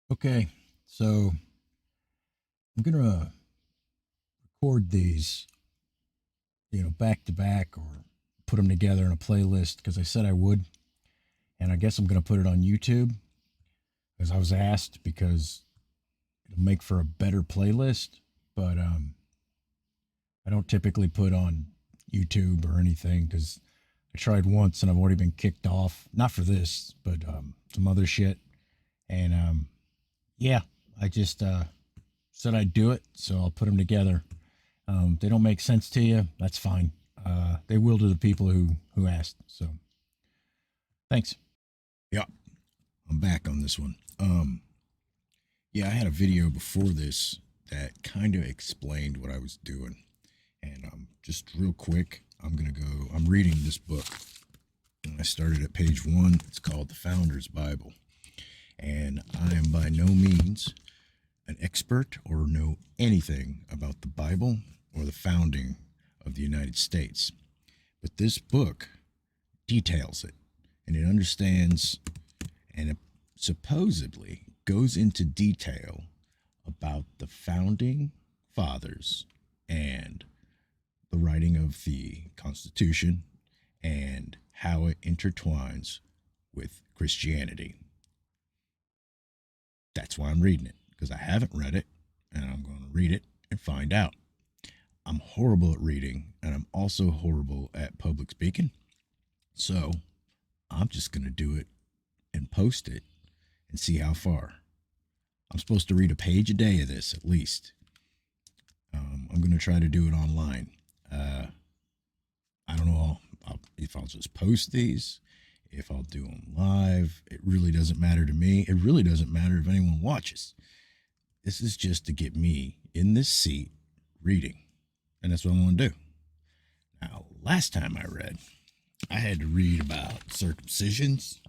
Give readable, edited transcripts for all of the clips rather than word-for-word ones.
Okay, so I'm gonna record these, back to back or put them together in a playlist because I said I would, and I guess I'm gonna put it on YouTube because I was asked because it'll make for a better playlist. But I don't typically put on YouTube or anything because I tried once and I've already been kicked off. Not for this, but some other shit. And yeah, I just said I'd do it, so I'll put them together. They don't make sense to you. That's fine. They will to the people who asked. So thanks. Yeah, I'm back on this one. Yeah, I had a video before this that kind of explained what I was doing, and just real quick, I'm gonna go. I'm reading this book. And I started at page 1. It's called The Founder's Bible, and I am by no means an expert or know anything about the Bible or the founding of the United States. But this book details it, and it understands, and it supposedly goes into detail about the founding fathers and the writing of the Constitution and how it intertwines with Christianity. That's why I'm reading it, because I haven't read it, and I'm going to read it and find out. I'm horrible at reading, and I'm also horrible at public speaking. So I'm just going to do it and post it and see how far. I'm supposed to read a page a day of this at least. I'm going to try to do it online. I don't know if I'll just post these, if I'll do them live. It really doesn't matter to me. It really doesn't matter if anyone watches. This is just to get me in this seat reading. And that's what I want to do. Now, last time I read, I had to read about circumcisions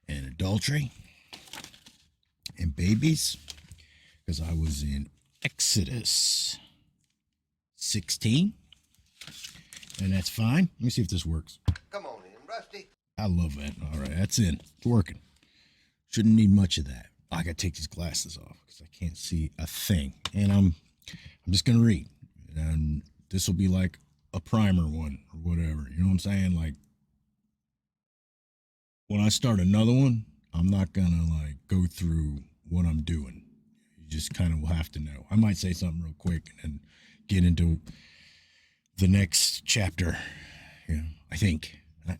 and adultery and babies because I was in Exodus 16. And that's fine. Let me see if this works. Come on in, Rusty. I love that. All right, that's in. It's working. Shouldn't need much of that. I gotta take these glasses off because I can't see a thing. And I'm just gonna read. And this will be like a primer one or whatever. You know what I'm saying? Like when I start another one, I'm not gonna like go through what I'm doing. You just kind of will have to know. I might say something real quick and then get into the next chapter. I think. I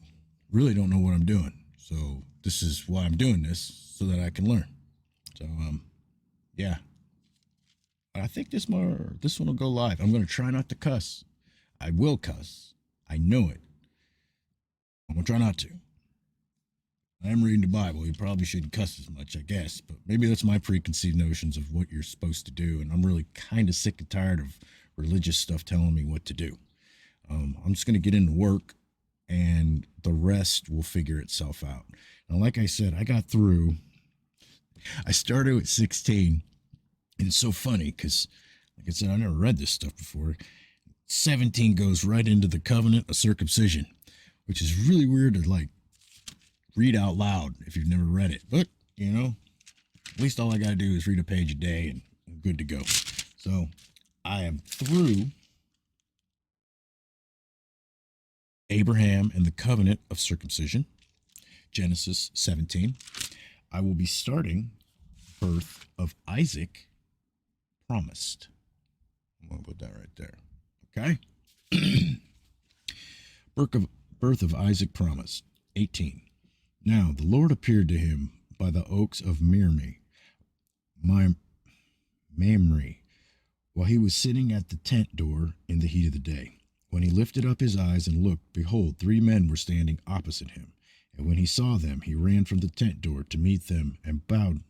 really don't know what I'm doing. So this is why I'm doing this, so that I can learn. So yeah. I think this one will go live. I'm gonna try not to cuss. I will cuss. I know it. I'm gonna try not to. I am reading the Bible. You probably shouldn't cuss as much, I guess, but maybe that's my preconceived notions of what you're supposed to do, and I'm really kind of sick and tired of religious stuff telling me what to do. I'm just going to get into work, and the rest will figure itself out. Now, like I said, I started at 16, and it's so funny because, like I said, I never read this stuff before. 17 goes right into the covenant of circumcision, which is really weird to like read out loud if you've never read it. But, at least all I got to do is read a page a day and I'm good to go. So I am through Abraham and the covenant of circumcision, Genesis 17. I will be starting birth of Isaac promised. I'm going to put that right there. Okay? Birth of Isaac promised, 18. Now the Lord appeared to him by the oaks of Mamre, while he was sitting at the tent door in the heat of the day. When he lifted up his eyes and looked, behold, 3 men were standing opposite him. And when he saw them, he ran from the tent door to meet them and bowed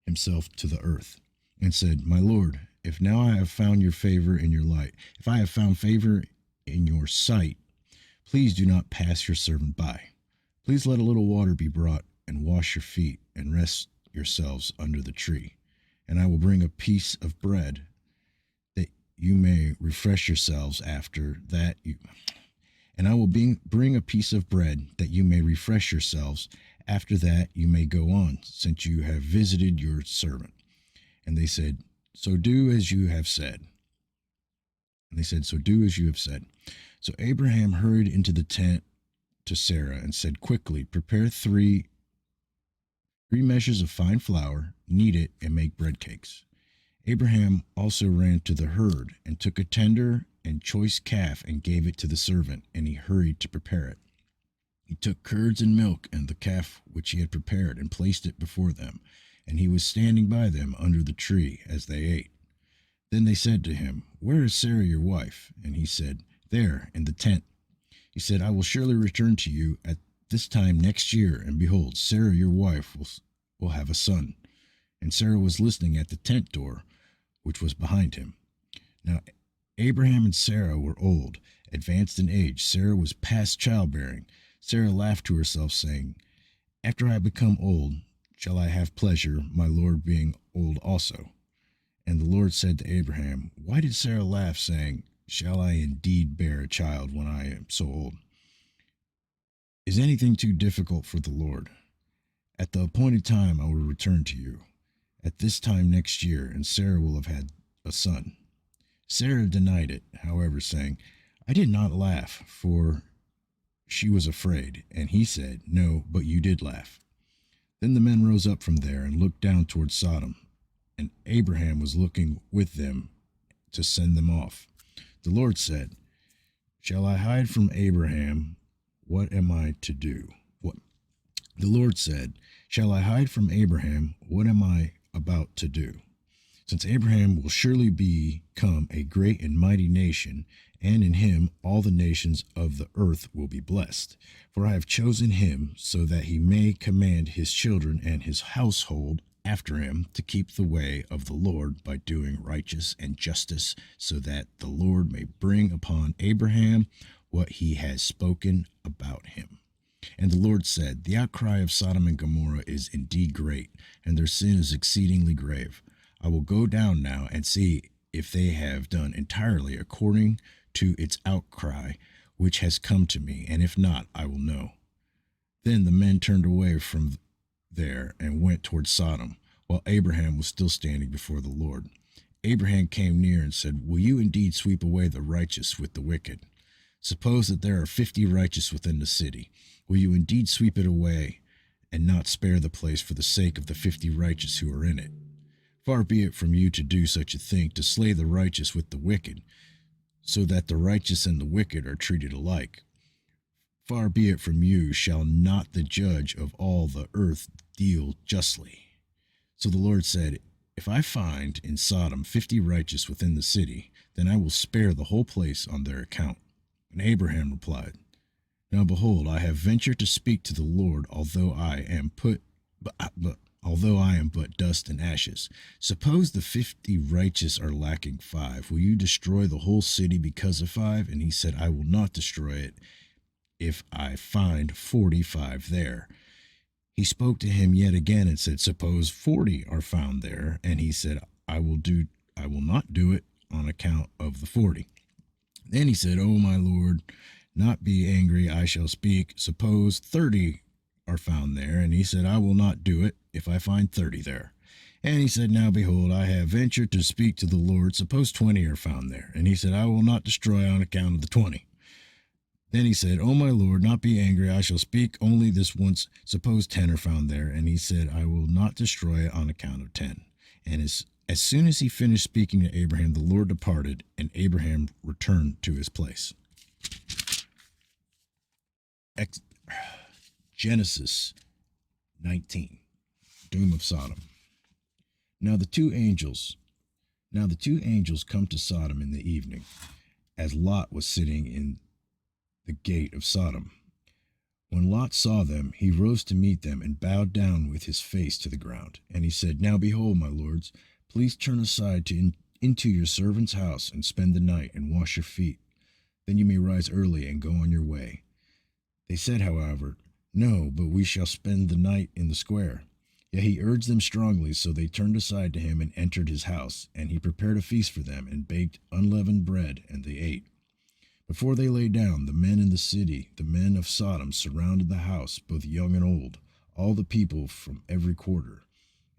himself to the earth and said, My Lord, if now I have found your favor in your light, if I have found favor in your sight, please do not pass your servant by. Please let a little water be brought and wash your feet and rest yourselves under the tree. And I will bring a piece of bread that you may refresh yourselves after that. And I will bring a piece of bread that you may refresh yourselves After that you may go on, since you have visited your servant. And they said, So do as you have said. And they said, So do as you have said. So Abraham hurried into the tent to Sarah and said, Quickly, prepare three measures of fine flour, knead it, and make bread cakes. Abraham also ran to the herd and took a tender and choice calf and gave it to the servant, and he hurried to prepare it. He took curds and milk and the calf which he had prepared and placed it before them, and he was standing by them under the tree as they ate. Then they said to him, Where is Sarah your wife? And he said, There, in the tent. He said, I will surely return to you at this time next year, and behold, Sarah your wife will have a son. And Sarah was listening at the tent door, which was behind him. Now Abraham and Sarah were old, advanced in age. Sarah was past childbearing. Sarah laughed to herself, saying, After I become old, shall I have pleasure, my Lord being old also? And the Lord said to Abraham, Why did Sarah laugh, saying, Shall I indeed bear a child when I am so old? Is anything too difficult for the Lord? At the appointed time I will return to you, at this time next year, and Sarah will have had a son. Sarah denied it, however, saying, I did not laugh, for she was afraid. And he said, No, but you did laugh. Then the men rose up from there and looked down toward Sodom, and Abraham was looking with them to send them off. The Lord said, Shall I hide from Abraham? What am I to do? What? The Lord said, Shall I hide from Abraham? What am I about to do? Since Abraham will surely become a great and mighty nation, and in him all the nations of the earth will be blessed. For I have chosen him so that he may command his children and his household after him to keep the way of the Lord by doing righteous and justice, so that the Lord may bring upon Abraham what he has spoken about him. And the Lord said, The outcry of Sodom and Gomorrah is indeed great, and their sin is exceedingly grave. I will go down now and see if they have done entirely according to its outcry which has come to me, and if not, I will know. Then the men turned away from there and went toward Sodom, while Abraham was still standing before the Lord. Abraham came near and said, Will you indeed sweep away the righteous with the wicked? Suppose that there are 50 righteous within the city. Will you indeed sweep it away and not spare the place for the sake of the 50 righteous who are in it? Far be it from you to do such a thing, to slay the righteous with the wicked, so that the righteous and the wicked are treated alike. Far be it from you, shall not the judge of all the earth deal justly? So the Lord said, If I find in Sodom 50 righteous within the city, then I will spare the whole place on their account. And Abraham replied, Now behold, I have ventured to speak to the Lord, although I am but dust and ashes. Suppose the 50 righteous are lacking 5. Will you destroy the whole city because of 5? And he said, I will not destroy it if I find 45 there. He spoke to him yet again and said, Suppose 40 are found there. And he said, I will not do it on account of the 40. Then he said, O my Lord, not be angry, I shall speak. Suppose 30 are found there. And he said, I will not do it if I find 30 there. And he said, Now behold, I have ventured to speak to the Lord. Suppose 20 are found there. And he said, I will not destroy on account of the 20. Then he said, O my Lord, not be angry, I shall speak only this once. Suppose 10 are found there. And he said, I will not destroy on account of 10. And as soon as he finished speaking to Abraham, the Lord departed, and Abraham returned to his place. Genesis 19. Doom of Sodom. Now the two angels come to Sodom in the evening, as Lot was sitting in the gate of Sodom. When Lot saw them, he rose to meet them and bowed down with his face to the ground. And he said, Now behold, my lords, please turn aside into your servant's house and spend the night and wash your feet. Then you may rise early and go on your way. They said, however, No, but we shall spend the night in the square. Yet he urged them strongly, so they turned aside to him and entered his house. And he prepared a feast for them and baked unleavened bread, and they ate. Before they lay down, the men in the city, the men of Sodom, surrounded the house, both young and old. all the people from every quarter.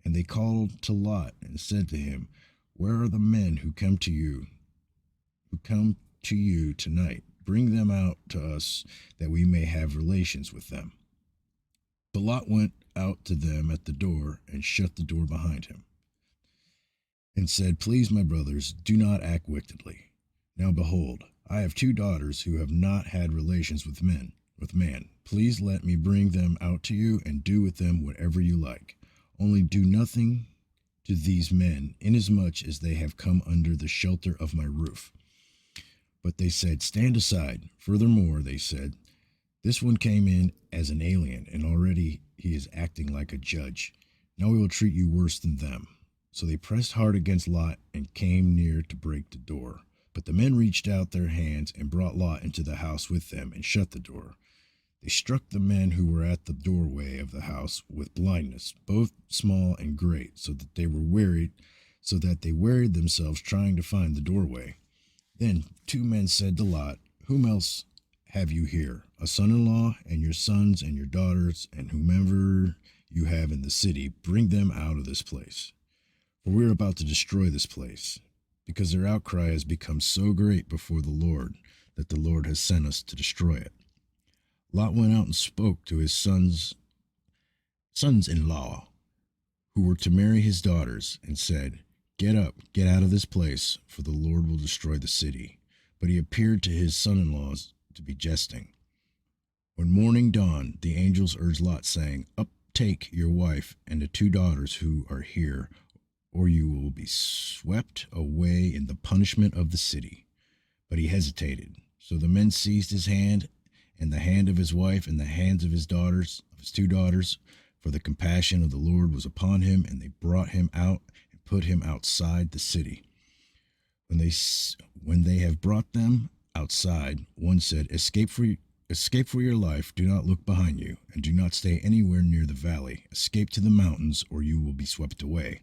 And they called to Lot and said to him, where are the men who come to you tonight? Bring them out to us that we may have relations with them. But Lot went out to them at the door and shut the door behind him and said, please, my brothers, do not act wickedly. Now behold, I have two daughters who have not had relations with man. Please let me bring them out to you and do with them whatever you like. Only do nothing to these men, inasmuch as they have come under the shelter of my roof. But they said, stand aside. Furthermore, they said, this one came in as an alien, and already he is acting like a judge. Now we will treat you worse than them. So they pressed hard against Lot and came near to break the door. But the men reached out their hands and brought Lot into the house with them and shut the door. They struck the men who were at the doorway of the house with blindness, both small and great, so that they wearied themselves trying to find the doorway. Then 2 men said to Lot, whom else have you here? A son-in-law, and your sons and your daughters, and whomever you have in the city, bring them out of this place. For we are about to destroy this place, because their outcry has become so great before the Lord, that the Lord has sent us to destroy it. Lot went out and spoke to his sons-in-law, who were to marry his daughters, and said, get up, get out of this place, for the Lord will destroy the city. But he appeared to his son-in-laws to be jesting. When morning dawned, the angels urged Lot, saying, up, take your wife and the 2 daughters who are here, or you will be swept away in the punishment of the city. But he hesitated. So the men seized his hand, and the hand of his wife, and the hands of his 2 daughters, for the compassion of the Lord was upon him, and they brought him out and put him outside the city. When they have brought them outside, one said, escape for your life, do not look behind you, and do not stay anywhere near the valley. Escape to the mountains, or you will be swept away.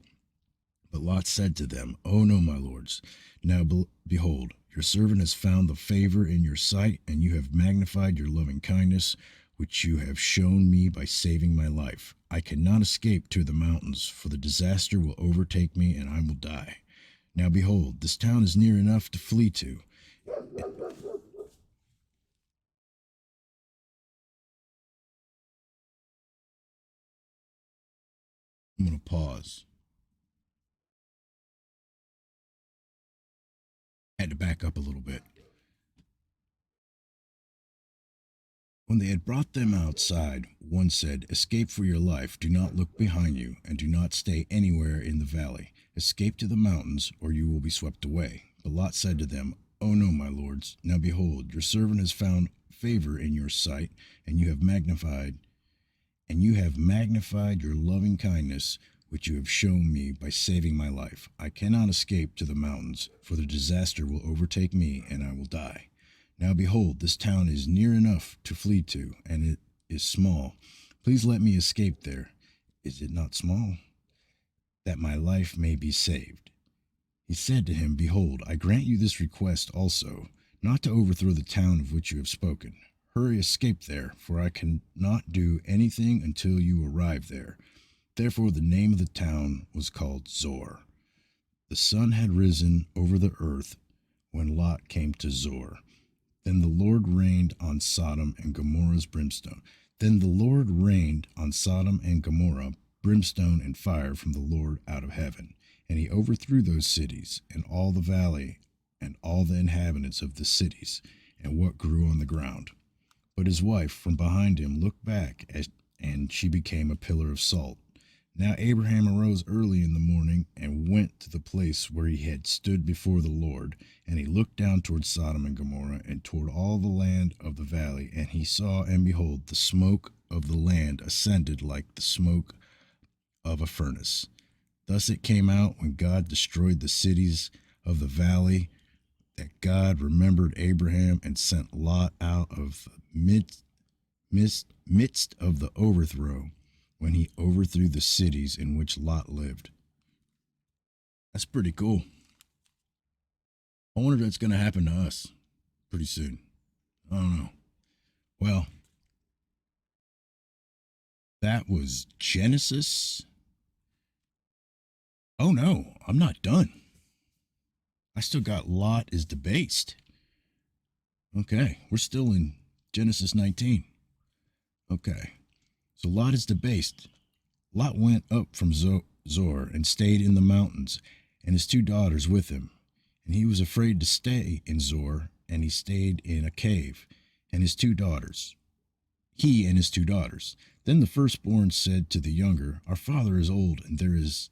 But Lot said to them, oh no, my lords, now behold, your servant has found the favor in your sight, and you have magnified your loving kindness, which you have shown me by saving my life. I cannot escape to the mountains, for the disaster will overtake me, and I will die. Now behold, this town is near enough to flee to. I'm going to pause. I had to back up a little bit. When they had brought them outside, one said, escape for your life, do not look behind you, and do not stay anywhere in the valley. Escape to the mountains, or you will be swept away. But Lot said to them, oh no, my lords, now behold, your servant has found favor in your sight, and you have magnified your loving kindness, which you have shown me by saving my life. I cannot escape to the mountains, for the disaster will overtake me, and I will die. Now behold, this town is near enough to flee to, and it is small. Please let me escape there. Is it not small? That my life may be saved. He said to him, behold, I grant you this request also, not to overthrow the town of which you have spoken. Hurry, escape there, for I cannot do anything until you arrive there. Therefore the name of the town was called Zor. The sun had risen over the earth when Lot came to Zor. Then the Lord rained on Sodom and Gomorrah's brimstone. Then the Lord rained on Sodom and Gomorrah brimstone and fire from the Lord out of heaven. And he overthrew those cities, and all the valley, and all the inhabitants of the cities, and what grew on the ground. But his wife from behind him looked back, and she became a pillar of salt. Now Abraham arose early in the morning and went to the place where he had stood before the Lord, and he looked down toward Sodom and Gomorrah and toward all the land of the valley, and he saw, and behold, the smoke of the land ascended like the smoke of a furnace. Thus it came out when God destroyed the cities of the valley, that God remembered Abraham and sent Lot out of the midst of the overthrow, when he overthrew the cities in which Lot lived. That's pretty cool. I wonder if that's going to happen to us pretty soon. I don't know. Well, That was Genesis. Oh no, I'm not done. I still got Lot is debased. Okay, we're still in Genesis 19. Okay, so Lot is debased. Lot went up from Zor and stayed in the mountains, and his 2 daughters with him. And he was afraid to stay in Zor, and he stayed in a cave, and his 2 daughters. He and his 2 daughters. Then the firstborn said to the younger, our father is old, and there is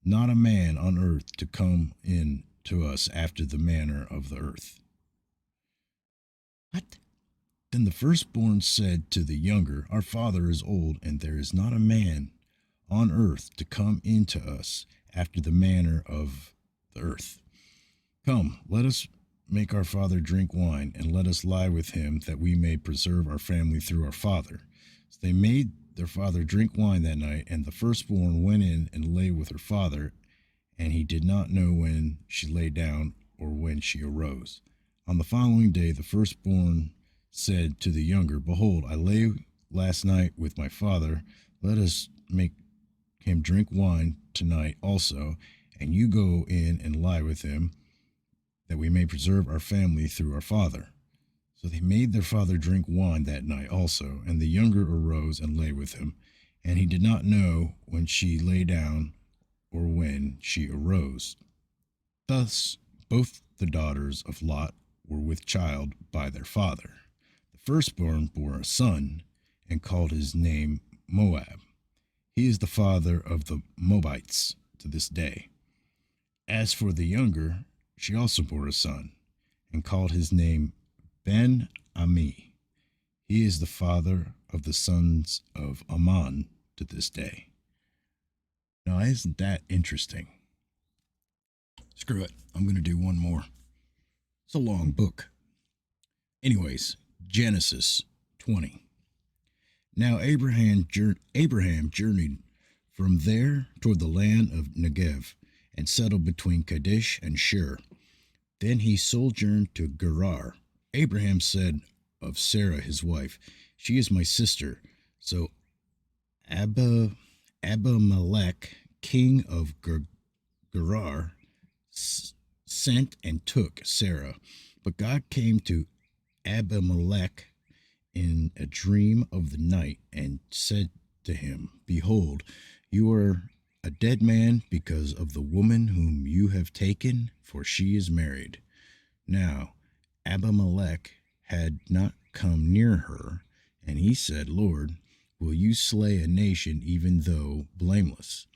not a man on earth to come in to us after the manner of the earth. What? Then the firstborn said to the younger, our father is old, and there is not a man on earth to come in to us after the manner of the earth. Come, let us make our father drink wine, and let us lie with him, that we may preserve our family through our father. So they made their father drink wine that night, and the firstborn went in and lay with her father, and he did not know when she lay down or when she arose. On the following day, the firstborn said to the younger, behold, I lay last night with my father. Let us make him drink wine tonight also, and you go in and lie with him, that we may preserve our family through our father. So they made their father drink wine that night also, and the younger arose and lay with him, and he did not know when she lay down or when she arose. Thus both the daughters of Lot were with child by their father. The firstborn bore a son, and called his name Moab. He is the father of the Moabites to this day. As for the younger, she also bore a son, and called his name Ben Ami. He is the father of the sons of Ammon to this day. Now, isn't that interesting? Screw it. I'm going to do one more. It's a long book. Anyways, Genesis 20. Now Abraham journeyed from there toward the land of Negev, and settled between Kadesh and Shur. Then he sojourned to Gerar. Abraham said of Sarah his wife, she is my sister. So Abimelech, king of Gerar, sent and took Sarah. But God came to Abimelech in a dream of the night, and said to him, behold, you are a dead man because of the woman whom you have taken, for she is married. Now Abimelech had not come near her, and he said, Lord, will you slay a nation even though blameless?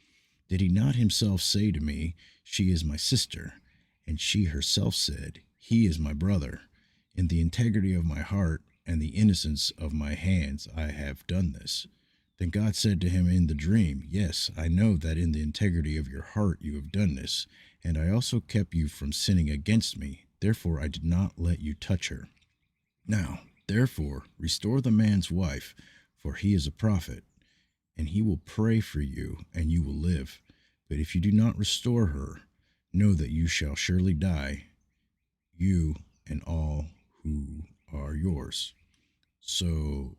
Did he not himself say to me, she is my sister? And she herself said, he is my brother. In the integrity of my heart and the innocence of my hands I have done this. Then God said to him in the dream, yes, I know that in the integrity of your heart you have done this, and I also kept you from sinning against me. Therefore I did not let you touch her. Now, therefore, restore the man's wife, for he is a prophet, and he will pray for you, and you will live. But if you do not restore her, know that you shall surely die, you and all who are yours. So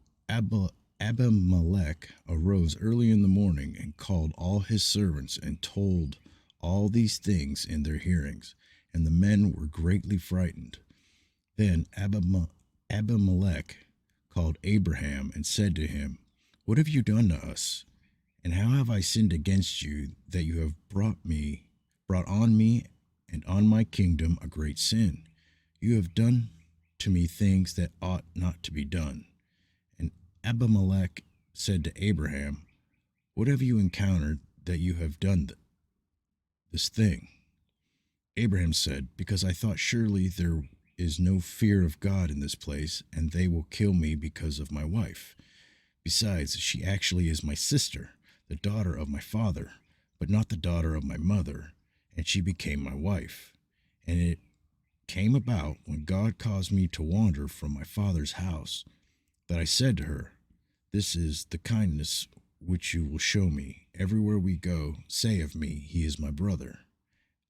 Abimelech arose early in the morning, and called all his servants, and told all these things in their hearings, and the men were greatly frightened. Then Abimelech called Abraham, and said to him, what have you done to us? And how have I sinned against you, that you have brought on me and on my kingdom a great sin? You have done to me things that ought not to be done. And Abimelech said to Abraham, what have you encountered that you have done this thing? Abraham said, because I thought surely there is no fear of God in this place, and they will kill me because of my wife. Besides, she actually is my sister, the daughter of my father, but not the daughter of my mother, and she became my wife. And it came about, when God caused me to wander from my father's house, that I said to her, this is the kindness which you will show me. Everywhere we go, say of me, he is my brother.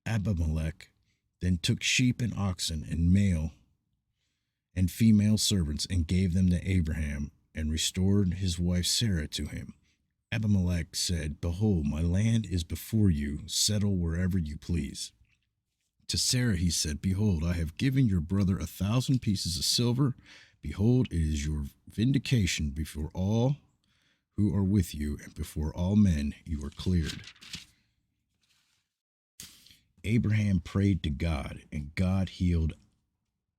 Abimelech then took sheep and oxen and male and female servants, and gave them to Abraham and restored his wife Sarah to him. Abimelech said, Behold, my land is before you, settle wherever you please. To Sarah he said, Behold, I have given your brother 1,000 pieces of silver. Behold, it is your vindication before all who are with you, and before all men you are cleared. Abraham prayed to God, and God healed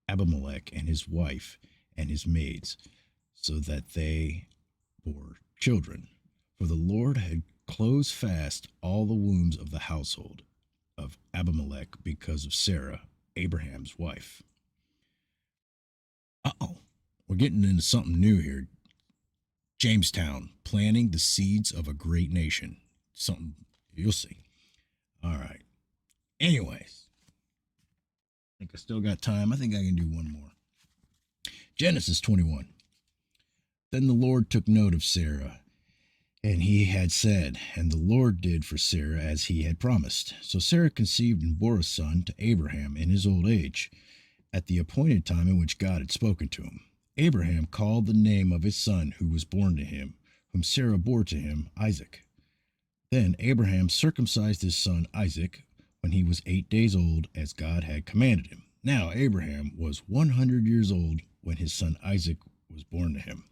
Abimelech and his wife and his maids, so that they bore children. For the Lord had closed fast all the wombs of the household of Abimelech because of Sarah, Abraham's wife. Uh-oh, we're getting into something new here. Jamestown, planting the seeds of a great nation. Something you'll see. All right. Anyways, I think I still got time. I think I can do one more. Genesis 21. Then the Lord took note of Sarah, and he had said, and the Lord did for Sarah as he had promised. So Sarah conceived and bore a son to Abraham in his old age, at the appointed time in which God had spoken to him. Abraham called the name of his son who was born to him, whom Sarah bore to him, Isaac. Then Abraham circumcised his son Isaac when he was 8 days old, as God had commanded him. Now Abraham was 100 years old when his son Isaac was born to him.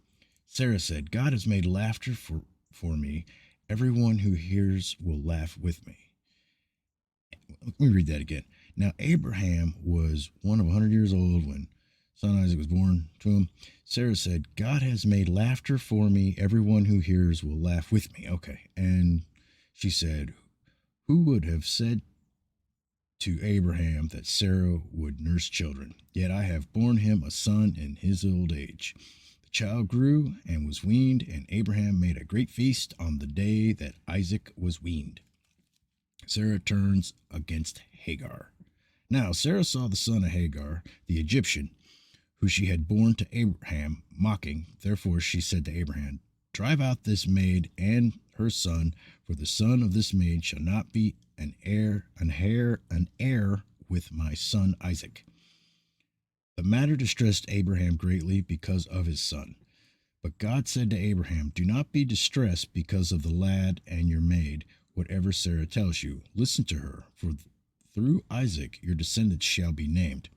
Sarah said, God has made laughter for me. Everyone who hears will laugh with me. Let me read that again. Now Abraham was 100 years old when son Isaac was born to him. Sarah said, God has made laughter for me. Everyone who hears will laugh with me. Okay. And she said, who would have said to Abraham that Sarah would nurse children? Yet I have borne him a son in his old age. The child grew and was weaned, and Abraham made a great feast on the day that Isaac was weaned. Sarah turns against Hagar. Now Sarah saw the son of Hagar, the Egyptian, who she had borne to Abraham, mocking. Therefore she said to Abraham, Drive out this maid and her son, for the son of this maid shall not be an heir with my son Isaac. The matter distressed Abraham greatly because of his son. But God said to Abraham, Do not be distressed because of the lad and your maid, whatever Sarah tells you. Listen to her, for through Isaac your descendants shall be named.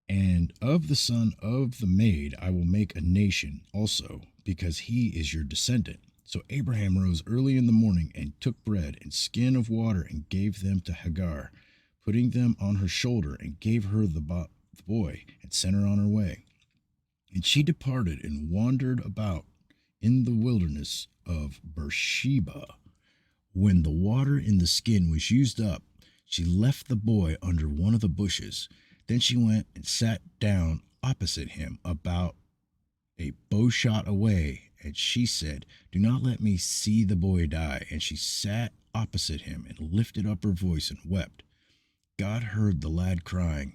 And of the son of the maid I will make a nation also, because he is your descendant. So Abraham rose early in the morning and took bread and skin of water and gave them to Hagar, putting them on her shoulder, and gave her the boy and sent her on her way. And she departed and wandered about in the wilderness of Beersheba. When the water in the skin was used up, she left the boy under one of the bushes. Then she went and sat down opposite him, about a bow shot away, and she said, Do not let me see the boy die. And she sat opposite him and lifted up her voice and wept. God heard the lad crying,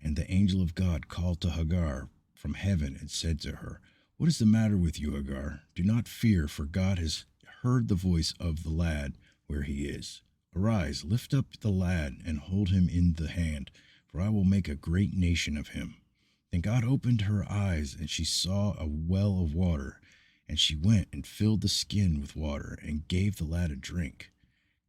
and the angel of God called to Hagar from heaven and said to her, What is the matter with you, Hagar? Do not fear, for God has heard the voice of the lad where he is. Arise, lift up the lad and hold him in the hand, for I will make a great nation of him. Then God opened her eyes, and she saw a well of water, and she went and filled the skin with water and gave the lad a drink.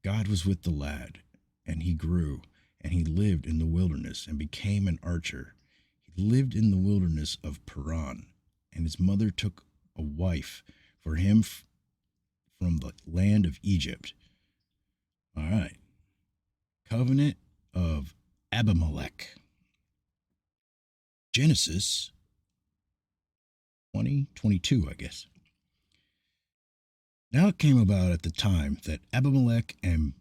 God was with the lad, and he grew, and he lived in the wilderness and became an archer. He lived in the wilderness of Paran, and his mother took a wife for him from the land of Egypt. All right. Covenant of Abimelech. Genesis 20:22, I guess. Now it came about at the time that Abimelech and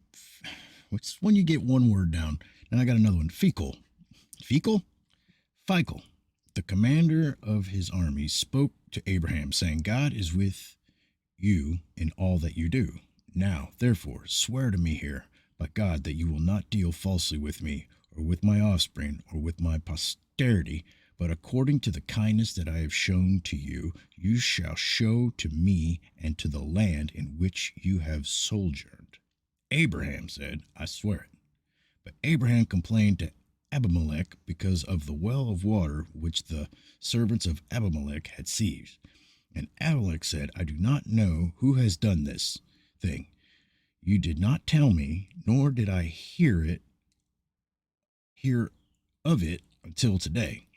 what's when you get one word down. Now I got another one. Fichol, the commander of his army, spoke to Abraham, saying, God is with you in all that you do. Now, therefore, swear to me here by God that you will not deal falsely with me, or with my offspring, or with my posterity, but according to the kindness that I have shown to you, you shall show to me and to the land in which you have sojourned. Abraham said, I swear it. But Abraham complained to Abimelech because of the well of water which the servants of Abimelech had seized. And Abimelech said, I do not know who has done this thing. You did not tell me, nor did I hear of it until today.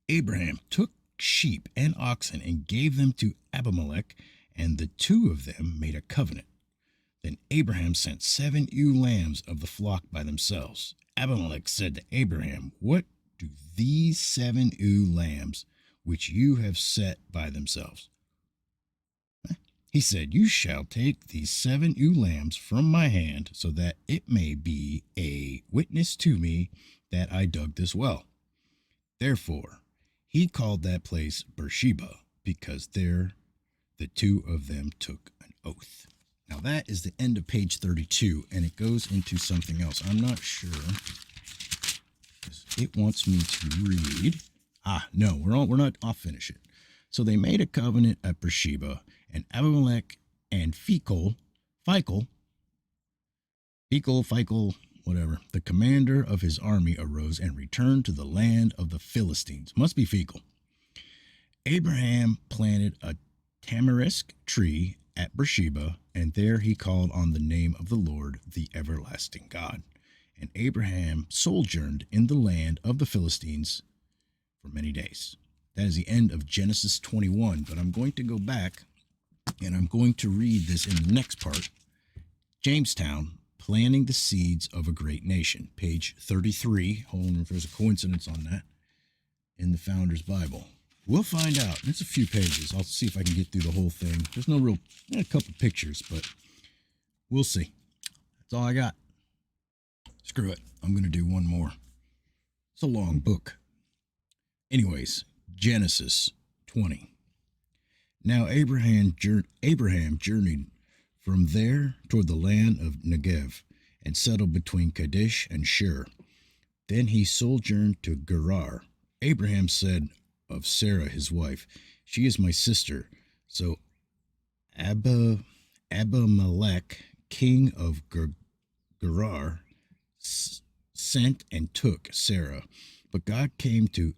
Abraham took sheep and oxen and gave them to Abimelech, and the two of them made a covenant. Then Abraham sent 7 ewe lambs of the flock by themselves. Abimelech said to Abraham, What do these 7 ewe lambs which you have set by themselves? He said, You shall take these 7 ewe lambs from my hand, so that it may be a witness to me that I dug this well. Therefore, he called that place Beersheba, because there the two of them took an oath. Now that is the end of page 32, and it goes into something else. I'm not sure. It wants me to read. No, we're not. I'll finish it. So they made a covenant at Beersheba, and Abimelech and Phicol, whatever, the commander of his army arose and returned to the land of the Philistines. Must be Phicol. Abraham planted a tamarisk tree at Beersheba, and there he called on the name of the Lord, the everlasting God. And Abraham sojourned in the land of the Philistines for many days. That is the end of Genesis 21, but I'm going to go back and I'm going to read this in the next part. Jamestown, Planting the Seeds of a Great Nation, page 33. Hold on if there's a coincidence on that in the Founder's Bible. We'll find out. It's a few pages. I'll see if I can get through the whole thing. There's no real, a couple pictures, but we'll see. That's all I got. Screw it. I'm going to do one more. It's a long book. Anyways, Genesis 20. Now Abraham journeyed from there toward the land of Negev and settled between Kadesh and Shur. Then he sojourned to Gerar. Abraham said of Sarah his wife, She is my sister. So Abimelech, king of Gerar, sent and took Sarah. But God came to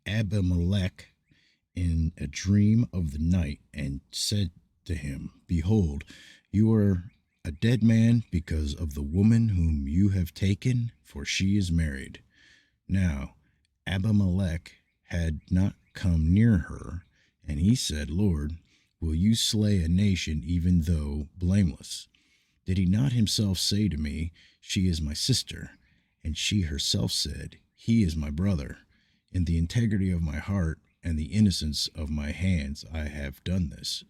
Abimelech in a dream of the night and said to him, Behold, you are a dead man because of the woman whom you have taken, for she is married. Now Abimelech had not come near her, and he said, Lord, will you slay a nation even though blameless? Did he not himself say to me, She is my sister? And she herself said, He is my brother. In the integrity of my heart and the innocence of my hands I have done this.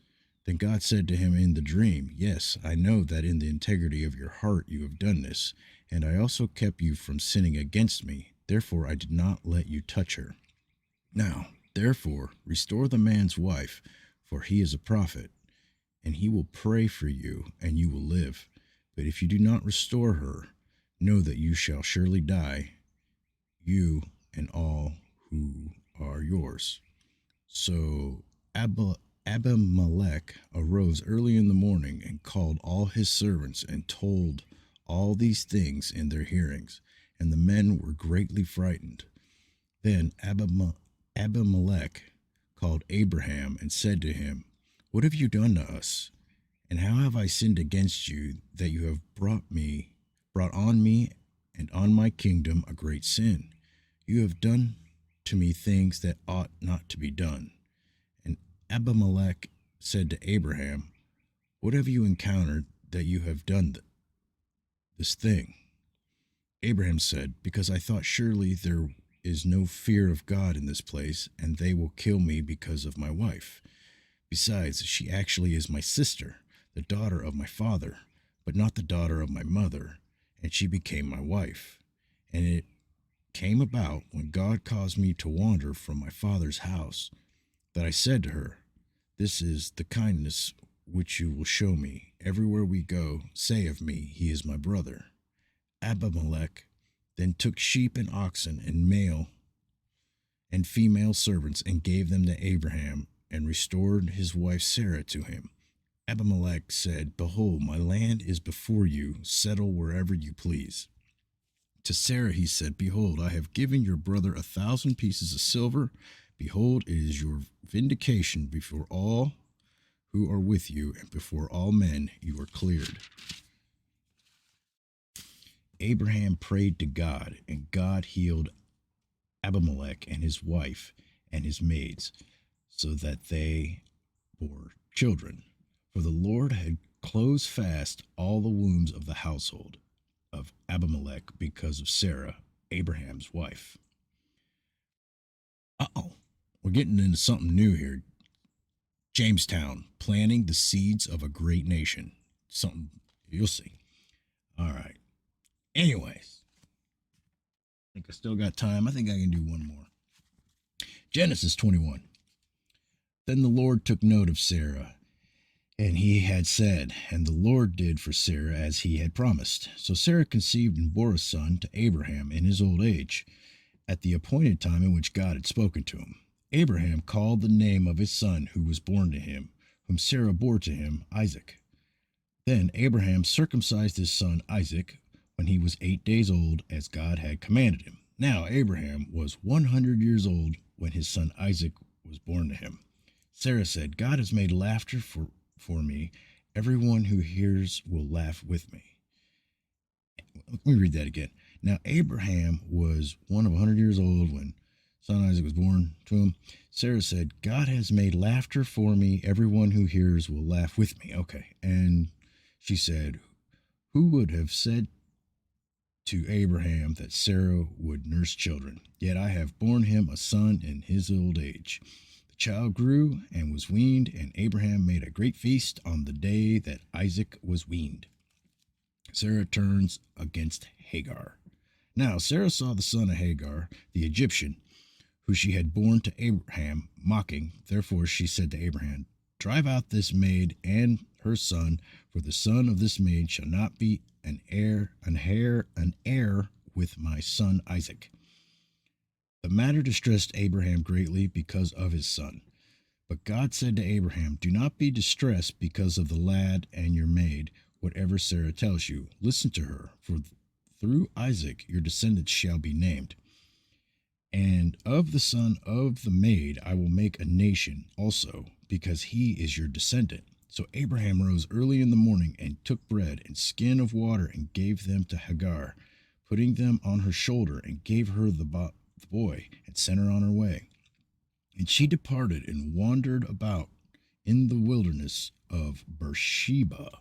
Then God said to him in the dream, Yes, I know that in the integrity of your heart you have done this, and I also kept you from sinning against me. Therefore I did not let you touch her. Now, therefore, restore the man's wife, for he is a prophet, and he will pray for you, and you will live. But if you do not restore her, know that you shall surely die, you and all who are yours. So Abimelech arose early in the morning and called all his servants and told all these things in their hearings, and the men were greatly frightened. Then Abimelech called Abraham and said to him, What have you done to us? And how have I sinned against you that you have brought on me and on my kingdom a great sin? You have done to me things that ought not to be done. And Abimelech said to Abraham, What have you encountered that you have done this thing? Abraham said, Because I thought surely there is no fear of God in this place, and they will kill me because of my wife. Besides, she actually is my sister, the daughter of my father, but not the daughter of my mother, and she became my wife. And it came about when God caused me to wander from my father's house, that I said to her, This is the kindness which you will show me. Everywhere we go, say of me, He is my brother. Abimelech then took sheep and oxen and male and female servants and gave them to Abraham and restored his wife Sarah to him. Abimelech said, Behold, my land is before you. Settle wherever you please. To Sarah he said, Behold, I have given your brother 1,000 pieces of silver. Behold, it is your vindication before all who are with you, and before all men you are cleared. Abraham prayed to God, and God healed Abimelech and his wife and his maids, so that they bore children. For the Lord had closed fast all the wombs of the household of Abimelech because of Sarah, Abraham's wife. Uh-oh. We're getting into something new here. Jamestown, planting the seeds of a great nation. Something you'll see. All right. Anyways, I think I still got time. I think I can do one more. Genesis 21. Then the Lord took note of Sarah, and he had said, and the Lord did for Sarah as he had promised. So Sarah conceived and bore a son to Abraham in his old age, at the appointed time in which God had spoken to him. Abraham called the name of his son who was born to him, whom Sarah bore to him, Isaac. Then Abraham circumcised his son Isaac when he was 8 days old, as God had commanded him. Now Abraham was 100 years old when his son Isaac was born to him. Sarah said, God has made laughter for me. Everyone who hears will laugh with me. Let me read that again. Now Abraham was one of 100 years old when son Isaac was born to him. Sarah said, God has made laughter for me. Everyone who hears will laugh with me. Okay. And she said, who would have said to Abraham that Sarah would nurse children? Yet I have borne him a son in his old age. The child grew and was weaned, and Abraham made a great feast on the day that Isaac was weaned. Sarah turns against Hagar. Now Sarah saw the son of Hagar, the Egyptian, who she had borne to Abraham, mocking. Therefore she said to Abraham, drive out this maid and her son, for the son of this maid shall not be an heir with my son Isaac. The matter distressed Abraham greatly because of his son. But God said to Abraham, do not be distressed because of the lad and your maid, whatever Sarah tells you. Listen to her, for through Isaac your descendants shall be named. And of the son of the maid I will make a nation also, because he is your descendant. So Abraham rose early in the morning and took bread and skin of water and gave them to Hagar, putting them on her shoulder, and gave her the boy and sent her on her way. And she departed and wandered about in the wilderness of Beersheba.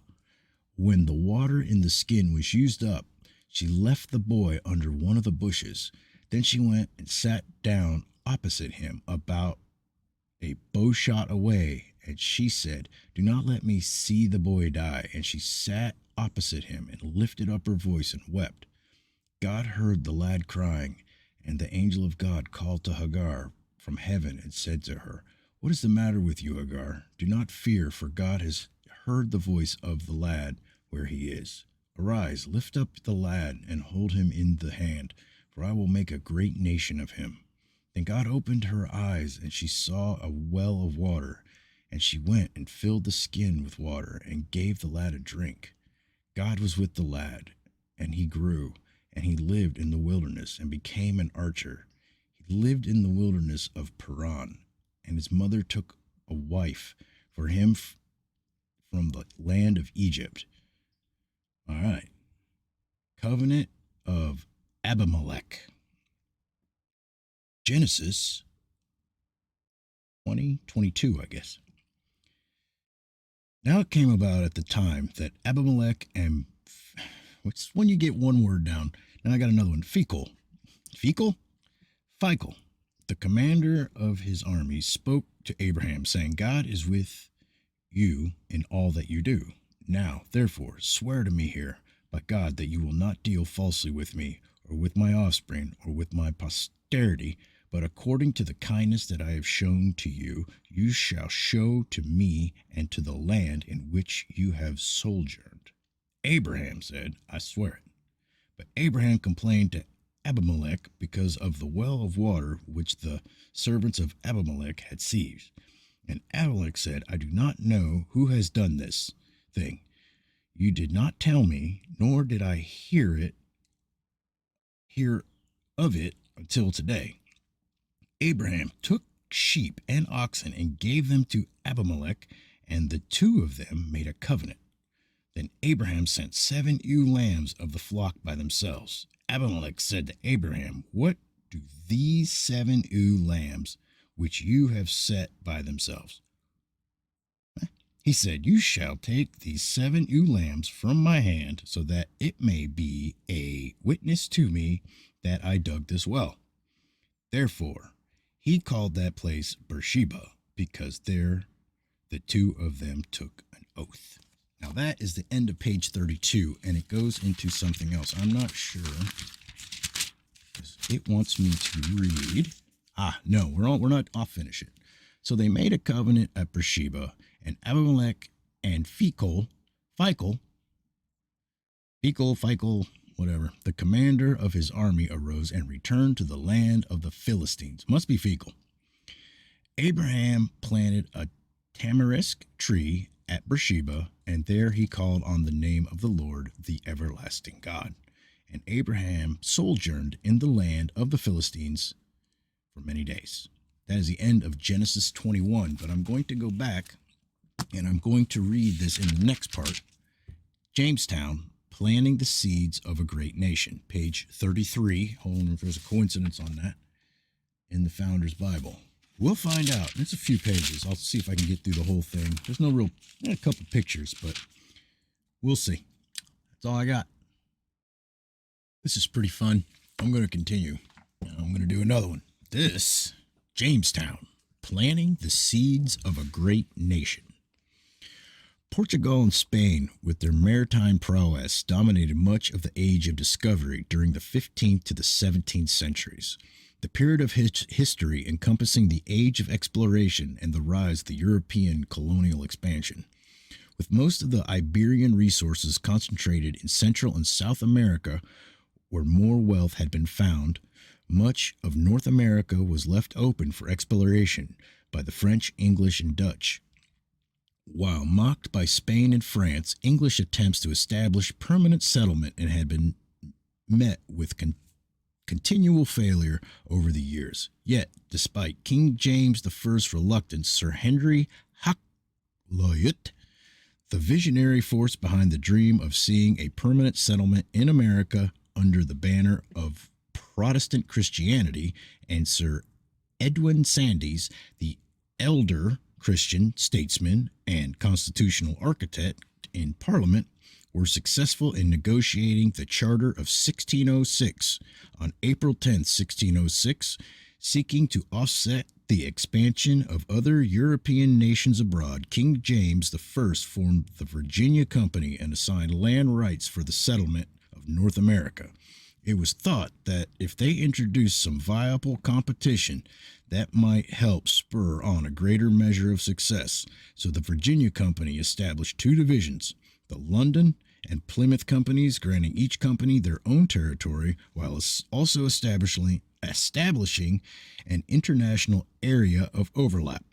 When the water in the skin was used up, she left the boy under one of the bushes. Then she went and sat down opposite him, about a bow shot away, and she said, do not let me see the boy die. And she sat opposite him and lifted up her voice and wept. God heard the lad crying, and the angel of God called to Hagar from heaven and said to her, what is the matter with you, Hagar? Do not fear, for God has heard the voice of the lad where he is. Arise, lift up the lad and hold him in the hand, for I will make a great nation of him. Then God opened her eyes, and she saw a well of water, and she went and filled the skin with water and gave the lad a drink. God was with the lad, and he grew, and he lived in the wilderness and became an archer. He lived in the wilderness of Paran, and his mother took a wife for him from the land of Egypt. All right. Covenant of Abimelech. Genesis 20:22, I guess. Now it came about at the time that Abimelech and what's when you get one word down. Now I got another one. Fichol, the commander of his army, spoke to Abraham, saying, God is with you in all that you do. Now, therefore, swear to me here by God that you will not deal falsely with me, or with my offspring, or with my posterity, but according to the kindness that I have shown to you, you shall show to me and to the land in which you have sojourned. Abraham said, I swear it. But Abraham complained to Abimelech because of the well of water which the servants of Abimelech had seized. And Abimelech said, I do not know who has done this thing. You did not tell me, nor did I hear of it until today. Abraham took sheep and oxen and gave them to Abimelech, and the two of them made a covenant. Then Abraham sent 7 ewe lambs of the flock by themselves. Abimelech said to Abraham, "What do these 7 ewe lambs which you have set by themselves?" He said, "You shall take these 7 ewe lambs from my hand, so that it may be a witness to me that I dug this well." Therefore, he called that place Beersheba, because there the two of them took an oath. Now that is the end of page 32, and it goes into something else. I'm not sure. It wants me to read. No, we're not. I'll finish it. So they made a covenant at Beersheba, and Abimelech and Phicol, whatever, the commander of his army arose and returned to the land of the Philistines. Must be Phicol. Abraham planted a tamarisk tree at Beersheba, and there he called on the name of the Lord, the everlasting God. And Abraham sojourned in the land of the Philistines for many days. That is the end of Genesis 21, but I'm going to go back and I'm going to read this in the next part. Jamestown, planting the seeds of a great nation, page 33. Hold on if there's a coincidence on that in the Founder's Bible. We'll find out. It's a few pages. I'll see if I can get through the whole thing. There's no real, a couple pictures, but we'll see. That's all I got. This is pretty fun. I'm going to continue. I'm going to do another one. This, Jamestown, planting the seeds of a great nation. Portugal and Spain, with their maritime prowess, dominated much of the age of discovery during the 15th to the 17th centuries, the period of history encompassing the age of exploration and the rise of the European colonial expansion. With most of the Iberian resources concentrated in Central and South America, where more wealth had been found, much of North America was left open for exploration by the French, English, and Dutch. While mocked by Spain and France, English attempts to establish permanent settlement and had been met with continual failure over the years. Yet, despite King James I's reluctance, Sir Henry Hakluyt, the visionary force behind the dream of seeing a permanent settlement in America under the banner of Protestant Christianity, and Sir Edwin Sandys, the elder Christian statesman and constitutional architect in Parliament, were successful in negotiating the Charter of 1606 on April 10, 1606, seeking to offset the expansion of other European nations abroad. King James I formed the Virginia Company and assigned land rights for the settlement of North America. It was thought that if they introduced some viable competition, that might help spur on a greater measure of success. So the Virginia Company established 2 divisions, the London and Plymouth companies, granting each company their own territory, while also establishing an international area of overlap.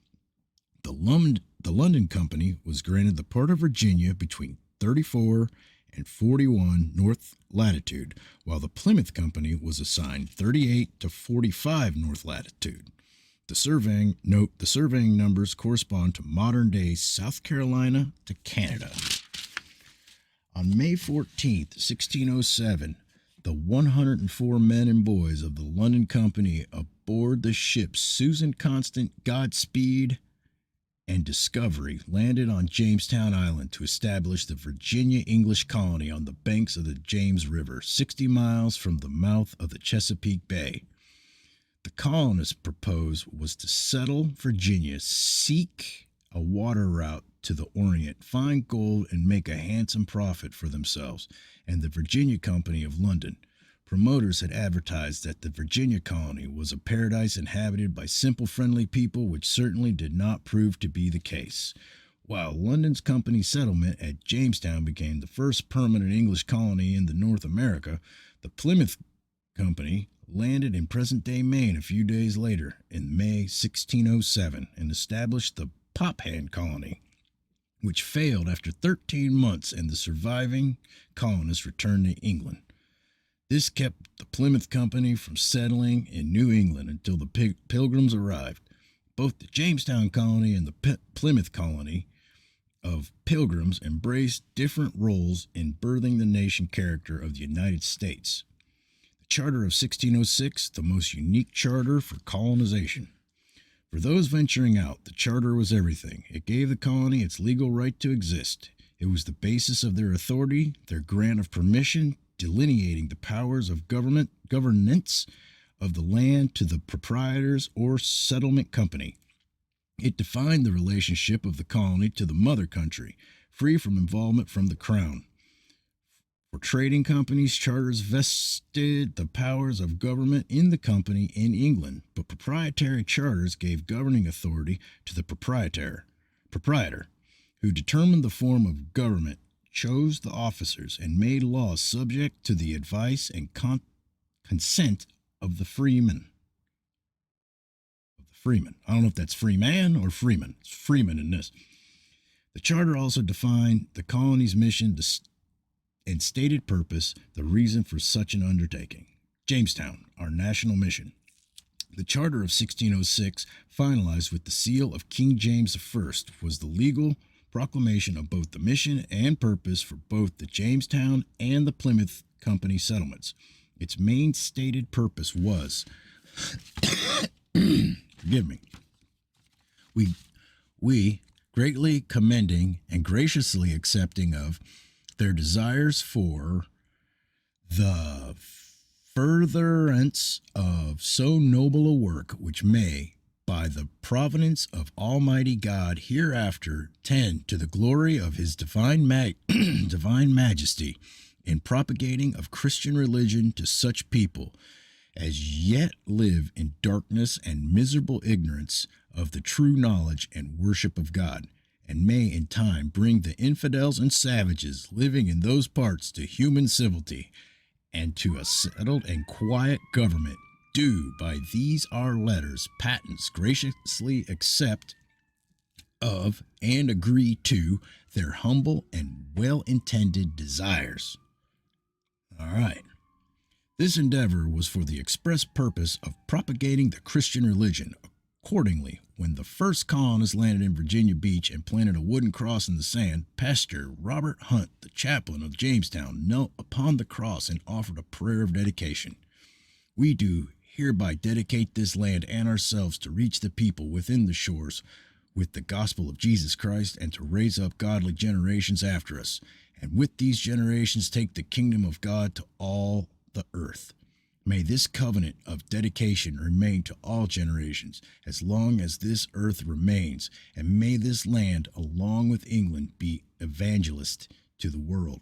The London Company was granted the part of Virginia between 34 and 41 north latitude, while the Plymouth Company was assigned 38 to 45 north latitude. The surveying numbers correspond to modern-day South Carolina to Canada. On May 14, 1607, the 104 men and boys of the London Company aboard the ships Susan Constant, Godspeed, and Discovery landed on Jamestown Island to establish the Virginia English colony on the banks of the James River, 60 miles from the mouth of the Chesapeake Bay. The colonists' proposed was to settle Virginia, seek a water route to the Orient, find gold, and make a handsome profit for themselves and the Virginia Company of London. Promoters had advertised that the Virginia colony was a paradise inhabited by simple, friendly people, which certainly did not prove to be the case. While London's company settlement at Jamestown became the first permanent English colony in the North America, the Plymouth Company landed in present-day Maine a few days later, in May 1607, and established the Popham Colony, which failed after 13 months, and the surviving colonists returned to England. This kept the Plymouth Company from settling in New England until the Pilgrims arrived. Both the Jamestown colony and the Plymouth colony of Pilgrims embraced different roles in birthing the nation character of the United States. The Charter of 1606, the most unique charter for colonization. For those venturing out, the charter was everything. It gave the colony its legal right to exist. It was the basis of their authority, their grant of permission, delineating the powers of governance of the land to the proprietors or settlement company. It defined the relationship of the colony to the mother country, free from involvement from the crown. For trading companies, charters vested the powers of government in the company in England, but proprietary charters gave governing authority to the proprietor, who determined the form of government, chose the officers, and made laws subject to the advice and consent of the freeman. I don't know if that's freeman or freeman. It's freeman in this. The charter also defined the colony's mission and stated purpose, the reason for such an undertaking. Jamestown, our national mission. The Charter of 1606, finalized with the seal of King James I, was the legal proclamation of both the mission and purpose for both the Jamestown and the Plymouth Company settlements. Its main stated purpose was, forgive me, we greatly commending and graciously accepting of their desires for the furtherance of so noble a work, which may, by the providence of Almighty God, hereafter tend to the glory of His divine majesty in propagating of Christian religion to such people as yet live in darkness and miserable ignorance of the true knowledge and worship of God, and may in time bring the infidels and savages living in those parts to human civility, and to a settled and quiet government, do by these our letters patents graciously accept of and agree to their humble and well-intended desires. All right. This endeavor was for the express purpose of propagating the Christian religion. Accordingly, when the first colonists landed in Virginia Beach and planted a wooden cross in the sand, Pastor Robert Hunt, the chaplain of Jamestown, knelt upon the cross and offered a prayer of dedication. We do hereby dedicate this land and ourselves to reach the people within the shores with the gospel of Jesus Christ, and to raise up godly generations after us, and with these generations take the kingdom of God to all the earth. May this covenant of dedication remain to all generations as long as this earth remains, and may this land, along with England, be evangelist to the world.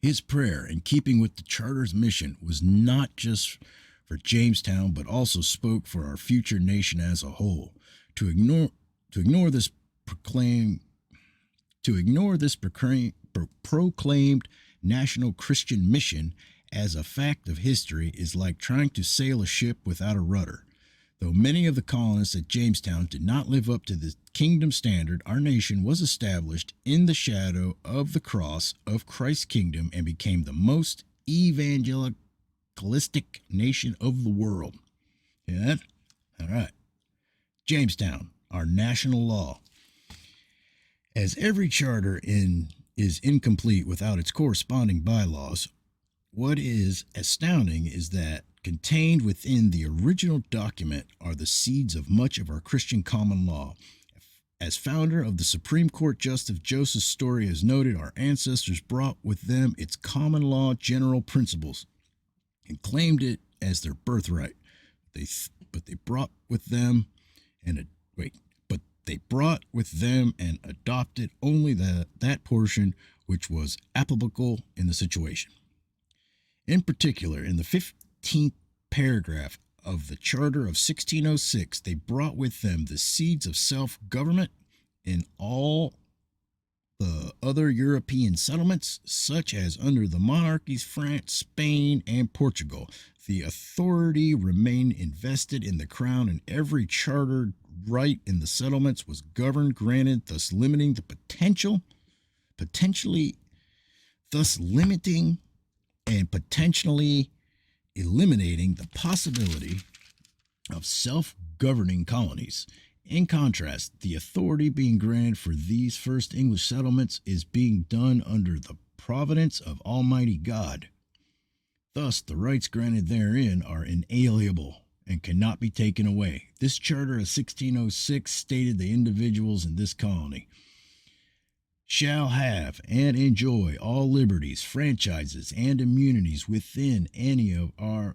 His prayer, in keeping with the Charter's mission, was not just for Jamestown, but also spoke for our future nation as a whole. To ignore this proclaimed national Christian mission as a fact of history is like trying to sail a ship without a rudder. Though many of the colonists at Jamestown did not live up to the kingdom standard, our nation was established in the shadow of the cross of Christ's kingdom and became the most evangelistic nation of the world. Hear that? All right. Jamestown, our national law. As every charter is incomplete without its corresponding bylaws, what is astounding is that contained within the original document are the seeds of much of our Christian common law. As founder of the Supreme Court Justice Joseph Story has noted, our ancestors brought with them its common law general principles and claimed it as their birthright. But they brought with them and adopted only that portion which was applicable in the situation. In particular, in the 15th paragraph of the Charter of 1606, they brought with them the seeds of self-government in all the other European settlements, such as under the monarchies France, Spain, and Portugal. The authority remained invested in the crown, and every chartered right in the settlements was governed, granted, thus limiting the potentially eliminating the possibility of self-governing colonies. In contrast, the authority being granted for these first English settlements is being done under the providence of Almighty God. Thus, the rights granted therein are inalienable and cannot be taken away. This charter of 1606 stated the individuals in this colony shall have and enjoy all liberties, franchises, and immunities within any of our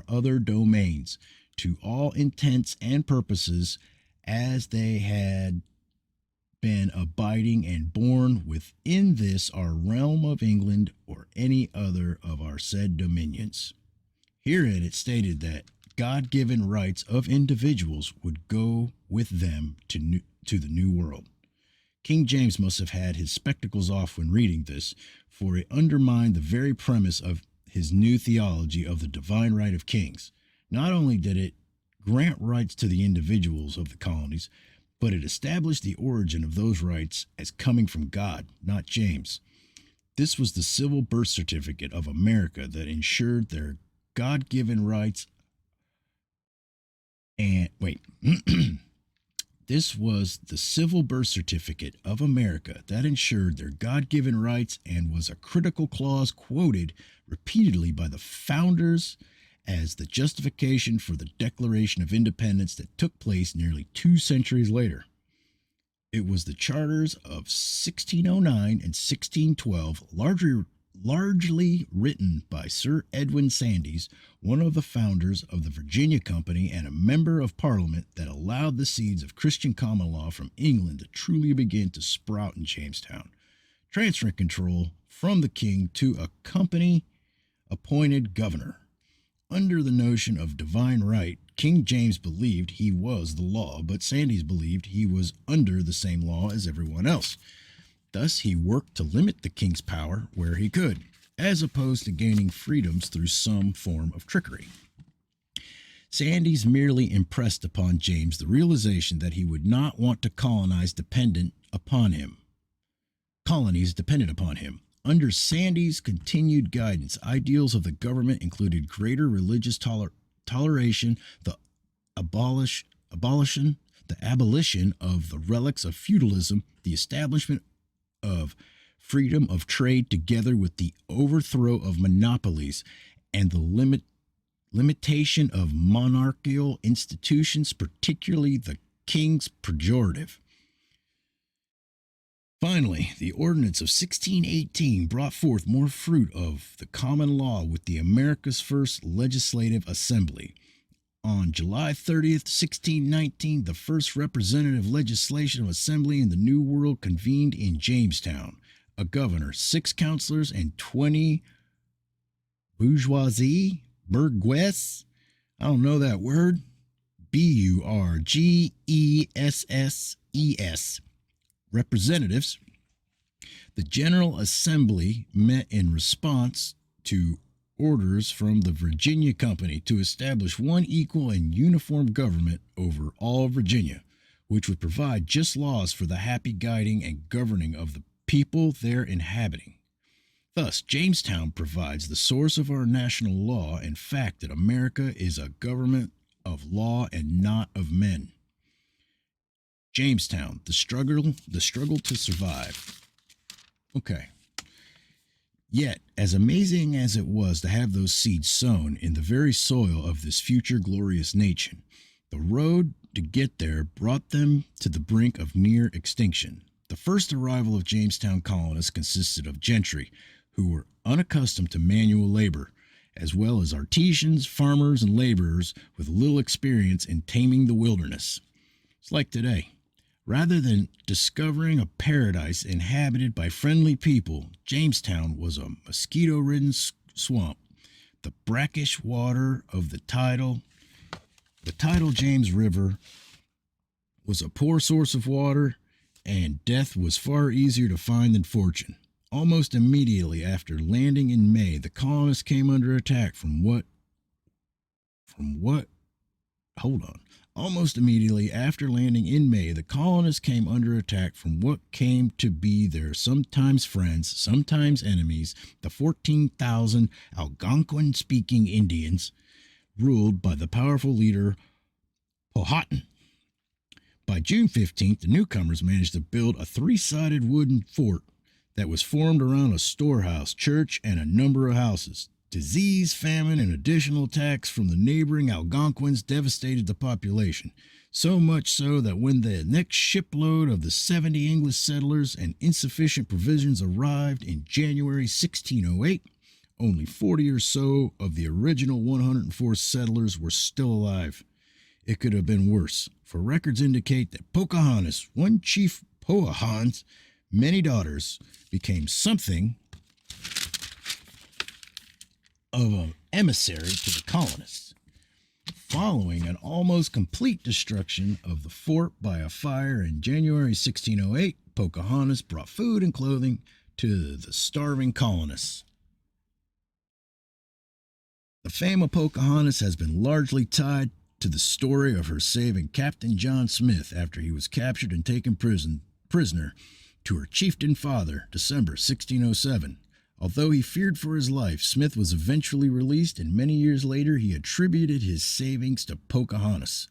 other domains, to all intents and purposes, as they had been abiding and born within this our realm of England or any other of our said dominions. Herein it stated that God given rights of individuals would go with them to the New World. King James must have had his spectacles off when reading this, for it undermined the very premise of his new theology of the divine right of kings. Not only did it grant rights to the individuals of the colonies, but it established the origin of those rights as coming from God, not James. This was the civil birth certificate of America that ensured their God-given rights This was the civil birth certificate of America that ensured their God-given rights and was a critical clause quoted repeatedly by the founders as the justification for the Declaration of Independence that took place nearly 2 centuries later. It was the charters of 1609 and 1612, largely written by Sir Edwin Sandys, one of the founders of the Virginia Company and a member of Parliament, that allowed the seeds of Christian common law from England to truly begin to sprout in Jamestown, transferring control from the king to a company-appointed governor. Under the notion of divine right, King James believed he was the law, but Sandys believed he was under the same law as everyone else. Thus, he worked to limit the king's power where he could, as opposed to gaining freedoms through some form of trickery. Sandys merely impressed upon James the realization that he would not want to colonies dependent upon him. Under Sandys' continued guidance, ideals of the government included greater religious toleration, the abolition of the relics of feudalism, the establishment of freedom of trade, together with the overthrow of monopolies and the limitation of monarchical institutions, particularly the king's prerogative. Finally, the Ordinance of 1618 brought forth more fruit of the common law with the America's first legislative assembly. On July 30th, 1619, the first representative legislative assembly in the New World convened in Jamestown. A governor, 6 councilors, and 20 burgess, I don't know that word, Burgesses, representatives. The General Assembly met in response to orders from the Virginia Company to establish one equal and uniform government over all Virginia, which would provide just laws for the happy guiding and governing of the people there inhabiting. Thus, Jamestown provides the source of our national law and fact that America is a government of law and not of men. Jamestown, the struggle to survive. Okay. Yet, as amazing as it was to have those seeds sown in the very soil of this future glorious nation, the road to get there brought them to the brink of near extinction. The first arrival of Jamestown colonists consisted of gentry who were unaccustomed to manual labor, as well as artisans, farmers, and laborers with little experience in taming the wilderness. It's like today. Rather than discovering a paradise inhabited by friendly people, Jamestown was a mosquito-ridden swamp. The brackish water of the tidal James River was a poor source of water, and death was far easier to find than fortune. Almost immediately after landing in May, the colonists came under attack Almost immediately after landing in May, the colonists came under attack from what came to be their sometimes friends, sometimes enemies, the 14,000 Algonquin-speaking Indians. ruled by the powerful leader Powhatan. By June 15th, the newcomers managed to build a three-sided wooden fort that was formed around a storehouse, church, and a number of houses. Disease, famine, and additional attacks from the neighboring Algonquins devastated the population, so much so that when the next shipload of the 70 English settlers and insufficient provisions arrived in January 1608, only 40 or so of the original 104 settlers were still alive. It could have been worse, for records indicate that Pocahontas, one chief Powhatan's many daughters, became something of an emissary to the colonists. Following an almost complete destruction of the fort by a fire in January 1608, Pocahontas brought food and clothing to the starving colonists. The fame of Pocahontas has been largely tied to the story of her saving Captain John Smith after he was captured and taken prisoner to her chieftain father, December 1607. Although he feared for his life, Smith was eventually released, and many years later he attributed his savings to Pocahontas,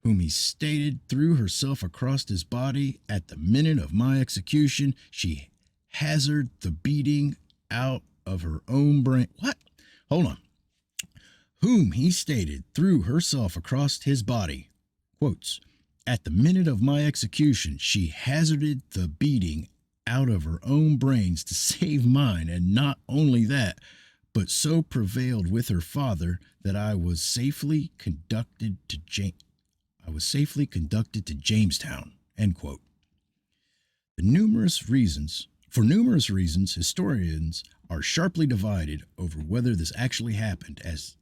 whom he stated threw herself across his body at the minute of my execution. She hazarded the beating out of her own brain. What? Hold on. Whom he stated threw herself across his body. Quotes, at the minute of my execution, she hazarded the beating out of her own brains to save mine, and not only that, but so prevailed with her father that I was safely conducted to Jamestown. End quote. For numerous reasons, historians are sharply divided over whether this actually happened as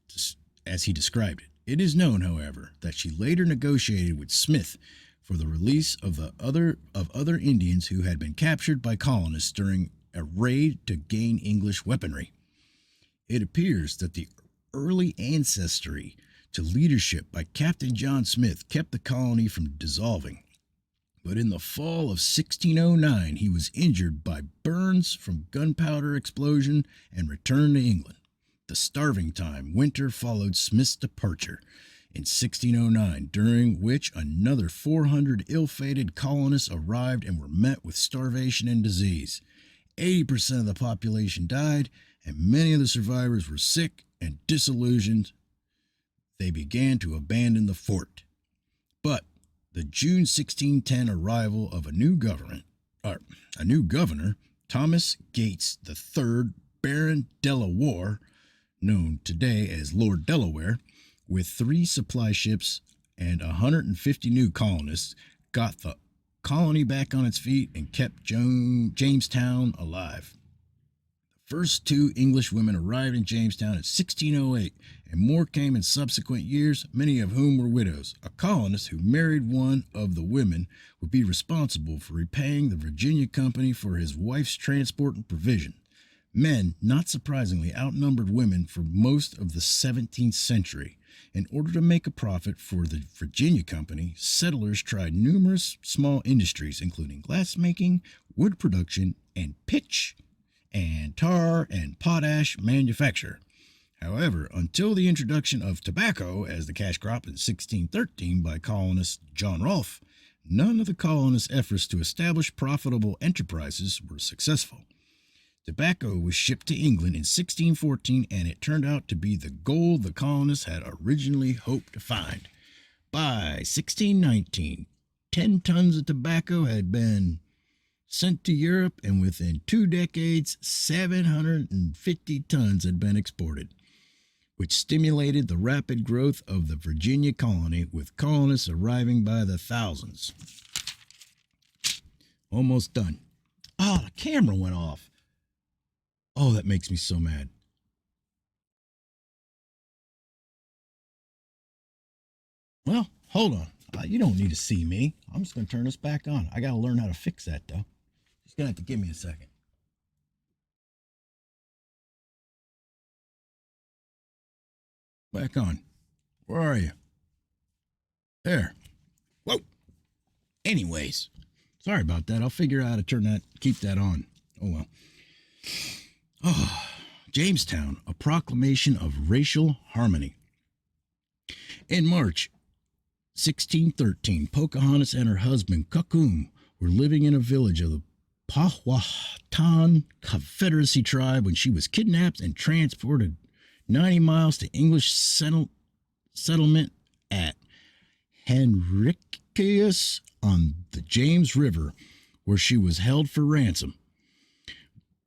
he described it. It is known, however, that she later negotiated with Smith for the release of other Indians who had been captured by colonists during a raid to gain English weaponry. It appears that the early ancestry to leadership by Captain John Smith kept the colony from dissolving. But in the fall of 1609, he was injured by burns from gunpowder explosion and returned to England. The starving time winter followed Smith's departure in 1609, during which another 400 ill-fated colonists arrived and were met with starvation and disease. 80% of the population died, and many of the survivors were sick and disillusioned. They began to abandon the fort. But the June 1610 arrival of a new governor, Thomas Gates III, Baron Delaware, known today as Lord Delaware, with 3 supply ships and 150 new colonists, got the colony back on its feet and kept Jamestown alive. The first 2 English women arrived in Jamestown in 1608, and more came in subsequent years, many of whom were widows. A colonist who married one of the women would be responsible for repaying the Virginia Company for his wife's transport and provision. Men, not surprisingly, outnumbered women for most of the 17th century. In order to make a profit for the Virginia Company, settlers tried numerous small industries, including glassmaking, wood production, and pitch and tar and potash manufacture. However, until the introduction of tobacco as the cash crop in 1613 by colonist John Rolfe, none of the colonists' efforts to establish profitable enterprises were successful. Tobacco was shipped to England in 1614, and it turned out to be the gold the colonists had originally hoped to find. By 1619, 10 tons of tobacco had been sent to Europe, and within 2 decades, 750 tons had been exported, which stimulated the rapid growth of the Virginia colony, with colonists arriving by the thousands. Almost done. Oh, the camera went off. Oh, that makes me so mad. Well, hold on. You don't need to see me. I'm just going to turn this back on. I got to learn how to fix that, though. Just going to have to give me a second. Back on. Where are you? There. Whoa. Anyways, sorry about that. I'll figure out how to keep that on. Oh, well. Oh, Jamestown, a proclamation of racial harmony. In March 1613, Pocahontas and her husband, Cuckoom, were living in a village of the Powhatan Confederacy tribe when she was kidnapped and transported 90 miles to English settlement at Henricus on the James River, where she was held for ransom.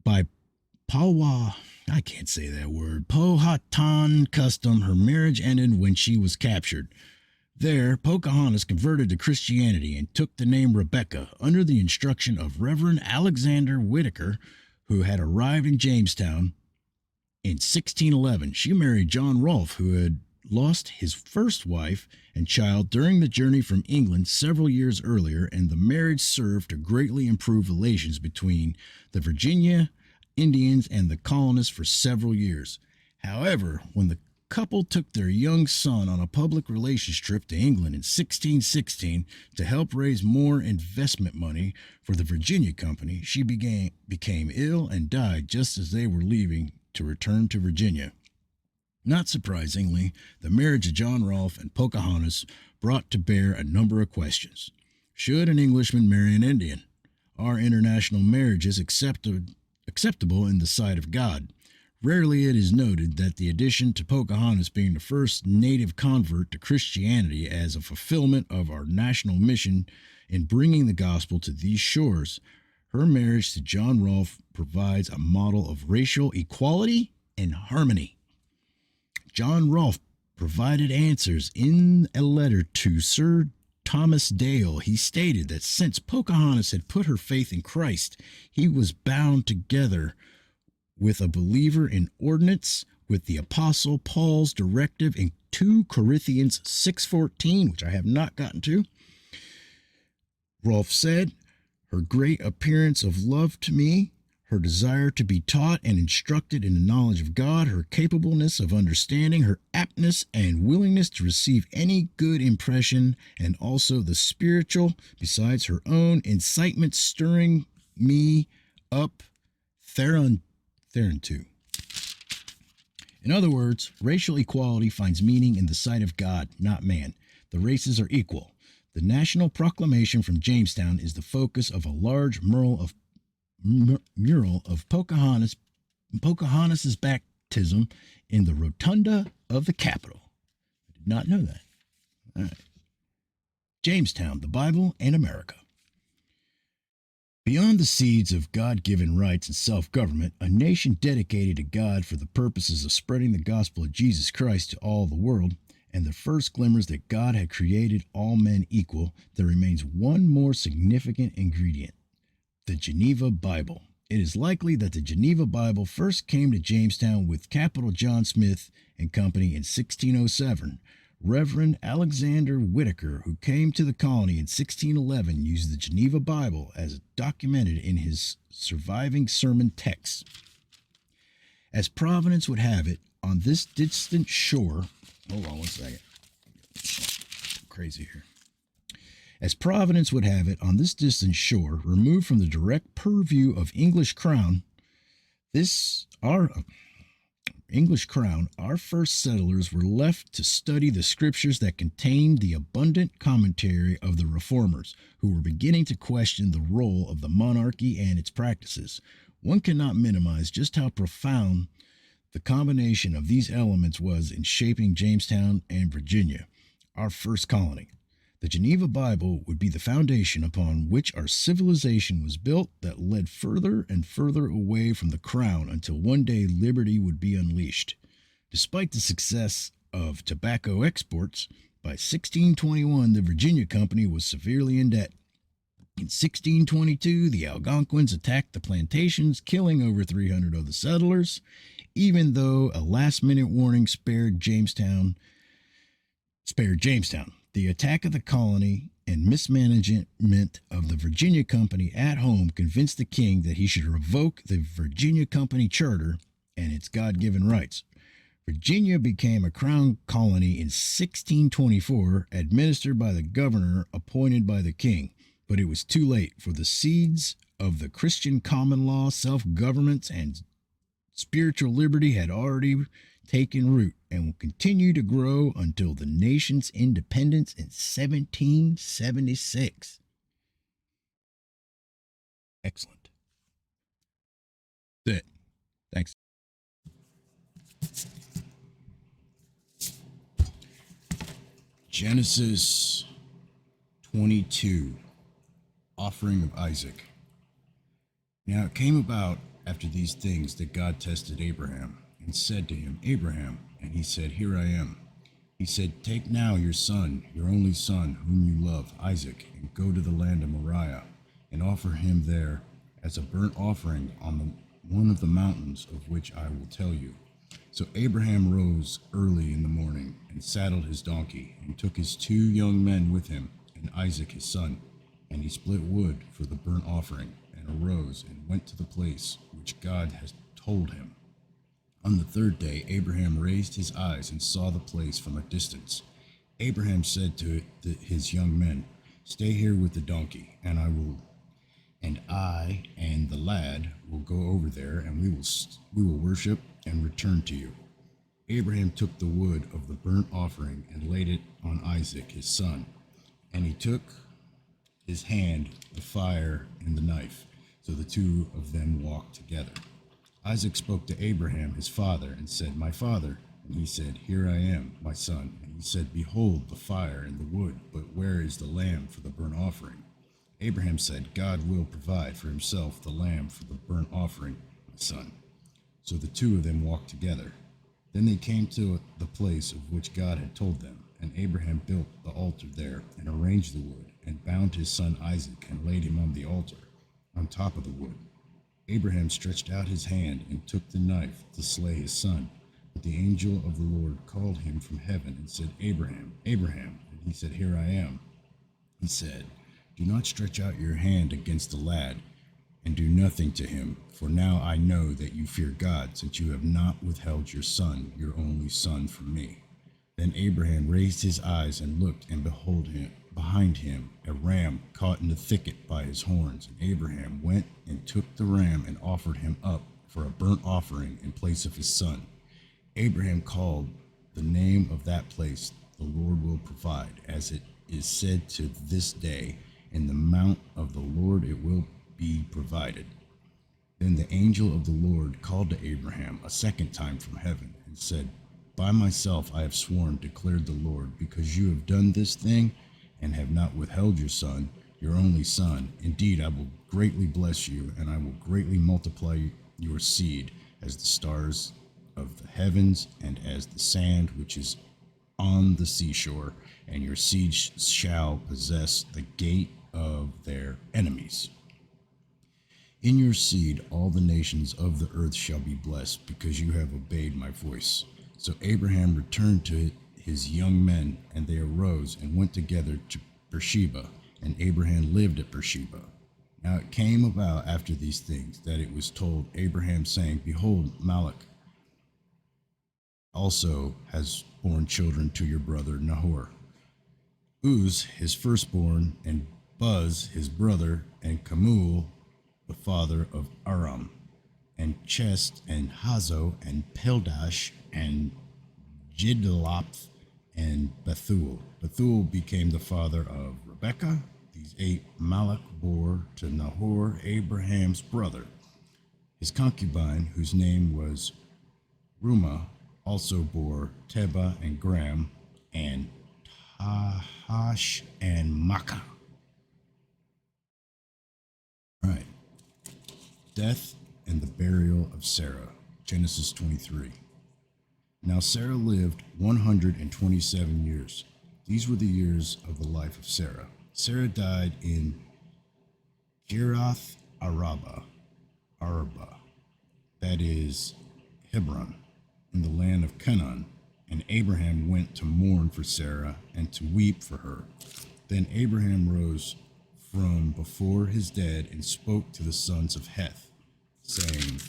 By I can't say that word, Powhatan custom, her marriage ended when she was captured. There, Pocahontas converted to Christianity and took the name Rebecca under the instruction of Reverend Alexander Whitaker, who had arrived in Jamestown in 1611. She married John Rolfe, who had lost his first wife and child during the journey from England several years earlier, and the marriage served to greatly improve relations between the Virginia Indians and the colonists for several years. However, when the couple took their young son on a public relations trip to England in 1616 to help raise more investment money for the Virginia Company, she became ill and died just as they were leaving to return to Virginia. Not surprisingly, the marriage of John Rolfe and Pocahontas brought to bear a number of questions. Should an Englishman marry an Indian? Are international marriages acceptable in the sight of God? Rarely it is noted that the addition to Pocahontas being the first native convert to Christianity as a fulfillment of our national mission in bringing the gospel to these shores, her marriage to John Rolfe provides a model of racial equality and harmony. John Rolfe provided answers in a letter to Sir Thomas Dale. He stated that since Pocahontas had put her faith in Christ, he was bound together with a believer in ordinance with the Apostle Paul's directive in 2 Corinthians 6:14, which I have not gotten to. Rolfe said, her great appearance of love to me, her desire to be taught and instructed in the knowledge of God, her capableness of understanding, her aptness and willingness to receive any good impression, and also the spiritual, besides her own incitement stirring me up thereunto. In other words, racial equality finds meaning in the sight of God, not man. The races are equal. The national proclamation from Jamestown is the focus of a large mural of Pocahontas's baptism in the rotunda of the Capitol. I did not know that. All right. Jamestown, the Bible and America. Beyond the seeds of God-given rights and self-government, a nation dedicated to God for the purposes of spreading the gospel of Jesus Christ to all the world, and the first glimmers that God had created all men equal, there remains one more significant ingredient: the Geneva Bible. It is likely that the Geneva Bible first came to Jamestown with capital John Smith and Company in 1607. Reverend Alexander Whitaker, who came to the colony in 1611, used the Geneva Bible as documented in his surviving sermon texts. As Providence would have it, on this distant shore, hold on one second, I'm crazy here. As Providence would have it, on this distant shore, removed from the direct purview of English crown, our first settlers were left to study the scriptures that contained the abundant commentary of the reformers, who were beginning to question the role of the monarchy and its practices. One cannot minimize just how profound the combination of these elements was in shaping Jamestown and Virginia, our first colony. The Geneva Bible would be the foundation upon which our civilization was built that led further and further away from the crown until one day liberty would be unleashed. Despite the success of tobacco exports, by 1621 the Virginia Company was severely in debt. In 1622, the Algonquins attacked the plantations, killing over 300 of the settlers. Even though a last-minute warning spared Jamestown, the attack of the colony and mismanagement of the Virginia Company at home convinced the king that he should revoke the Virginia Company charter and its God-given rights. Virginia became a crown colony in 1624, administered by the governor appointed by the king, but it was too late, for the seeds of the Christian common law, self-government, and spiritual liberty had already taken root and will continue to grow until the nation's independence in 1776. Excellent. That's it. Thanks. Genesis 22, Offering of Isaac. Now it came about after these things that God tested Abraham and said to him, Abraham, and he said, Here I am. He said, Take now your son, your only son, whom you love, Isaac, and go to the land of Moriah, and offer him there as a burnt offering on one of the mountains of which I will tell you. So Abraham rose early in the morning and saddled his donkey, and took his 2 young men with him, and Isaac his son. And he split wood for the burnt offering, and arose and went to the place which God had told him. On the 3rd day, Abraham raised his eyes and saw the place from a distance. Abraham said to his young men, Stay here with the donkey, and I and the lad will go over there, and we will worship and return to you. Abraham took the wood of the burnt offering and laid it on Isaac his son, and he took his hand the fire and the knife. So the 2 of them walked together. Isaac spoke to Abraham his father and said, My father. And he said, Here I am, my son. And he said, Behold the fire and the wood, but where is the lamb for the burnt offering? Abraham said, God will provide for himself the lamb for the burnt offering, my son. So the 2 of them walked together. Then they came to the place of which God had told them, and Abraham built the altar there, and arranged the wood, and bound his son Isaac, and laid him on the altar, on top of the wood. Abraham stretched out his hand and took the knife to slay his son. But the angel of the Lord called him from heaven and said, Abraham, Abraham. And he said, Here I am. He said, Do not stretch out your hand against the lad, and do nothing to him, for now I know that you fear God, since you have not withheld your son, your only son, from me. Then Abraham raised his eyes and looked, and behold, behind him a ram caught in the thicket by his horns. And Abraham went and took the ram and offered him up for a burnt offering in place of his son. Abraham called the name of that place, The Lord Will Provide, as it is said to this day, In the mount of the Lord it will be provided. Then the angel of the Lord called to Abraham a second time from heaven and said, By myself I have sworn, declared the Lord, because you have done this thing and have not withheld your son, your only son. Indeed, I will greatly bless you, and I will greatly multiply your seed as the stars of the heavens and as the sand which is on the seashore, and your seed shall possess the gate of their enemies. In your seed all the nations of the earth shall be blessed, because you have obeyed my voice. So Abraham returned to his young men, and they arose and went together to Beersheba, and Abraham lived at Beersheba. Now it came about after these things that it was told Abraham, saying, Behold, Malach also has borne children to your brother Nahor. Uz, his firstborn, and Buz, his brother, and Kemuel, the father of Aram, and Chest, and Hazo, and Peldash, and Jidlaph, and Bethuel. Bethuel became the father of Rebekah. These 8 Malach bore to Nahor, Abraham's brother. His concubine, whose name was Rumah, also bore Teba and Gram, and Tahash and Makkah. All right. Death and the burial of Sarah. Genesis 23. Now Sarah lived 127 years. These were the years of the life of Sarah. Sarah died in Kiriath Arba, that is Hebron, in the land of Canaan. And Abraham went to mourn for Sarah and to weep for her. Then Abraham rose from before his dead and spoke to the sons of Heth, saying,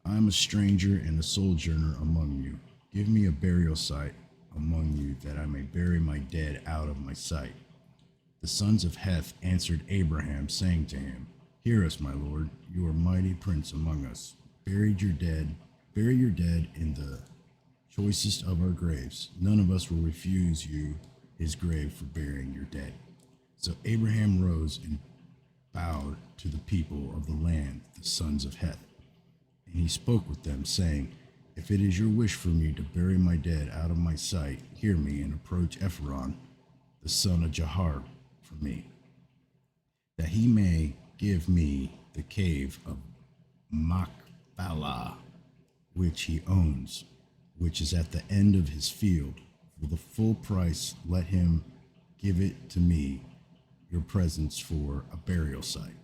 I am a stranger and a sojourner among you. Give me a burial site among you, that I may bury my dead out of my sight. The sons of Heth answered Abraham, saying to him, Hear us, my lord, you are mighty prince among us. Buried your dead Bury your dead in the choicest of our graves. None of us will refuse you his grave for burying your dead. So Abraham rose and bowed to the people of the land, the sons of Heth. And he spoke with them, saying, if it is your wish for me to bury my dead out of my sight, hear me and approach Ephron, the son of Jahar, for me, that he may give me the cave of Machpelah, which he owns, which is at the end of his field. For the full price, let him give it to me, your presence for a burial site.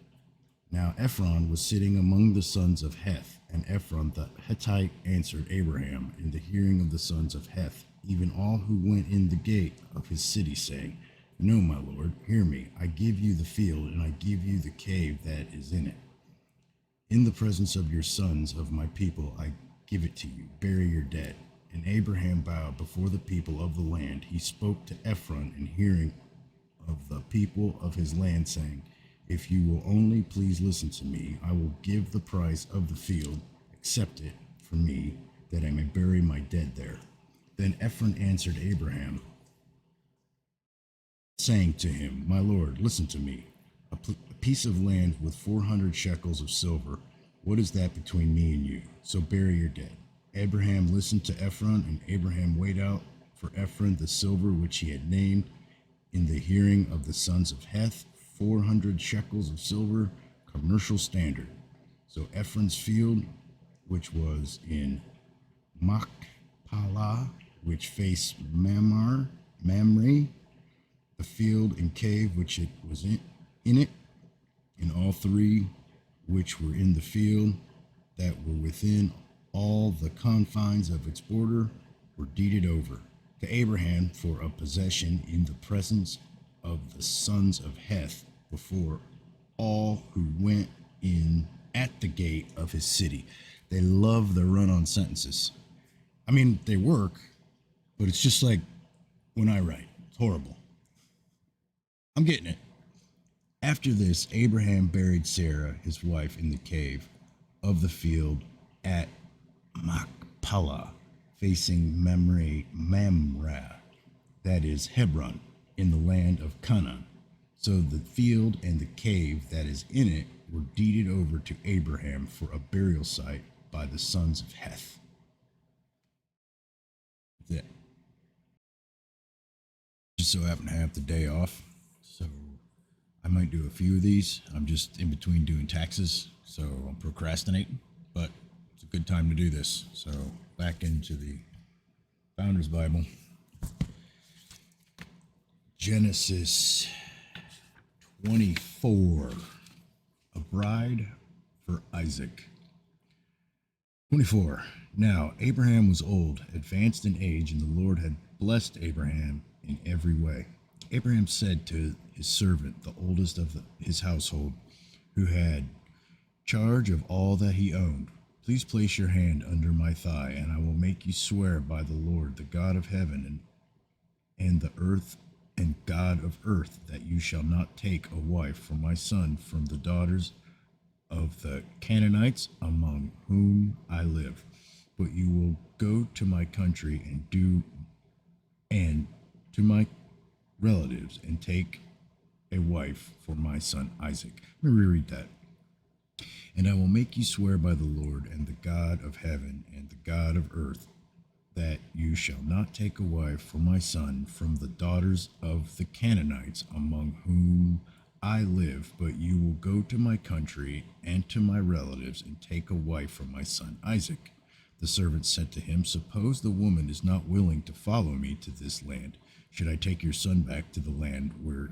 Now Ephron was sitting among the sons of Heth, and Ephron the Hittite answered Abraham in the hearing of the sons of Heth, even all who went in the gate of his city, saying, no, my lord, hear me. I give you the field, and I give you the cave that is in it. In the presence of your sons of my people, I give it to you. Bury your dead. And Abraham bowed before the people of the land. He spoke to Ephron in hearing of the people of his land, saying, if you will only please listen to me, I will give the price of the field, accept it for me, that I may bury my dead there. Then Ephron answered Abraham, saying to him, my lord, listen to me. A piece of land with 400 shekels of silver, what is that between me and you? So bury your dead. Abraham listened to Ephron, and Abraham weighed out for Ephron the silver which he had named in the hearing of the sons of Heth, 400 shekels of silver, commercial standard. So Ephron's field, which was in Machpelah, which faced Mamre, the field and cave which it was in it, and all three which were in the field that were within all the confines of its border, were deeded over to Abraham for a possession in the presence of the sons of Heth before all who went in at the gate of his city. They love the run-on sentences. I mean, they work, but it's just like when I write. It's horrible. I'm getting it. After this, Abraham buried Sarah, his wife, in the cave of the field at Machpelah, facing Mamre, that is Hebron, in the land of Canaan. So the field and the cave that is in it were deeded over to Abraham for a burial site by the sons of Heth. That's it. Just so happen to have the day off, so I might do a few of these. I'm just in between doing taxes, so I'm procrastinating, but it's a good time to do this. So back into the Founder's Bible. Genesis 24, a bride for Isaac. 24. Now Abraham was old, advanced in age, and the Lord had blessed Abraham in every way. Abraham said to his servant, the oldest of his household, who had charge of all that he owned, please place your hand under my thigh, and I will make you swear by the Lord, the God of heaven and the earth, and God of earth, that you shall not take a wife for my son from the daughters of the Canaanites among whom I live, but you will go to my country and to my relatives and take a wife for my son Isaac. Let me reread that. And I will make you swear by the Lord and the God of heaven and the God of earth, that you shall not take a wife for my son from the daughters of the Canaanites among whom I live, but you will go to my country and to my relatives and take a wife for my son Isaac. The servant said to him, suppose the woman is not willing to follow me to this land. Should I take your son back to the land where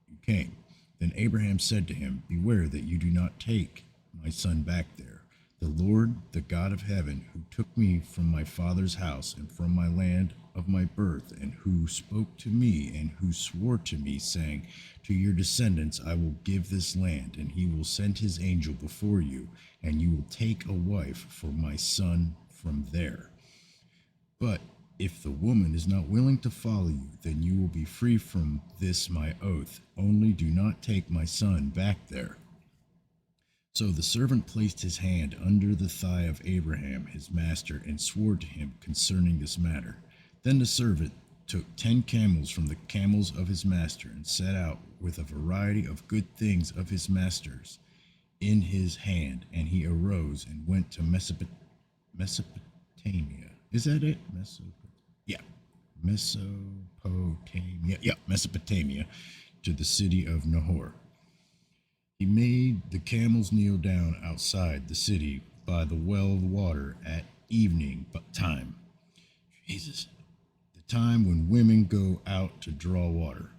you came? Then Abraham said to him, beware that you do not take my son back there. The Lord, the God of heaven, who took me from my father's house and from my land of my birth, and who spoke to me and who swore to me, saying, to your descendants I will give this land, and he will send his angel before you, and you will take a wife for my son from there. But if the woman is not willing to follow you, then you will be free from this my oath. Only do not take my son back there. So the servant placed his hand under the thigh of Abraham his master and swore to him concerning this matter. Then the servant took 10 camels from the camels of his master and set out with a variety of good things of his master's in his hand, and he arose and went to Mesopotamia. Is that it? Yeah, Mesopotamia. Yeah, Mesopotamia, to the city of Nahor. He made the camels kneel down outside the city by the well of water at evening time. Jesus, the time when women go out to draw water.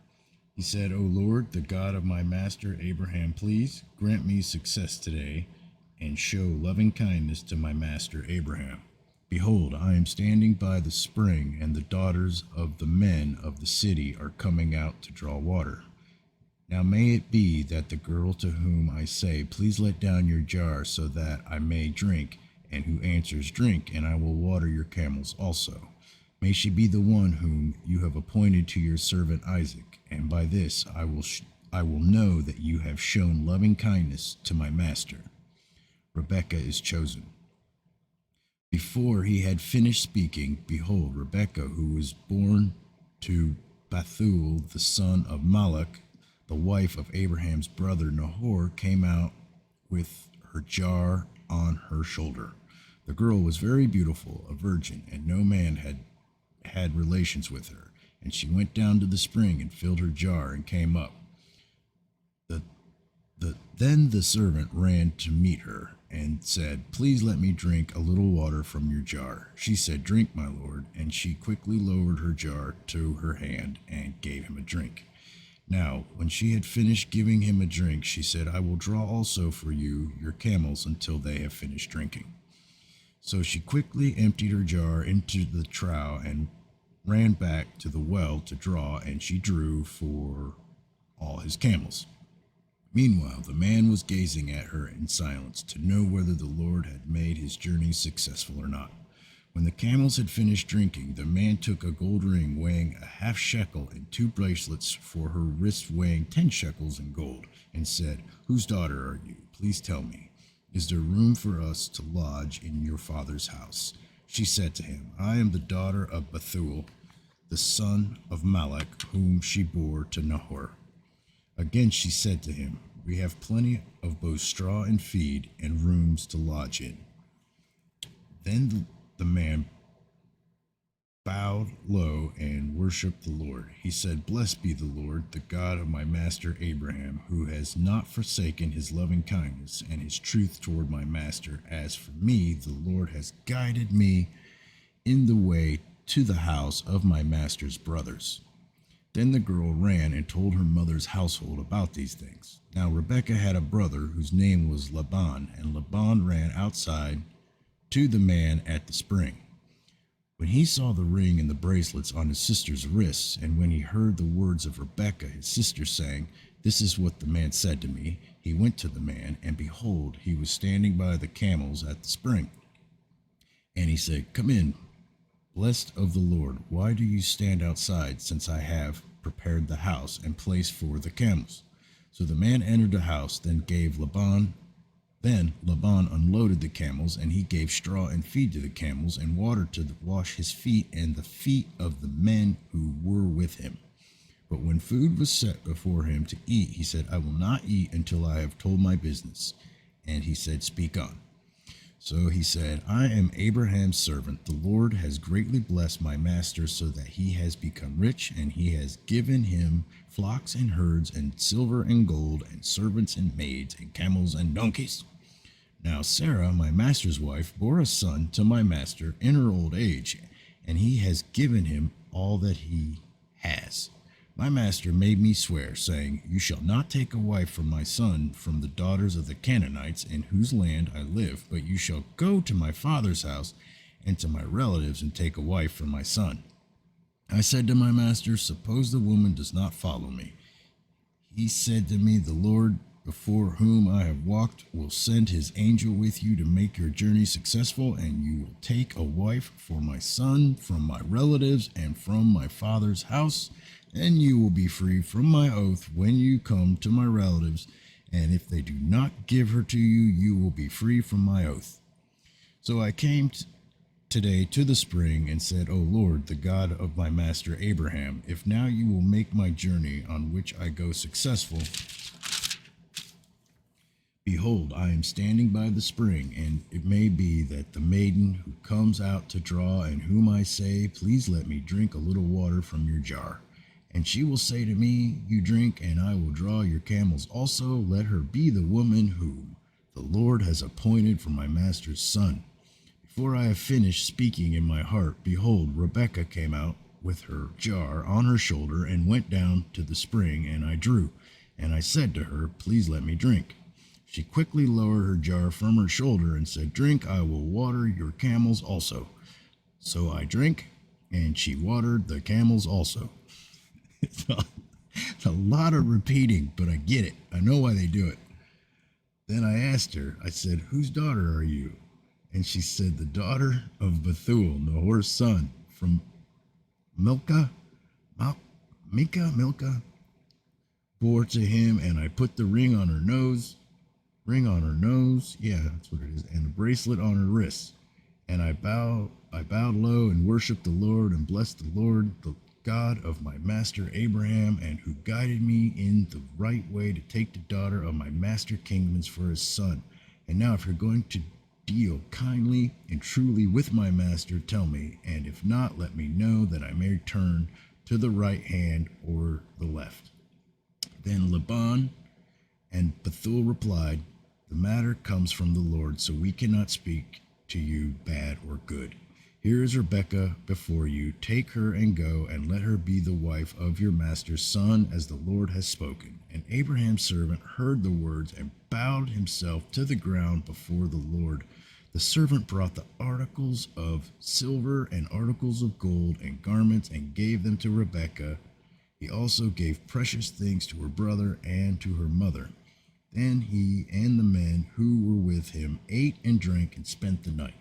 He said, O Lord, the God of my master Abraham, please grant me success today and show loving kindness to my master Abraham. Behold, I am standing by the spring, and the daughters of the men of the city are coming out to draw water. Now may it be that the girl to whom I say, please let down your jar so that I may drink, and who answers, drink, and I will water your camels also. May she be the one whom you have appointed to your servant Isaac, and by this I will know that you have shown loving kindness to my master. Rebekah is chosen. Before he had finished speaking, behold, Rebekah, who was born to Bethuel, the son of Malach, the wife of Abraham's brother Nahor, came out with her jar on her shoulder. The girl was very beautiful, a virgin, and no man had relations with her. And she went down to the spring and filled her jar and came up. Then the servant ran to meet her and said, please let me drink a little water from your jar. She said, drink, my lord. And she quickly lowered her jar to her hand and gave him a drink. Now, when she had finished giving him a drink, she said, I will draw also for you your camels until they have finished drinking. So she quickly emptied her jar into the trough and ran back to the well to draw, and she drew for all his camels. Meanwhile, the man was gazing at her in silence to know whether the Lord had made his journey successful or not. When the camels had finished drinking, the man took a gold ring weighing a half shekel and 2 bracelets for her wrist weighing 10 shekels in gold, and said, whose daughter are you? Please tell me. Is there room for us to lodge in your father's house? She said to him, I am the daughter of Bethuel, the son of Malach, whom she bore to Nahor. Again she said to him, we have plenty of both straw and feed and rooms to lodge in. Then the man bowed low and worshipped the Lord. He said, blessed be the Lord, the God of my master Abraham, who has not forsaken his loving kindness and his truth toward my master. As for me, the Lord has guided me in the way to the house of my master's brothers. Then the girl ran and told her mother's household about these things. Now Rebekah had a brother whose name was Laban, and Laban ran outside to the man at the spring. When he saw the ring and the bracelets on his sister's wrists, and when he heard the words of Rebekah his sister saying, this is what the man said to me, he went to the man, and behold, he was standing by the camels at the spring. And he said, come in, blessed of the Lord, why do you stand outside, since I have prepared the house and place for the camels? So the man entered the house, then Laban unloaded the camels, and he gave straw and feed to the camels, and water to wash his feet and the feet of the men who were with him. But when food was set before him to eat, he said, I will not eat until I have told my business. And he said, speak on. So he said, I am Abraham's servant. The Lord has greatly blessed my master so that he has become rich, and he has given him flocks and herds and silver and gold and servants and maids and camels and donkeys. Now Sarah, my master's wife, bore a son to my master in her old age, and he has given him all that he has. My master made me swear, saying, you shall not take a wife for my son from the daughters of the Canaanites in whose land I live, but you shall go to my father's house and to my relatives and take a wife for my son. I said to my master, suppose the woman does not follow me. He said to me, the Lord before whom I have walked will send his angel with you to make your journey successful, and you will take a wife for my son from my relatives and from my father's house, and you will be free from my oath when you come to my relatives, and if they do not give her to you, you will be free from my oath. So I came today to the spring and said, O Lord, the God of my master Abraham, if now you will make my journey on which I go successful, behold, I am standing by the spring, and it may be that the maiden who comes out to draw, and whom I say, please let me drink a little water from your jar. And she will say to me, you drink, and I will draw your camels also. Let her be the woman whom the Lord has appointed for my master's son. Before I have finished speaking in my heart, behold, Rebekah came out with her jar on her shoulder and went down to the spring, and I drew. And I said to her, please let me drink. She quickly lowered her jar from her shoulder and said, drink, I will water your camels also. So I drank, and she watered the camels also. It's a lot of repeating, but I get it. I know why they do it. Then I asked her, I said, whose daughter are you? And she said, the daughter of Bethuel, Nahor's son, from Milcah, bore to him, and I put the ring on her nose, yeah, that's what it is, and a bracelet on her wrist. And I bowed low and worshiped the Lord and blessed the Lord, the God of my master Abraham, and who guided me in the right way to take the daughter of my master kingdoms for his son. And now if you're going to deal kindly and truly with my master, tell me, and if not, let me know that I may turn to the right hand or the left. Then Laban and Bethuel replied, the matter comes from the Lord, so we cannot speak to you bad or good. Here is Rebekah before you. Take her and go, and let her be the wife of your master's son, as the Lord has spoken. And Abraham's servant heard the words and bowed himself to the ground before the Lord. The servant brought the articles of silver and articles of gold and garments and gave them to Rebekah. He also gave precious things to her brother and to her mother. Then he and the men who were with him ate and drank and spent the night.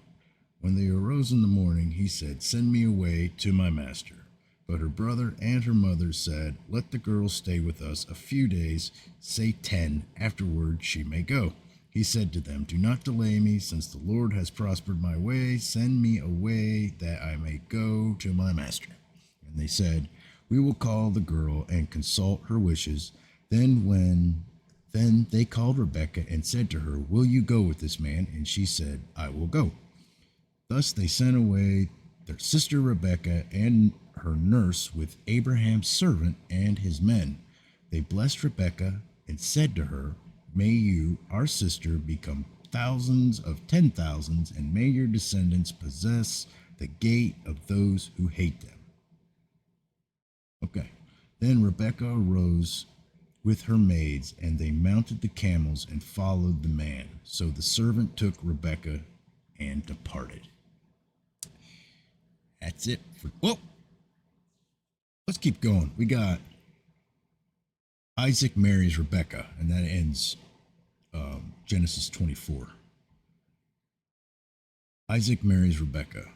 When they arose in the morning, he said, send me away to my master. But her brother and her mother said, let the girl stay with us a few days, say 10, afterward she may go. He said to them, do not delay me, since the Lord has prospered my way. Send me away that I may go to my master. And they said, we will call the girl and consult her wishes. Then they called Rebekah and said to her, will you go with this man? And she said, I will go. Thus they sent away their sister Rebekah and her nurse with Abraham's servant and his men. They blessed Rebekah and said to her, may you, our sister, become thousands of 10,000s, and may your descendants possess the gate of those who hate them. Okay. Then Rebekah arose with her maids, and they mounted the camels and followed the man. So the servant took Rebekah and departed. That's it for, whoa, let's keep going. We got Isaac marries Rebekah, and that ends Genesis 24. Isaac marries Rebekah.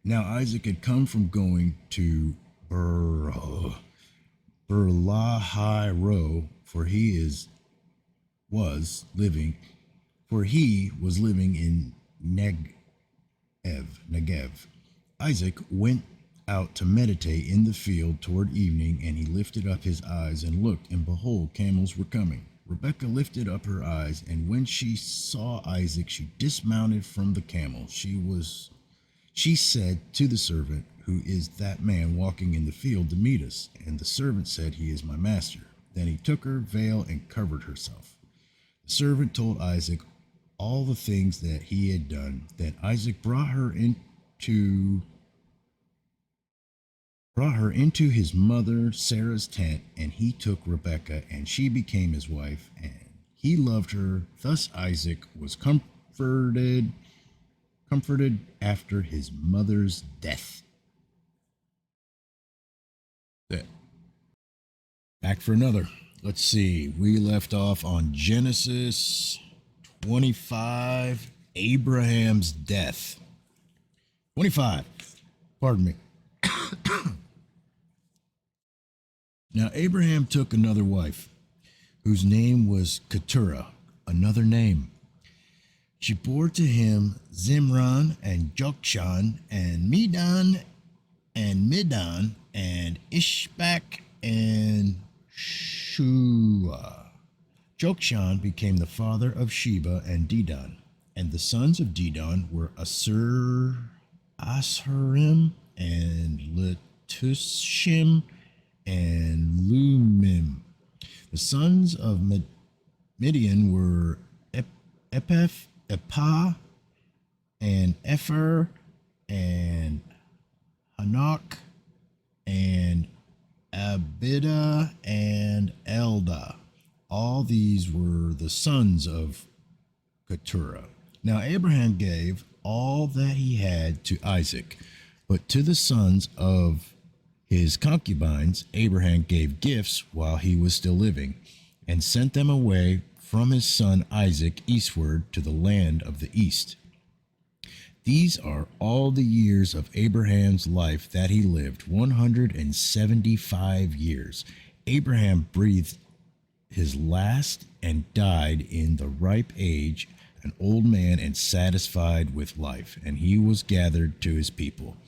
Now Isaac had come from going to Berlahai-roi, for he was living in Negev. Isaac went out to meditate in the field toward evening, and he lifted up his eyes and looked, and behold, camels were coming. Rebekah lifted up her eyes, and when she saw Isaac, she dismounted from the camel. She said to the servant, who is that man walking in the field to meet us? And the servant said, he is my master. Then he took her veil and covered herself. The servant told Isaac all the things that he had done. Then Isaac brought her into his mother Sarah's tent, and he took Rebekah, and she became his wife, and he loved her. Thus Isaac was comforted after his mother's death. Back for another. Let's see. We left off on Genesis 25, Abraham's death. 25. Pardon me. Now Abraham took another wife, whose name was Keturah, another name. She bore to him Zimran and Jokshan and Medan and Midan and Ishbak and Shua. Jokshan became the father of Sheba and Dedan, and the sons of Dedan were Asherim and Letushim and Lumim. The sons of Midian were Epa, and Epher, and Hanok, and Abida, and Elda. All these were the sons of Keturah. Now Abraham gave all that he had to Isaac, but to the sons of his concubines Abraham gave gifts while he was still living, and sent them away from his son Isaac eastward to the land of the east. These are all the years of Abraham's life that he lived, 175 years. Abraham breathed his last and died in the ripe age, an old man and satisfied with life, and he was gathered to his people.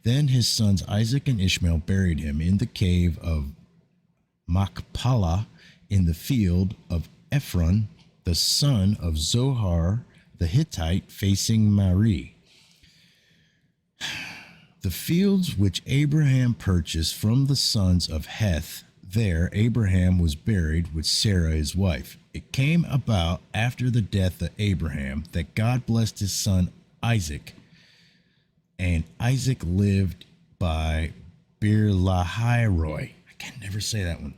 Then his sons Isaac and Ishmael buried him in the cave of Machpelah in the field of Ephron, the son of Zohar the Hittite, facing Mamre. The fields which Abraham purchased from the sons of Heth, there Abraham was buried with Sarah his wife. It came about after the death of Abraham that God blessed his son Isaac, and Isaac lived by Beer-lahai-roi. I can never say that one.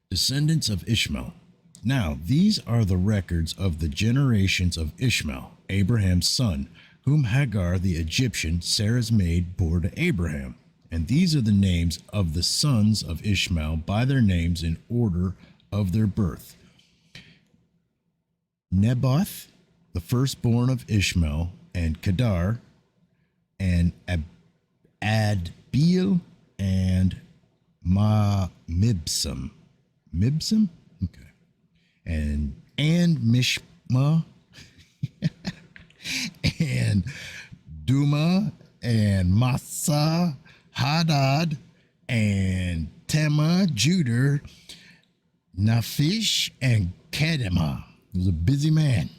Descendants of Ishmael. Now these are the records of the generations of Ishmael, Abraham's son, whom Hagar the Egyptian, Sarah's maid, bore to Abraham. And these are the names of the sons of Ishmael by their names in order of their birth. Nebaioth, the firstborn of Ishmael, and Kedar, and Adbeel, and Mibsam. Mibsam? Okay. And Mishma, and Duma, and Massa, Hadad, and Tema, Judah, Naphish, and Kedema. He was a busy man.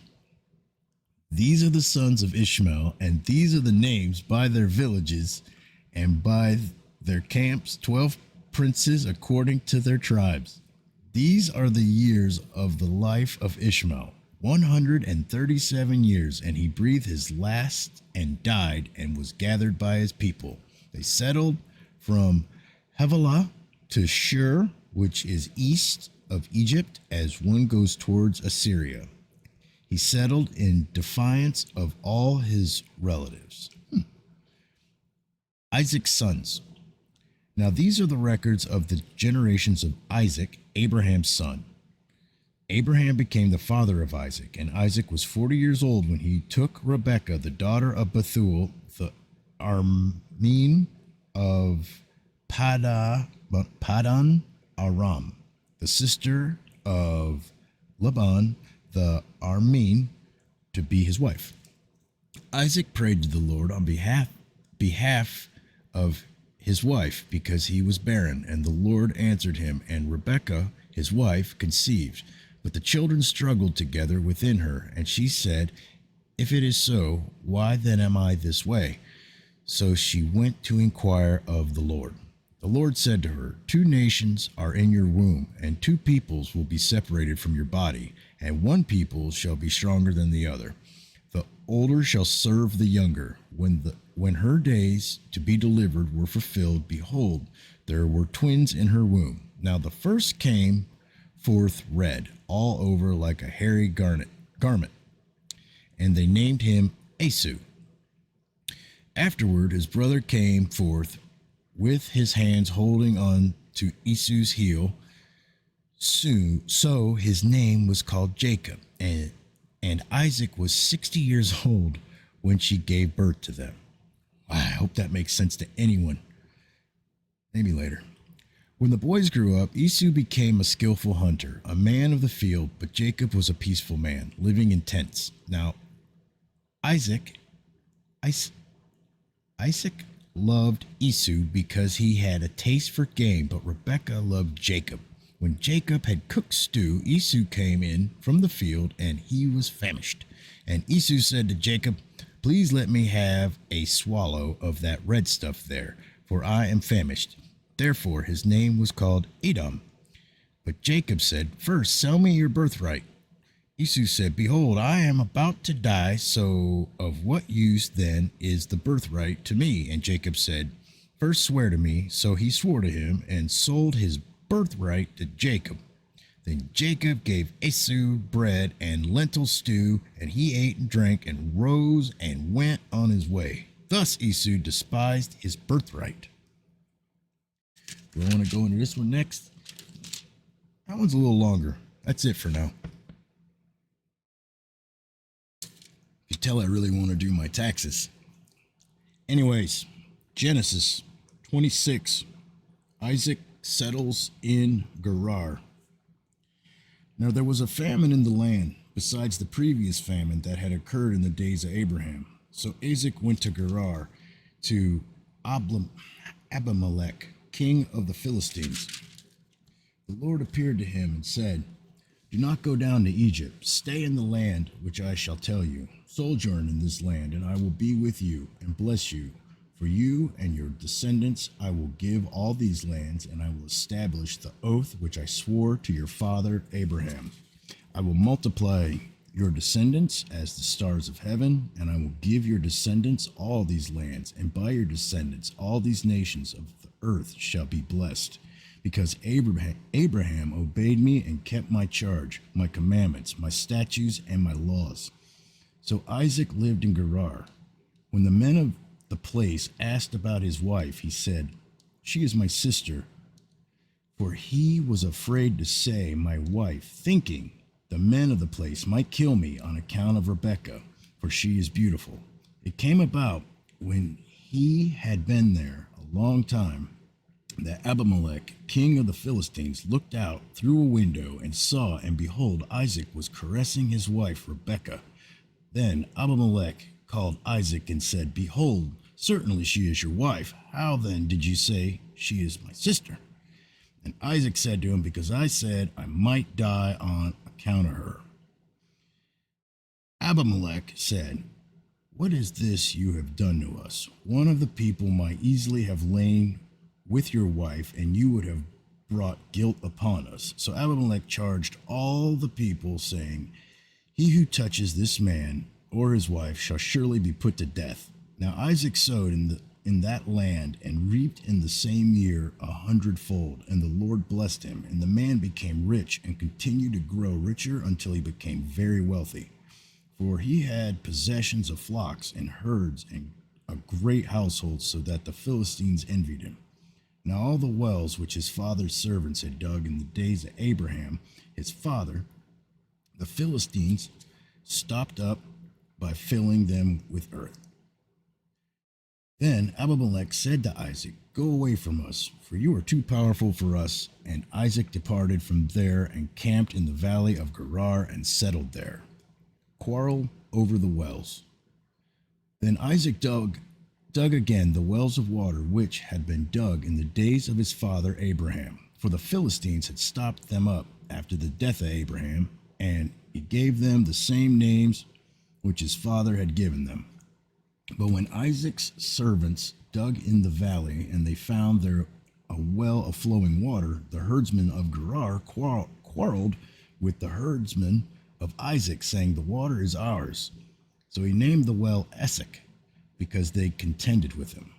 These are the sons of Ishmael, and these are the names by their villages and by their camps, 12 princes according to their tribes. These are the years of the life of Ishmael, 137 years, and he breathed his last and died and was gathered by his people. They settled from Havilah to Shur, which is east of Egypt, as one goes towards Assyria. He settled in defiance of all his relatives. Isaac's sons. Now these are the records of the generations of Isaac, Abraham's son. Abraham became the father of Isaac, and Isaac was 40 years old when he took Rebekah, the daughter of Bethuel, the Aramean of Padan Aram, the sister of Laban, the Aramean, to be his wife. Isaac prayed to the Lord on behalf of his wife because he was barren, and the Lord answered him, and Rebekah, his wife, conceived. But the children struggled together within her, and she said, "If it is so, why then am I this way?" So she went to inquire of the Lord. The Lord said to her, "Two nations are in your womb, and two peoples will be separated from your body, and one people shall be stronger than the other. The older shall serve the younger. When her days to be delivered were fulfilled, behold, there were twins in her womb. Now the first came forth red, all over like a hairy garment, and they named him Esau. Afterward his brother came forth with his hands holding on to Esau's heel. So his name was called Jacob, and Isaac was 60 years old when she gave birth to them. I hope that makes sense to anyone. Maybe later. When the boys grew up, Esau became a skillful hunter, a man of the field, but Jacob was a peaceful man, living in tents. Now, Isaac, Is- Isaac loved Esau because he had a taste for game, but Rebekah loved Jacob. When Jacob had cooked stew, Esau came in from the field, and he was famished. And Esau said to Jacob, "Please let me have a swallow of that red stuff there, for I am famished." Therefore his name was called Edom. But Jacob said, "First sell me your birthright." Esau said, "Behold, I am about to die, so of what use then is the birthright to me?" And Jacob said, "First swear to me." So he swore to him and sold his birthright to Jacob. Then Jacob gave Esau bread and lentil stew, and he ate and drank and rose and went on his way. Thus Esau despised his birthright. We want to go into this one next. That one's a little longer. That's it for now. You can tell I really want to do my taxes. Anyways, Genesis 26. Isaac settles in Gerar. Now there was a famine in the land, besides the previous famine that had occurred in the days of Abraham. So Isaac went to Gerar, to Abimelech, king of the Philistines. The Lord appeared to him and said, "Do not go down to Egypt. Stay in the land which I shall tell you. Sojourn in this land, and I will be with you and bless you. For you and your descendants I will give all these lands, and I will establish the oath which I swore to your father Abraham. I will multiply your descendants as the stars of heaven, and I will give your descendants all these lands, and by your descendants all these nations of the earth shall be blessed, because Abraham obeyed me and kept my charge, my commandments, my statutes, and my laws." So Isaac lived in Gerar. When the men of the place asked about his wife, he said, "She is my sister." For he was afraid to say, "my wife," thinking the men of the place might kill me on account of Rebekah, for she is beautiful. It came about, when he had been there a long time, that Abimelech, king of the Philistines, looked out through a window and saw, and behold, Isaac was caressing his wife Rebekah. Then Abimelech called Isaac and said, "Behold, certainly she is your wife. How then did you say, 'She is my sister'?" And Isaac said to him, "Because I said I might die on account of her." Abimelech said, "What is this you have done to us? One of the people might easily have lain with your wife, and you would have brought guilt upon us." So Abimelech charged all the people, saying, "He who touches this man or his wife shall surely be put to death." Now Isaac sowed in that land and reaped in the same year 100-fold, and the Lord blessed him, and the man became rich and continued to grow richer until he became very wealthy. For he had possessions of flocks and herds and a great household, so that the Philistines envied him. Now all the wells which his father's servants had dug in the days of Abraham, his father, the Philistines stopped up by filling them with earth. Then Abimelech said to Isaac, "Go away from us, for you are too powerful for us." And Isaac departed from there and camped in the valley of Gerar and settled there. Quarrel over the wells. Then Isaac dug again the wells of water which had been dug in the days of his father Abraham, for the Philistines had stopped them up after the death of Abraham, and he gave them the same names which his father had given them. But when Isaac's servants dug in the valley, and they found there a well of flowing water, the herdsmen of Gerar quarreled with the herdsmen of Isaac, saying, "The water is ours." So he named the well Esek, because they contended with him.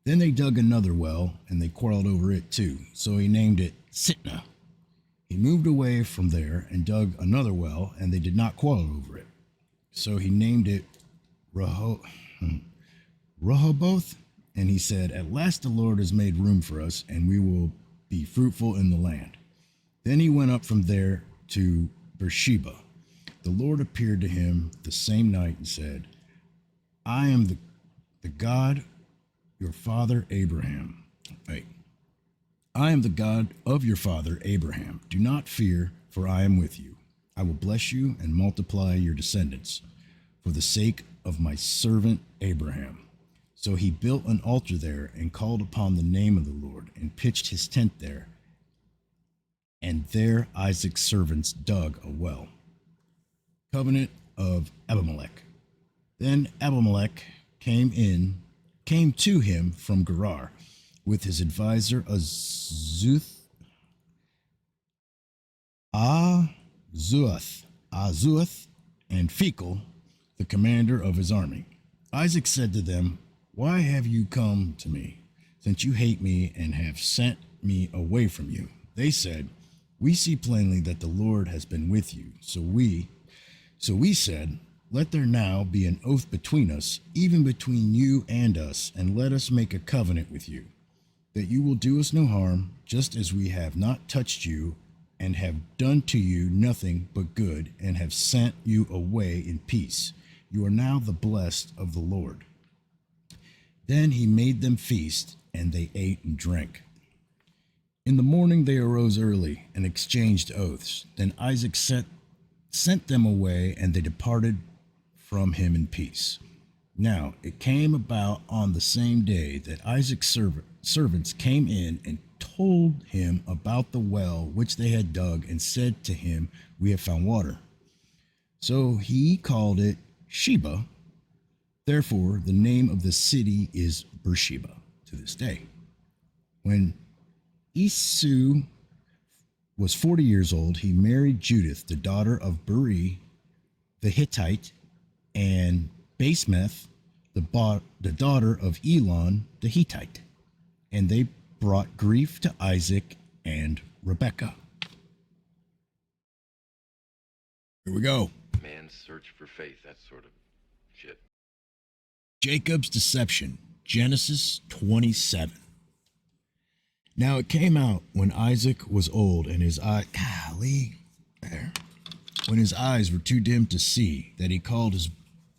Then they dug another well, and they quarreled over it too. So he named it Sitnah. He moved away from there and dug another well, and they did not quarrel over it. So he named it Rehoboth, and he said, "At last the Lord has made room for us, and we will be fruitful in the land." Then he went up from there to Beersheba. The Lord appeared to him the same night and said, "I am the God your father Abraham. Right. I am the God of your father Abraham. Do not fear, for I am with you. I will bless you and multiply your descendants for the sake of my servant Abraham. So he built an altar there and called upon the name of the Lord and pitched his tent there. And there Isaac's servants dug a well. Covenant of Abimelech. Then Abimelech came to him from Gerar with his advisor Azuth, and Phicol, the commander of his army. Isaac said to them, "Why have you come to me, since you hate me and have sent me away from you?" They said, "We see plainly that the Lord has been with you." So we said, "Let there now be an oath between us, even between you and us, and let us make a covenant with you, that you will do us no harm, just as we have not touched you and have done to you nothing but good, and have sent you away in peace. You are now the blessed of the Lord." Then he made them feast, and they ate and drank. In the morning they arose early and exchanged oaths. Then Isaac sent them away, and they departed from him in peace. Now it came about on the same day that Isaac's servants came in and told him about the well which they had dug, and said to him, "We have found water." So he called it Sheba. Therefore the name of the city is Beersheba to this day. When Esau was 40 years old, he married Judith, the daughter of Beri the Hittite, and Basemath, the daughter of Elon the Hittite. And they brought grief to Isaac and Rebekah. Here we go. Man's search for faith, that sort of shit. Jacob's deception, Genesis 27. Now it came out when Isaac was old and his when his eyes were too dim to see, that he called his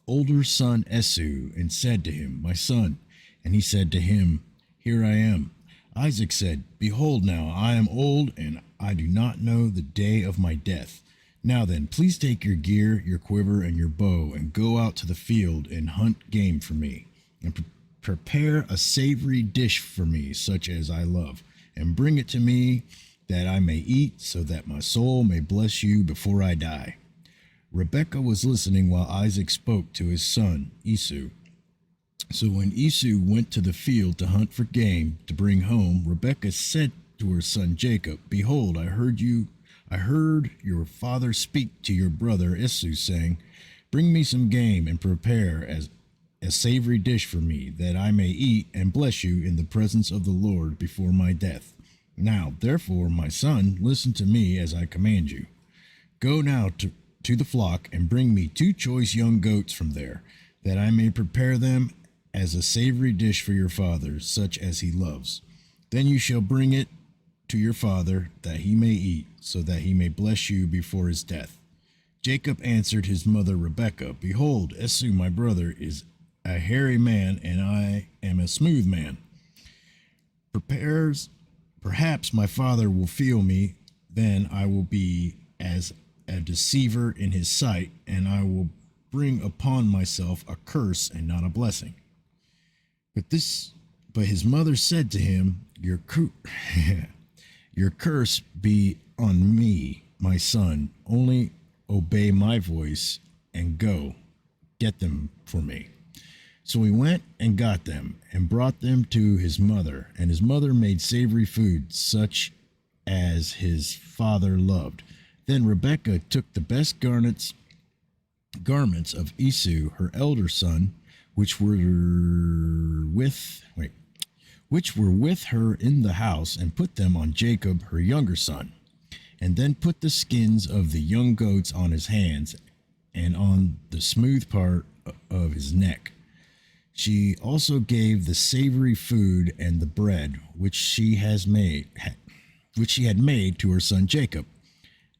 older son Esau and said to him, "My son." And he said to him, "Here I am." Isaac said, "Behold, now I am old, and I do not know the day of my death. Now then, please take your gear, your quiver, and your bow, and go out to the field and hunt game for me, and prepare a savory dish for me, such as I love, and bring it to me, that I may eat, so that my soul may bless you before I die." Rebekah was listening while Isaac spoke to his son Esau. So when Esau went to the field to hunt for game to bring home, Rebekah said to her son Jacob, "Behold, I heard your father speak to your brother Esau, saying, 'Bring me some game and prepare as a savory dish for me, that I may eat and bless you in the presence of the Lord before my death.' Now, therefore, my son, listen to me as I command you. Go now to the flock and bring me 2 choice young goats from there, that I may prepare them as a savory dish for your father, such as he loves. Then you shall bring it to your father, that he may eat, so that he may bless you before his death." Jacob answered his mother Rebekah, "Behold, Esau my brother is a hairy man, and I am a smooth man. Perhaps my father will feel me, then I will be as a deceiver in his sight, and I will bring upon myself a curse and not a blessing." But his mother said to him, Your curse be on me, my son. Only obey my voice and go, get them for me." So he went and got them and brought them to his mother, and his mother made savory food, such as his father loved. Then Rebekah took the best garments of Esau, her elder son, which were with her in the house, and put them on Jacob, her younger son, and then put the skins of the young goats on his hands and on the smooth part of his neck. She also gave the savory food and the bread which she had made to her son Jacob.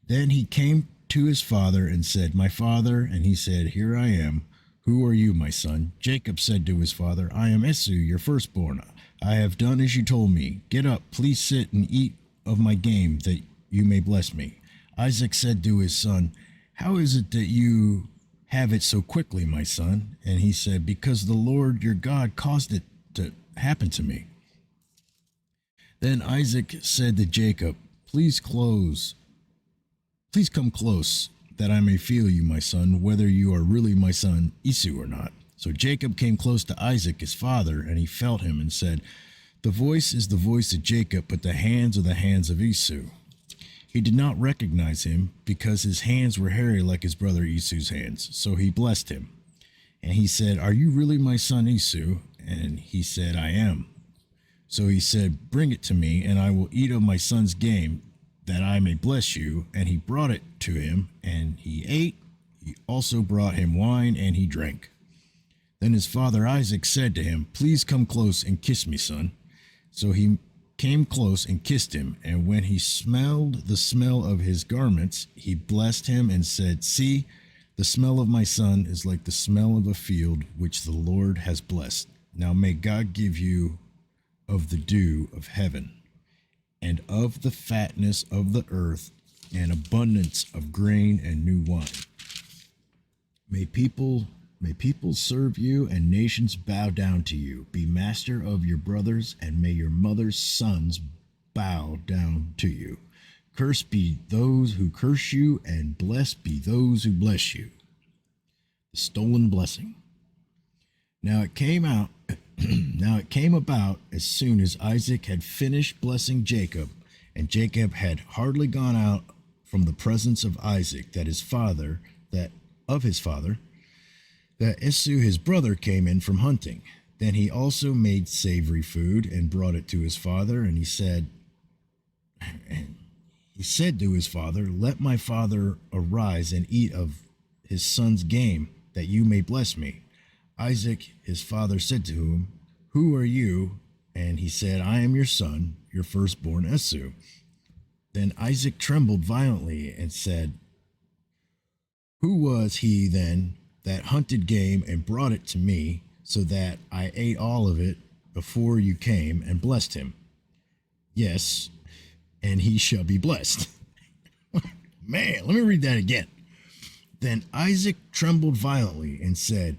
Then he came to his father and said, "My father," and he said, "Here I am. Who are you, my son?" Jacob said to his father, "I am Esau, your firstborn. I have done as you told me. Get up, please sit and eat of my game, that you may bless me. Isaac said to his son, How is it that you have it so quickly, my son? And he said, Because the Lord your God caused it to happen to me. Then Isaac said to Jacob, Please come close, that I may feel you, my son, whether you are really my son Esau or not. So Jacob came close to Isaac his father, and he felt him and said, The voice is the voice of Jacob, but the hands are the hands of Esau. He did not recognize him, because his hands were hairy like his brother Esau's hands. So he blessed him. And he said, Are you really my son Esau? And he said, I am. So he said, Bring it to me, and I will eat of my son's game, that I may bless you. And he brought it to him, and he ate. He also brought him wine, and he drank. Then his father Isaac said to him, Please come close and kiss me, son. So he came close and kissed him, and when he smelled the smell of his garments, he blessed him and said, See, the smell of my son is like the smell of a field which the Lord has blessed. Now may God give you of the dew of heaven, and of the fatness of the earth, and abundance of grain and new wine. May people serve you, and nations bow down to you. Be master of your brothers, and may your mother's sons bow down to you. Cursed be those who curse you, and blessed be those who bless you. The stolen blessing. Now it came about as soon as Isaac had finished blessing Jacob, and Jacob had hardly gone out from the presence of Isaac, that Esau his brother came in from hunting. Then he also made savory food and brought it to his father, and he said to his father, Let my father arise and eat of his son's game, that you may bless me. Isaac his father said to him, Who are you? And he said, I am your son, your firstborn Esau. Then Isaac trembled violently and said, Who was he then that hunted game and brought it to me, so that I ate all of it before you came, and blessed him? Yes, and he shall be blessed. Man, let me read that again. Then Isaac trembled violently and said,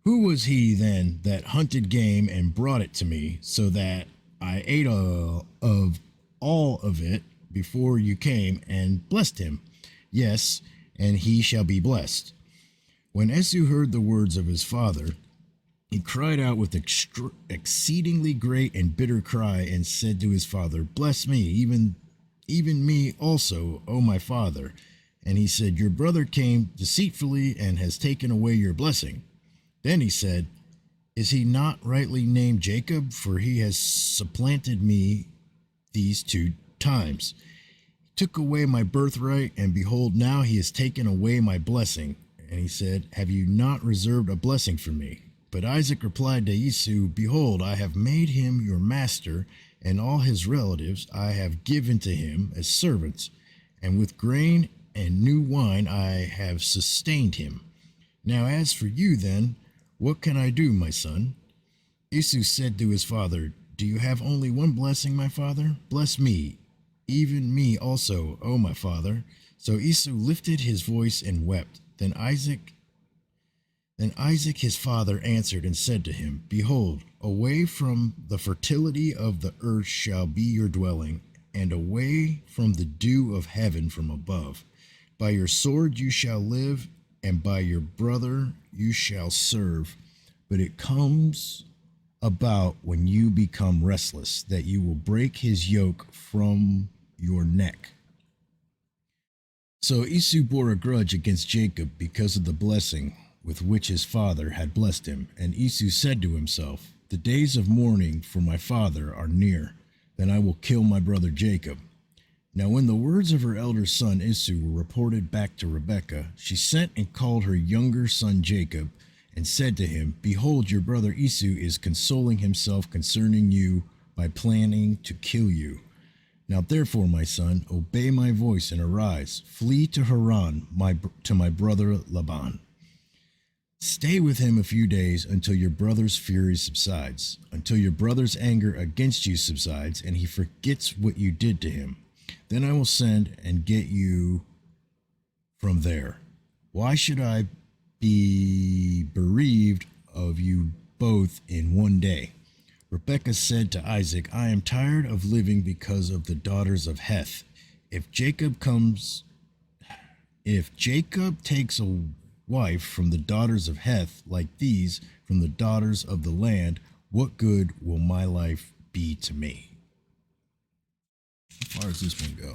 Who was he then that hunted game and brought it to me, so that I ate all of it before you came, and blessed him? Yes, and he shall be blessed. When Esau heard the words of his father, he cried out with exceedingly great and bitter cry, and said to his father, Bless me, even me also, O my father. And he said, Your brother came deceitfully and has taken away your blessing. Then he said, Is he not rightly named Jacob? For he has supplanted me these 2 times. He took away my birthright, and behold, now he has taken away my blessing. And he said, Have you not reserved a blessing for me? But Isaac replied to Esau, Behold, I have made him your master, and all his relatives I have given to him as servants, and with grain and new wine I have sustained him. Now as for you then, what can I do, my son? Esau said to his father, Do you have only one blessing, my father? Bless me, even me also, O my father. So Esau lifted his voice and wept. Then Isaac his father answered and said to him, Behold, away from the fertility of the earth shall be your dwelling, and away from the dew of heaven from above. By your sword you shall live, and by your brother you shall serve. But it comes about when you become restless, that you will break his yoke from your neck. So Esau bore a grudge against Jacob because of the blessing with which his father had blessed him. And Esau said to himself, The days of mourning for my father are near, then I will kill my brother Jacob. Now when the words of her elder son Esau were reported back to Rebekah, she sent and called her younger son Jacob, and said to him, Behold, your brother Esau is consoling himself concerning you by planning to kill you. Now therefore, my son, obey my voice and arise, flee to Haran to my brother Laban. Stay with him a few days until your brother's fury subsides, until your brother's anger against you subsides, and he forgets what you did to him. Then I will send and get you from there. Why should I be bereaved of you both in one day? Rebekah said to Isaac, I am tired of living because of the daughters of Heth. If Jacob takes a wife from the daughters of Heth, like these from the daughters of the land, what good will my life be to me? How far does this one go?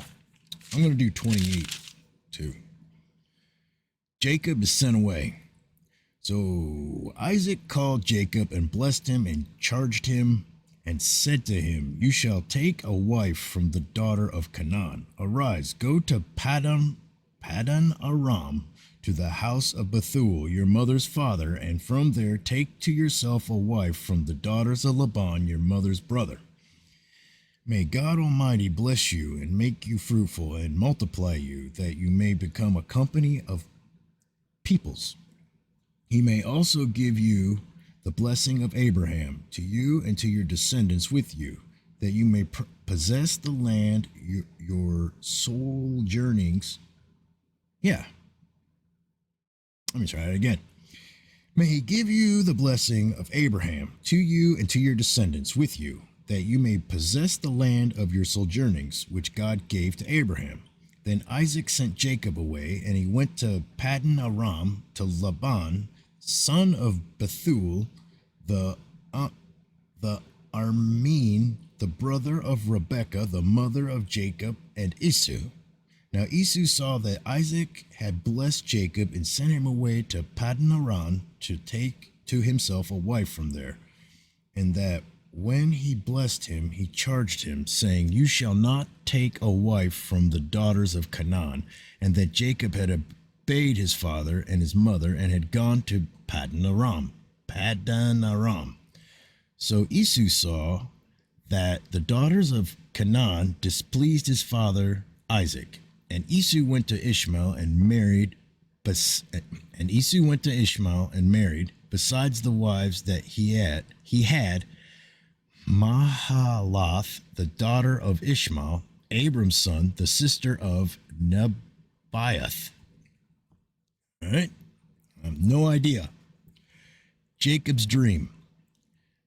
I'm going to do 28 too. Jacob is sent away. So Isaac called Jacob and blessed him and charged him and said to him, You shall take a wife from the daughter of Canaan. Arise, go to Paddan Aram, to the house of Bethuel, your mother's father, and from there take to yourself a wife from the daughters of Laban, your mother's brother. May God Almighty bless you and make you fruitful and multiply you, that you may become a company of peoples. He may also give you the blessing of Abraham to you and to your descendants with you, that you may possess the land your sojournings. Yeah. Let me try it again. May he give you the blessing of Abraham to you and to your descendants with you, that you may possess the land of your sojournings, which God gave to Abraham. Then Isaac sent Jacob away, and he went to Paddan Aram to Laban, son of Bethuel, the Aramean, the brother of Rebekah, the mother of Jacob and Esau. Now Esau saw that Isaac had blessed Jacob and sent him away to Paddan Aram to take to himself a wife from there, and that when he blessed him, he charged him, saying, You shall not take a wife from the daughters of Canaan, and that Jacob had obeyed his father and his mother, and had gone to Paddan Aram. So Esau saw that the daughters of Canaan displeased his father Isaac, and Esau went to Ishmael and married. Besides the wives that he had Mahalath, the daughter of Ishmael, Abram's son, the sister of Nebaioth. All right, I have no idea. Jacob's dream.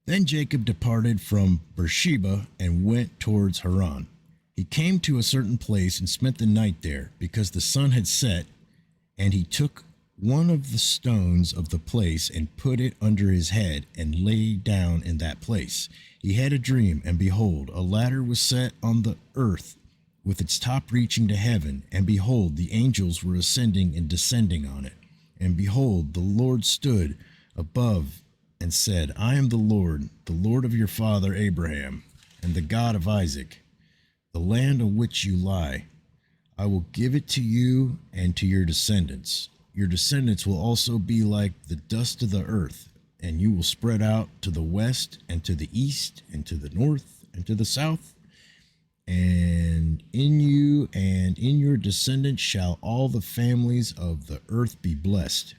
Then Jacob departed from Beersheba and went towards Haran. He came to a certain place and spent the night there, because the sun had set, and he took one of the stones of the place and put it under his head and lay down in that place. He had a dream, and behold, a ladder was set on the earth with its top reaching to heaven, and behold, the angels were ascending and descending on it. And behold, the Lord stood above and said, I am the Lord of your father Abraham, and the God of Isaac. The land on which you lie, I will give it to you and to your descendants. Your descendants will also be like the dust of the earth, and you will spread out to the west and to the east and to the north and to the south. And in you and in your descendants shall all the families of the earth be blessed.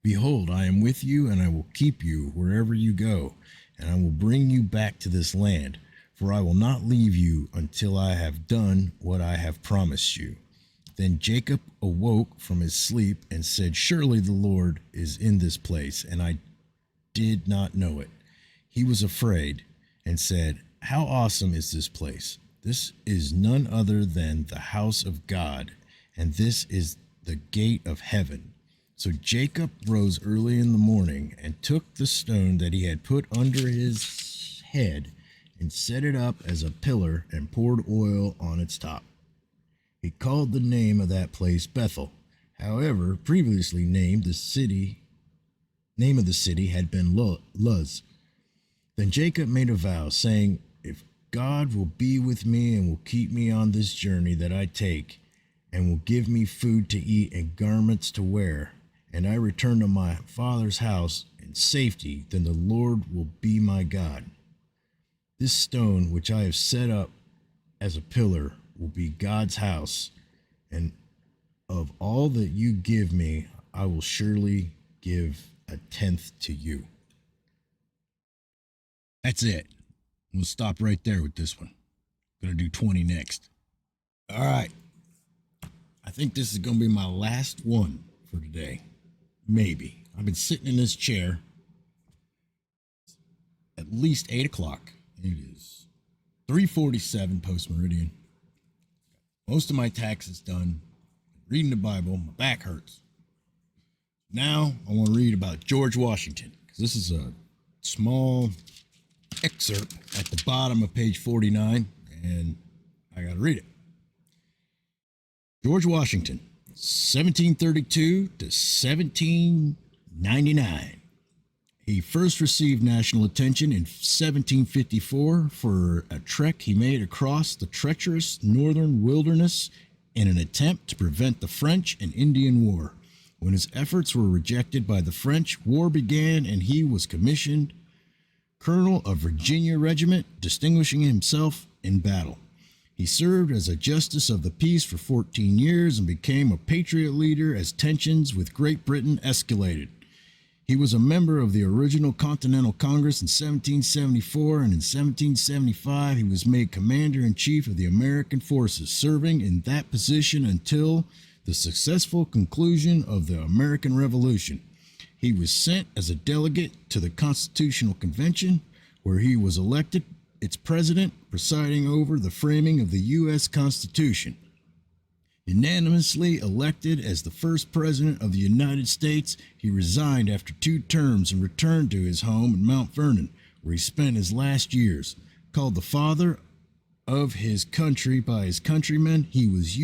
Behold, I am with you, and I will keep you wherever you go, and I will bring you back to this land, for I will not leave you until I have done what I have promised you. Then Jacob awoke from his sleep and said, Surely the Lord is in this place, and I did not know it. He was afraid and said, How awesome is this place! This is none other than the house of God, and this is the gate of heaven. So Jacob rose early in the morning and took the stone that he had put under his head and set it up as a pillar and poured oil on its top. He called the name of that place Bethel. However, previously name of the city had been Luz. Then Jacob made a vow, saying, If God will be with me and will keep me on this journey that I take, and will give me food to eat and garments to wear, and I return to my father's house in safety, then the Lord will be my God. This stone which I have set up as a pillar will be God's house, and of all that you give me, I will surely give a tenth to you. That's it. We'll stop right there with this one. Gonna do 20 next. All right. I think this is gonna be my last one for today. Maybe. I've been sitting in this chair at least 8 o'clock. It is 3:47 post meridian. Most of my taxes done. Reading the Bible. My back hurts. Now I want to read about George Washington, because this is a small excerpt at the bottom of page 49, and I got to read it. George Washington, 1732 to 1799. He first received national attention in 1754 for a trek he made across the treacherous northern wilderness in an attempt to prevent the French and Indian War. When his efforts were rejected by the French, war began and he was commissioned colonel of Virginia Regiment, distinguishing himself in battle. He served as a justice of the peace for 14 years and became a patriot leader as tensions with Great Britain escalated. He was a member of the original Continental Congress in 1774, and in 1775 he was made commander-in-chief of the American forces, serving in that position until the successful conclusion of the American Revolution. He was sent as a delegate to the Constitutional Convention, where he was elected its president, presiding over the framing of the U.S. Constitution. Unanimously elected as the first president of the United States, he resigned after 2 terms and returned to his home in Mount Vernon, where he spent his last years. Called the father of his country by his countrymen, he was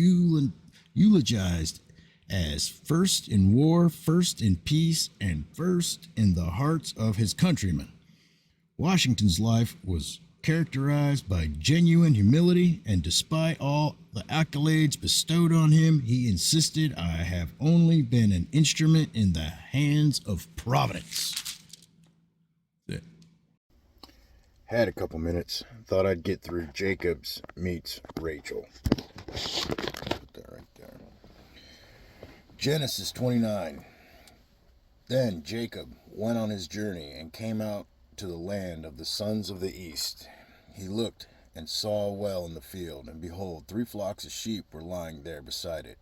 eulogized as first in war, first in peace, and first in the hearts of his countrymen. Washington's life was characterized by genuine humility, and despite all the accolades bestowed on him, he insisted, "I have only been an instrument in the hands of Providence." That's it. Had a couple minutes. Thought I'd get through Jacob's meets Rachel. Put that right there. Genesis 29. Then Jacob went on his journey and came out to the land of the sons of the east. He looked and saw a well in the field, and behold, 3 flocks of sheep were lying there beside it.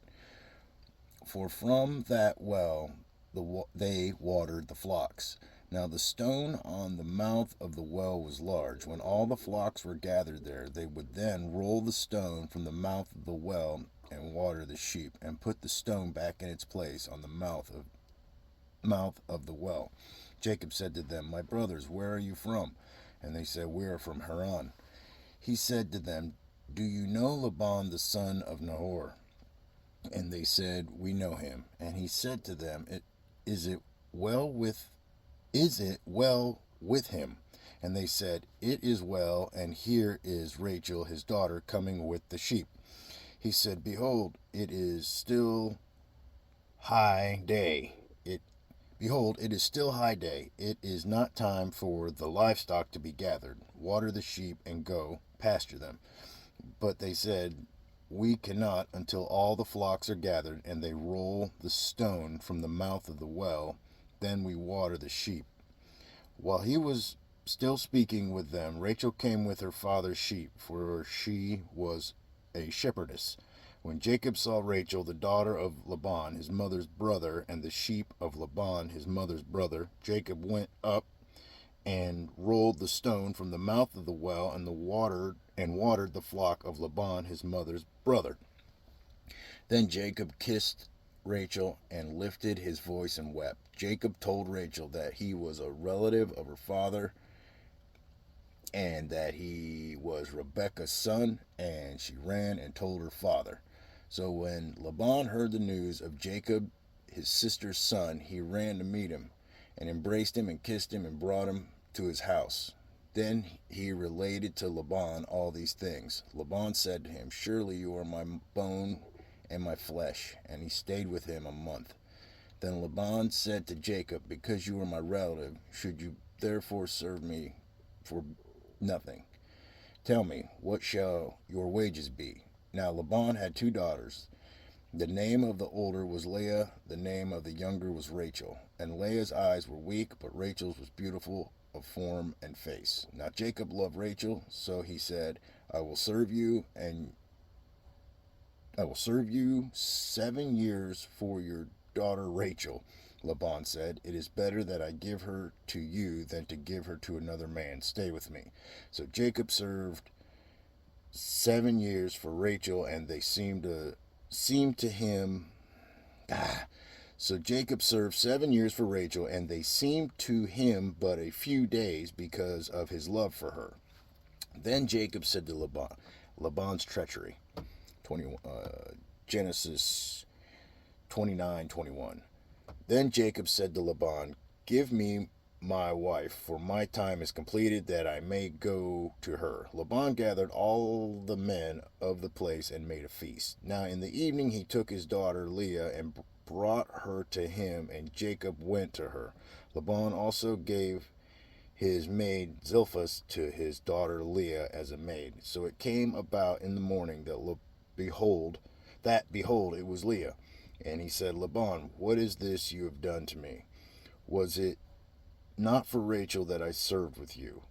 For from that well they watered the flocks. Now the stone on the mouth of the well was large. When all the flocks were gathered there, they would then roll the stone from the mouth of the well and water the sheep, and put the stone back in its place on the mouth of the well. Jacob said to them, "My brothers, where are you from?" And they said, "We are from Haran." He said to them, "Do you know Laban the son of Nahor?" And they said, "We know him." And he said to them, Is it well with him?" And they said, "It is well, and here is Rachel his daughter coming with the sheep." He said, "Behold, it is still high day. It is still high day. It is not time for the livestock to be gathered. Water the sheep and go pasture them." But they said, "We cannot until all the flocks are gathered and they roll the stone from the mouth of the well. Then we water the sheep." While he was still speaking with them, Rachel came with her father's sheep, for she was a shepherdess. When Jacob saw Rachel, the daughter of Laban, his mother's brother, and the sheep of Laban, his mother's brother, Jacob went up and rolled the stone from the mouth of the well and watered the flock of Laban, his mother's brother. Then Jacob kissed Rachel and lifted his voice and wept. Jacob told Rachel that he was a relative of her father and that he was Rebekah's son, and she ran and told her father. So when Laban heard the news of Jacob, his sister's son, he ran to meet him and embraced him and kissed him and brought him to his house. Then he related to Laban all these things. Laban said to him, "Surely you are my bone and my flesh." And he stayed with him a month. Then Laban said to Jacob, "Because you are my relative, should you therefore serve me for nothing? Tell me, what shall your wages be?" Now Laban had 2 daughters. The name of the older was Leah, the name of the younger was Rachel. And Leah's eyes were weak, but Rachel's was beautiful of form and face. Now Jacob loved Rachel, so he said, I will serve you, and I will serve you 7 years for your daughter Rachel. Laban said, It is better that I give her to you than to give her to another man. Stay with me. So Jacob served 7 years for Rachel, and they seemed to him. So Jacob served 7 years for Rachel, and they seemed to him but a few days because of his love for her. Then Jacob said to Laban's treachery. Genesis 29:21. Then Jacob said to Laban, Give me my wife, for my time is completed, that I may go to her. Laban gathered all the men of the place and made a feast. Now in the evening he took his daughter Leah and brought her to him, and Jacob went to her. Laban also gave his maid Zilpah to his daughter Leah as a maid. So it came about in the morning that behold, it was Leah. And he said, Laban, what is this you have done to me? Was it not for Rachel that I served with you?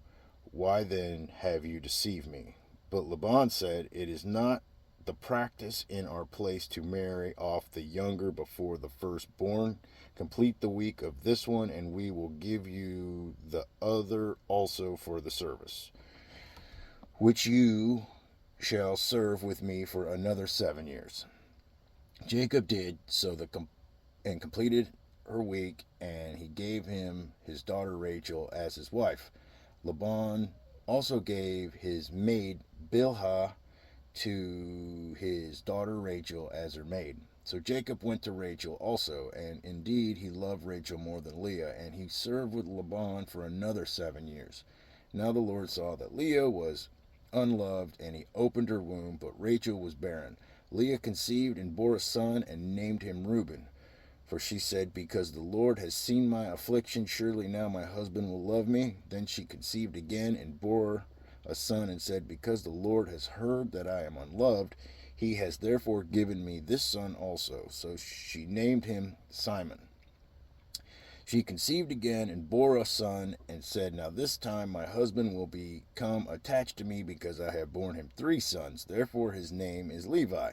Why then have you deceived me? But Laban said, It is not the practice in our place to marry off the younger before the firstborn. Complete the week of this one, and we will give you the other also for the service, which you shall serve with me for another 7 years. Jacob did so and completed her week, and he gave him his daughter Rachel as his wife. Laban also gave his maid Bilhah to his daughter Rachel as her maid. So Jacob went to Rachel also, and indeed he loved Rachel more than Leah, and he served with Laban for another 7 years. Now the Lord saw that Leah was unloved, and he opened her womb, but Rachel was barren. Leah conceived and bore a son and named him Reuben. For she said, Because the Lord has seen my affliction, surely now my husband will love me. Then she conceived again and bore a son and said, Because the Lord has heard that I am unloved, he has therefore given me this son also. So she named him Simon. She conceived again and bore a son and said, Now this time my husband will become attached to me because I have borne him 3 sons. Therefore his name is Levi.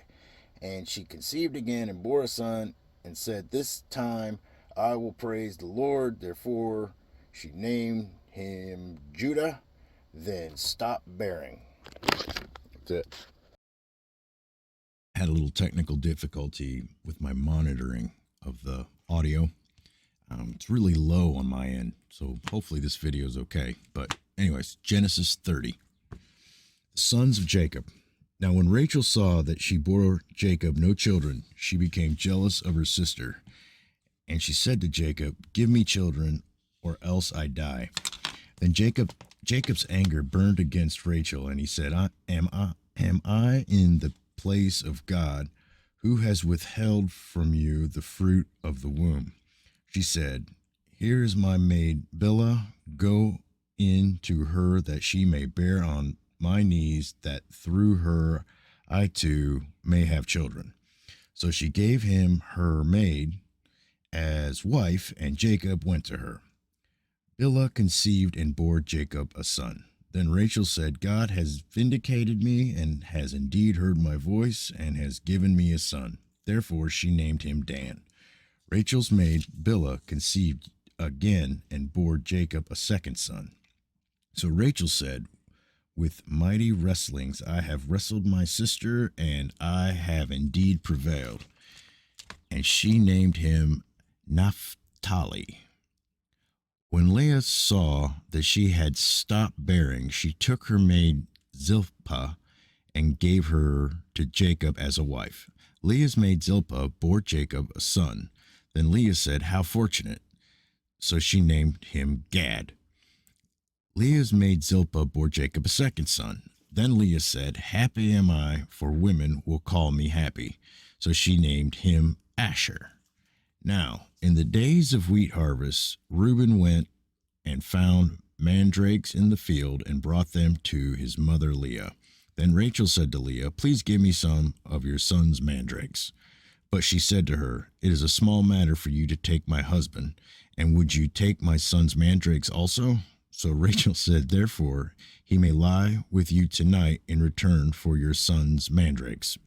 And she conceived again and bore a son and said, This time I will praise the Lord. Therefore she named him Judah. Then stopped bearing. That's it. Had a little technical difficulty with my monitoring of the audio. It's really low on my end, so hopefully this video is okay. But anyways, Genesis 30. The sons of Jacob. Now when Rachel saw that she bore Jacob no children, she became jealous of her sister. And she said to Jacob, Give me children, or else I die. Then Jacob's anger burned against Rachel, and he said, Am I in the place of God, who has withheld from you the fruit of the womb? She said, Here is my maid Bilhah. Go in to her, that she may bear on my knees, that through her I too may have children. So she gave him her maid as wife, and Jacob went to her. Bilhah conceived and bore Jacob a son. Then Rachel said, God has vindicated me, and has indeed heard my voice, and has given me a son. Therefore she named him Dan. Rachel's maid Bilhah conceived again and bore Jacob a second son. So Rachel said, With mighty wrestlings I have wrestled my sister, and I have indeed prevailed. And she named him Naphtali. When Leah saw that she had stopped bearing, she took her maid Zilpah and gave her to Jacob as a wife. Leah's maid Zilpah bore Jacob a son. Then Leah said, How fortunate! So she named him Gad. Leah's maid Zilpah bore Jacob a second son. Then Leah said, Happy am I, for women will call me happy. So she named him Asher. Now, in the days of wheat harvest, Reuben went and found mandrakes in the field and brought them to his mother Leah. Then Rachel said to Leah, Please give me some of your son's mandrakes. But she said to her, "It is a small matter for you to take my husband, and would you take my son's mandrakes also?" So Rachel said, "Therefore he may lie with you tonight in return for your son's mandrakes."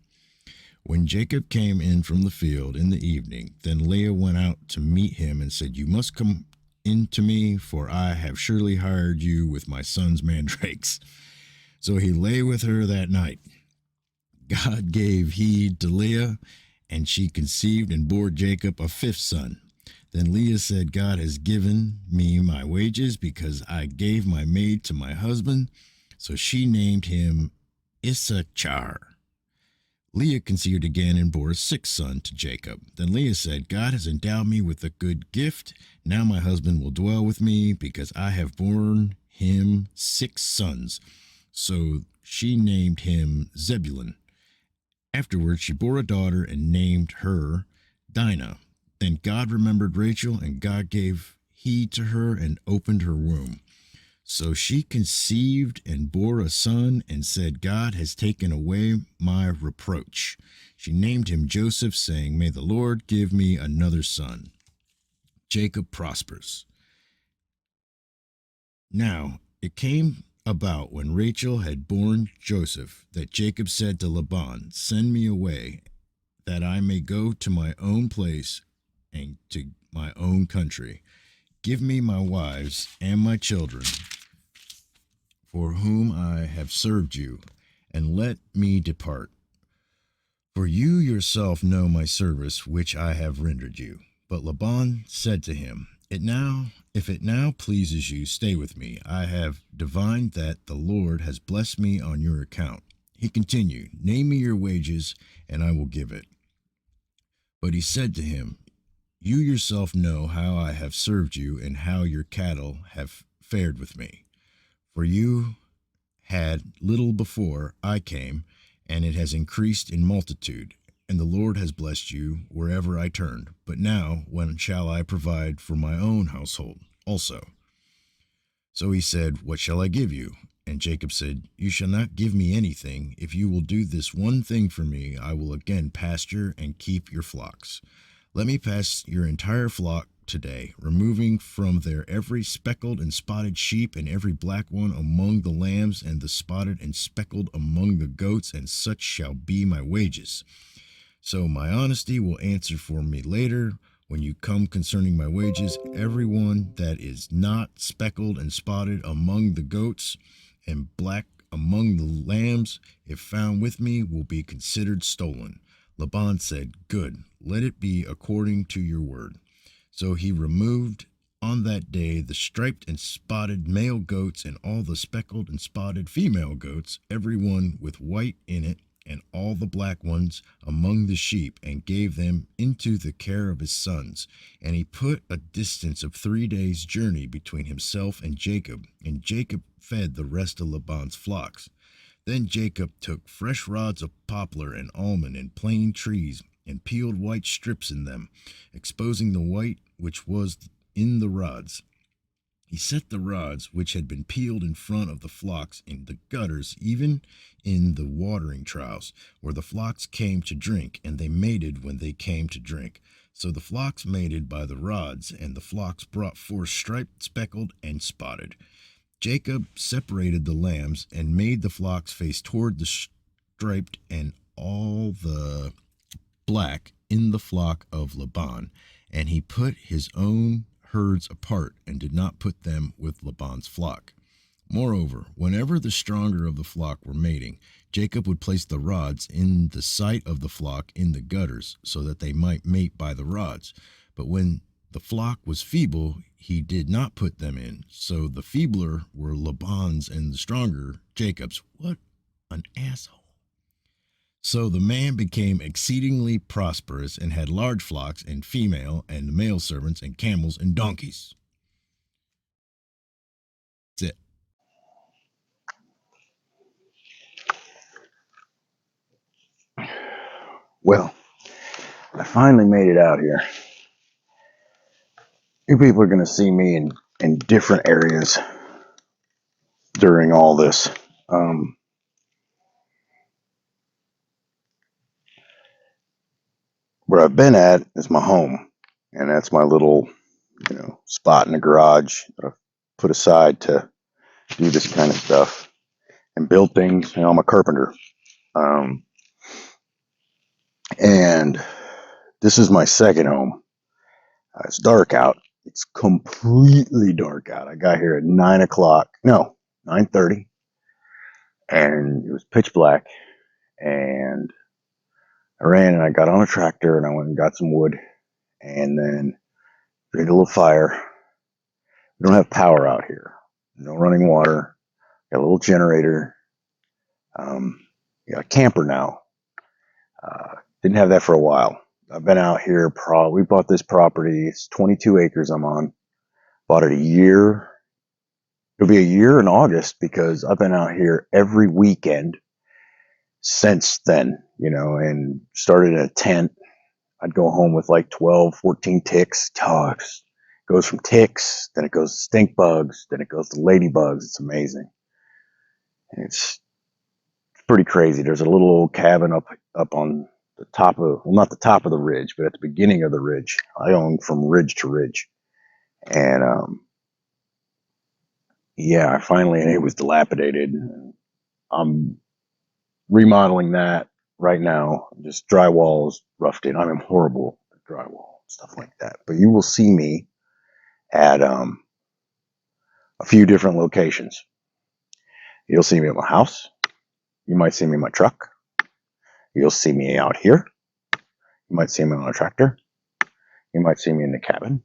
When Jacob came in from the field in the evening, then Leah went out to meet him and said, "You must come in to me, for I have surely hired you with my son's mandrakes." So he lay with her that night. God gave heed to Leah, and she conceived and bore Jacob a fifth son. Then Leah said, "God has given me my wages because I gave my maid to my husband." So she named him Issachar. Leah conceived again and bore a sixth son to Jacob. Then Leah said, "God has endowed me with a good gift. Now my husband will dwell with me because I have borne him six sons." So she named him Zebulun. Afterwards, she bore a daughter and named her Dinah. Then God remembered Rachel, and God gave heed to her and opened her womb. So she conceived and bore a son and said, "God has taken away my reproach." She named him Joseph, saying, "May the Lord give me another son." Jacob prospers. Now it came about when Rachel had borne Joseph that Jacob said to Laban, "Send me away, that I may go to my own place and to my own country. Give me my wives and my children, for whom I have served you, and let me depart. For you yourself know my service which I have rendered you." But Laban said to him, If it now pleases you, stay with me. I have divined that the Lord has blessed me on your account." He continued, "Name me your wages, and I will give it." But he said to him, "You yourself know how I have served you, and how your cattle have fared with me. For you had little before I came, and it has increased in multitude, and the Lord has blessed you wherever I turned. But now, when shall I provide for my own household also?" So he said, "What shall I give you?" And Jacob said, "You shall not give me anything. If you will do this one thing for me, I will again pasture and keep your flocks. Let me pass your entire flock today, removing from there every speckled and spotted sheep and every black one among the lambs and the spotted and speckled among the goats, and such shall be my wages. So my honesty will answer for me later when you come concerning my wages. Every one that is not speckled and spotted among the goats and black among the lambs, if found with me, will be considered stolen." Laban said, "Good, let it be according to your word." So he removed on that day the striped and spotted male goats and all the speckled and spotted female goats, every one with white in it, and all the black ones among the sheep, and gave them into the care of his sons. And he put a distance of 3 days' journey between himself and Jacob fed the rest of Laban's flocks. Then Jacob took fresh rods of poplar and almond and plane trees, and peeled white strips in them, exposing the white which was in the rods. He set the rods which had been peeled in front of the flocks in the gutters, even in the watering troughs, where the flocks came to drink, and they mated when they came to drink. So the flocks mated by the rods, and the flocks brought forth striped, speckled, and spotted. Jacob separated the lambs and made the flocks face toward the striped, and all the black in the flock of Laban, and he put his own herds apart and did not put them with Laban's flock. Moreover, whenever the stronger of the flock were mating, Jacob would place the rods in the sight of the flock in the gutters, so that they might mate by the rods. But when the flock was feeble, he did not put them in. So the feebler were Laban's and the stronger Jacob's. What an asshole. So the man became exceedingly prosperous and had large flocks and female and male servants and camels and donkeys. That's it. Well, I finally made it out here. You people are going to see me in different areas during all this. where I've been at is my home, and that's my little, spot in the garage that I've put aside to do this kind of stuff and build things. I'm a carpenter, um, and this is my second home. It's dark out. It's completely dark out. I got here at 9 o'clock. No, 9:30, and it was pitch black. And I ran and I got on a tractor and I went and got some wood, and then made a little fire. We don't have power out here. No running water. Got a little generator. Got a camper now. Didn't have that for a while. I've been out here. We bought this property. It's 22 acres I'm on. Bought it a year. It'll be a year in August because I've been out here every weekend since then, and started in a tent. I'd go home with like 12, 14 ticks. Oh, it goes from ticks, then it goes to stink bugs, then it goes to ladybugs. It's amazing. And it's pretty crazy. There's a little old cabin up on the top of, well, not the top of the ridge, but at the beginning of the ridge. I own from ridge to ridge. And yeah, and it was dilapidated. I'm remodeling that right now. Just drywalls roughed in. I'm horrible at drywall, stuff like that. But you will see me at a few different locations. You'll see me at my house. You might see me in my truck. You'll see me out here. You might see me on a tractor. You might see me in the cabin.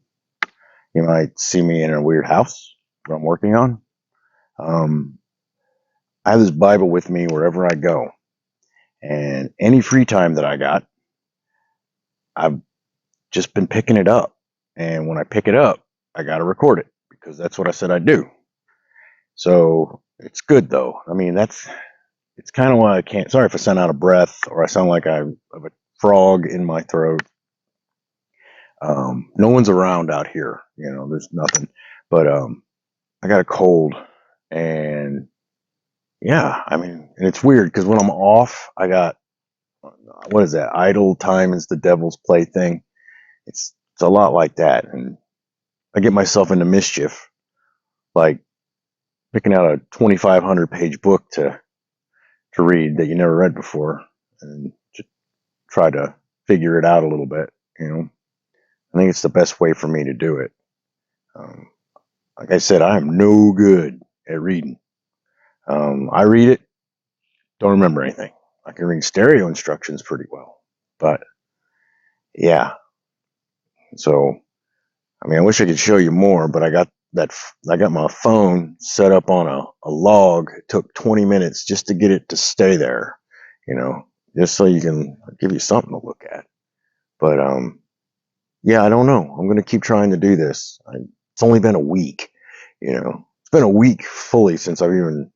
You might see me in a weird house that I'm working on. I have this Bible with me wherever I go. And any free time that I got, I've just been picking it up. And when I pick it up, I got to record it because that's what I said I'd do. So it's good though. I mean, it's kind of why I can't. Sorry if I sound out of breath or I sound like I have a frog in my throat. No one's around out here. There's nothing. But I got a cold, and yeah, I mean, and it's weird because when I'm off, I got, what is that? Idle time is the devil's plaything. It's a lot like that, and I get myself into mischief, like picking out a 2,500 page book to read that you never read before, and just try to figure it out a little bit. I think it's the best way for me to do it. Like I said, I am no good at reading. I read it, don't remember anything. I can read stereo instructions pretty well, but yeah. So, I mean, I wish I could show you more, but I got my phone set up on a log. It took 20 minutes just to get it to stay there, just so you can give you something to look at. But yeah, I don't know. I'm gonna keep trying to do this. It's only been a week, It's been a week fully since I've even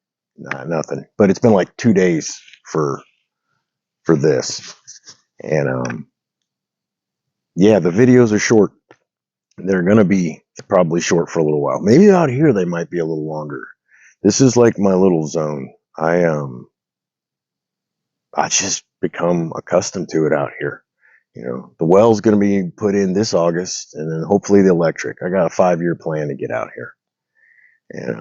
nothing, but it's been like 2 days for this, and yeah, the videos are short. They're gonna be probably short for a little while. Maybe out here they might be a little longer. This is like my little zone. I just become accustomed to it out here. The well's gonna be put in this August, and then hopefully the electric. I got a 5-year plan to get out here, and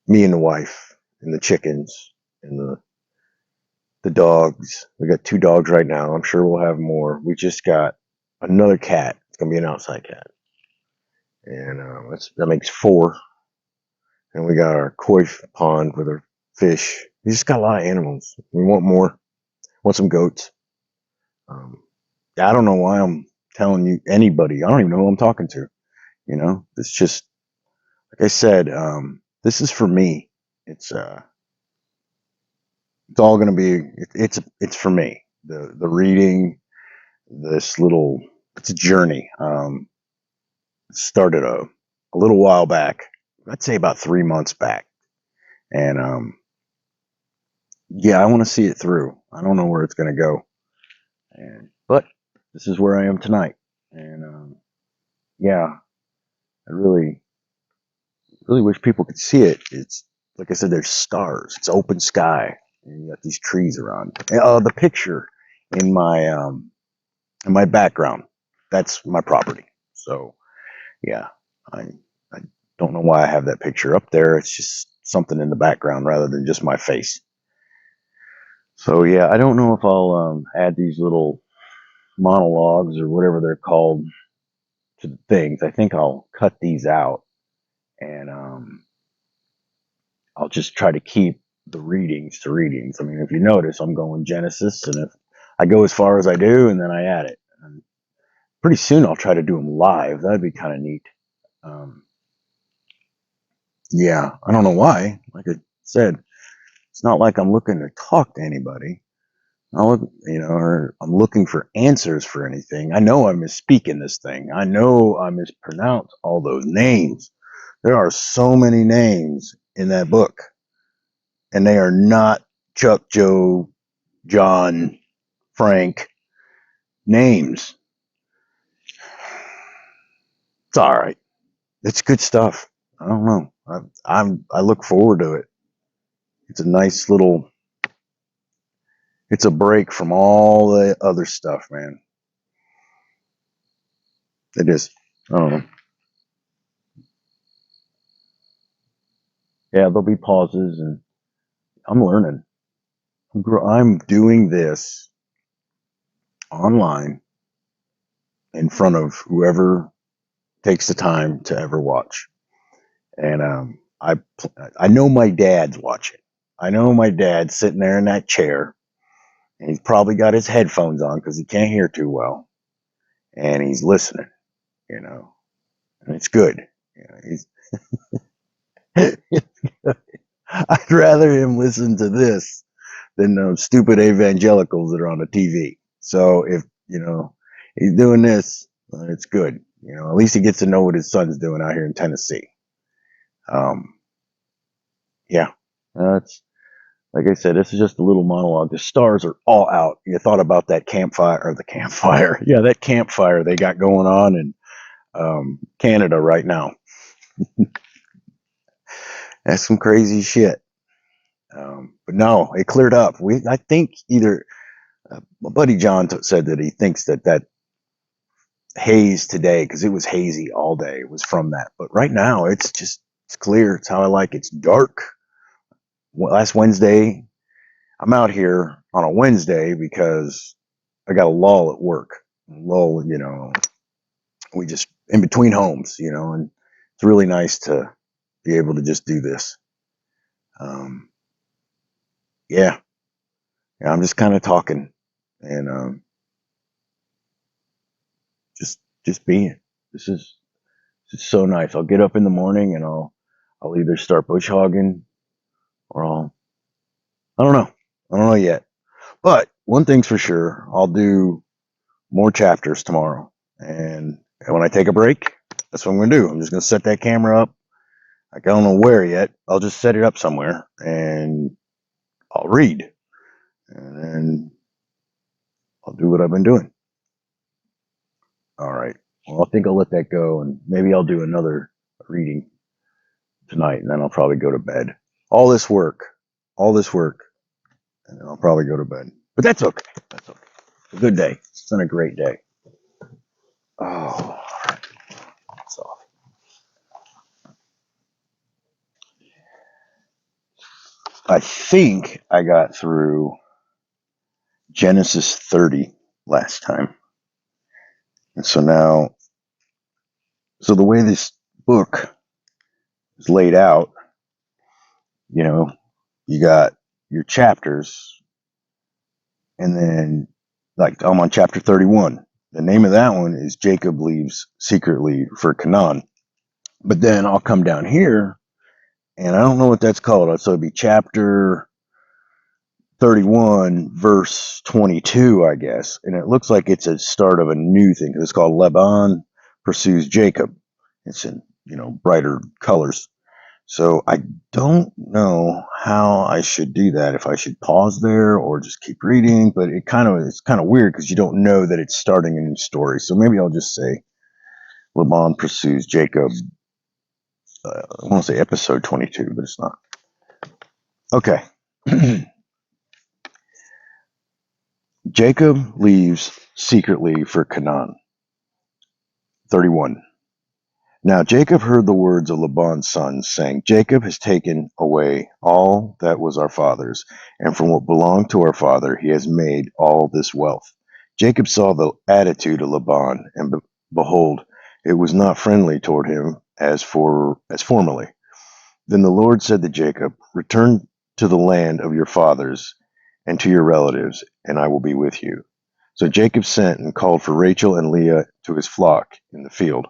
me and the wife and the chickens and the dogs. We got 2 dogs right now. I'm sure we'll have more. We just got another cat. It's gonna be an outside cat, and that makes 4. And we got our koi pond with our fish. We just got a lot of animals. We want more. Want some goats. I don't know why I'm telling you anybody. I don't even know who I'm talking to. It's just like I said. This is for me. It's all gonna be. It's for me. The reading. It's a journey. It started a little while back. I'd say about 3 months back, and yeah, I want to see it through. I don't know where it's gonna go, but this is where I am tonight, and yeah, I really wish people could see it. It's like I said, there's stars. It's open sky, and you got these trees around. The picture in my and my background. That's my property. So yeah, I don't know why I have that picture up there. It's just something in the background rather than just my face. So yeah, I don't know if I'll add these little monologues or whatever they're called to the things. I think I'll cut these out and I'll just try to keep the readings to readings. I mean, if you notice, I'm going Genesis, and if I go as far as I do, and then I add it. And pretty soon, I'll try to do them live. That'd be kind of neat. Um, yeah, I don't know why. Like I said, it's not like I'm looking to talk to anybody. I look, or I'm looking for answers for anything. I know I misspeak in this thing. I know I mispronounce all those names. There are so many names in that book, and they are not Chuck, Joe, John, Frank names. It's all right. It's good stuff. I don't know. I look forward to it. It's a nice little. It's a break from all the other stuff, man. It is. I don't know. Yeah, there'll be pauses, and I'm learning. I'm doing this online in front of whoever takes the time to ever watch. And I know my dad's watching. I know my dad's sitting there in that chair, and he's probably got his headphones on because he can't hear too well, and he's listening. And it's good. He's I'd rather him listen to this than those stupid evangelicals that are on the TV. So if he's doing this, it's good. At least he gets to know what his son's doing out here in Tennessee. Yeah, that's like I said. This is just a little monologue. The stars are all out. You thought about that campfire or the campfire? Yeah, that campfire they got going on in Canada right now. That's some crazy shit. But no, it cleared up. I think either my buddy John said that he thinks that haze today, because it was hazy all day, was from that. But right now, it's clear. It's how I like it. It's dark. Last Wednesday, I'm out here on a Wednesday because I got a lull at work. Lull, we just in between homes, and it's really nice to be able to just do this. Yeah, yeah, I'm just kind of talking and just being. This is so nice. I'll get up in the morning and I'll either start bush hogging or I don't know. I don't know yet. But one thing's for sure, I'll do more chapters tomorrow. And when I take a break, that's what I'm going to do. I'm just going to set that camera up. Like, I don't know where yet. I'll just set it up somewhere and I'll read. And then I'll do what I've been doing. All right. Well, I think I'll let that go, and maybe I'll do another reading tonight, and then I'll probably go to bed. All this work, and then I'll probably go to bed. But that's okay. That's okay. It's a good day. It's been a great day. Oh, that's off. I think I got through Genesis 30 last time. And so now, the way this book is laid out, you got your chapters, and then, like, I'm on chapter 31. The name of that one is Jacob Leaves Secretly for Canaan. But then I'll come down here, and I don't know what that's called. So it'd be chapter 31, verse 22, I guess. And it looks like it's a start of a new thing, because it's called Laban Pursues Jacob. It's in, brighter colors. So I don't know how I should do that, if I should pause there or just keep reading, but it's kind of weird because you don't know that it's starting a new story. So maybe I'll just say Laban Pursues Jacob. I want to say episode 22, but it's not. Okay. Jacob leaves secretly for Canaan. 31. Now Jacob heard the words of Laban's sons, saying, Jacob has taken away all that was our father's, and from what belonged to our father he has made all this wealth. Jacob saw the attitude of Laban, and behold, it was not friendly toward him as formerly. Then the Lord said to Jacob, Return to the land of your fathers and to your relatives, and I will be with you. So Jacob sent and called for Rachel and Leah to his flock in the field,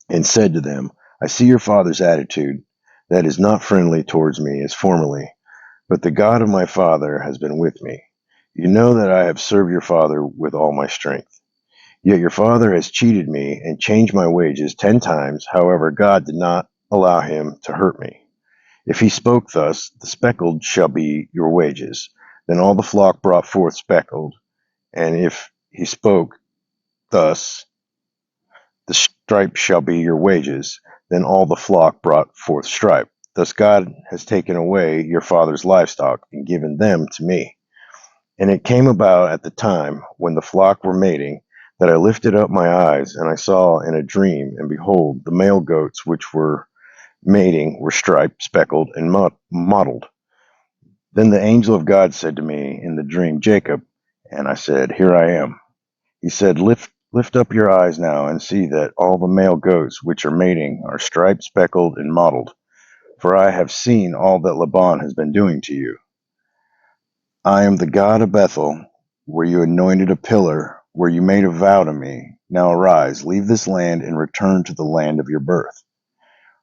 and said to them, I see your father's attitude, that is not friendly towards me as formerly, but the God of my father has been with me. You know that I have served your father with all my strength. Yet your father has cheated me and changed my wages 10 times. However, God did not allow him to hurt me. If he spoke thus, the speckled shall be your wages. Then all the flock brought forth speckled. And if he spoke thus, the stripe shall be your wages. Then all the flock brought forth stripe. Thus God has taken away your father's livestock and given them to me. And it came about at the time when the flock were mating, that I lifted up my eyes, and I saw in a dream, and behold, the male goats which were mating were striped, speckled, and mottled. Then the angel of God said to me in the dream, Jacob. And I said, Here I am. He said, Lift up your eyes now and see that all the male goats which are mating are striped, speckled, and mottled. For I have seen all that Laban has been doing to you. I am the God of Bethel, where you anointed a pillar, where you made a vow to me. Now arise, leave this land, and return to the land of your birth.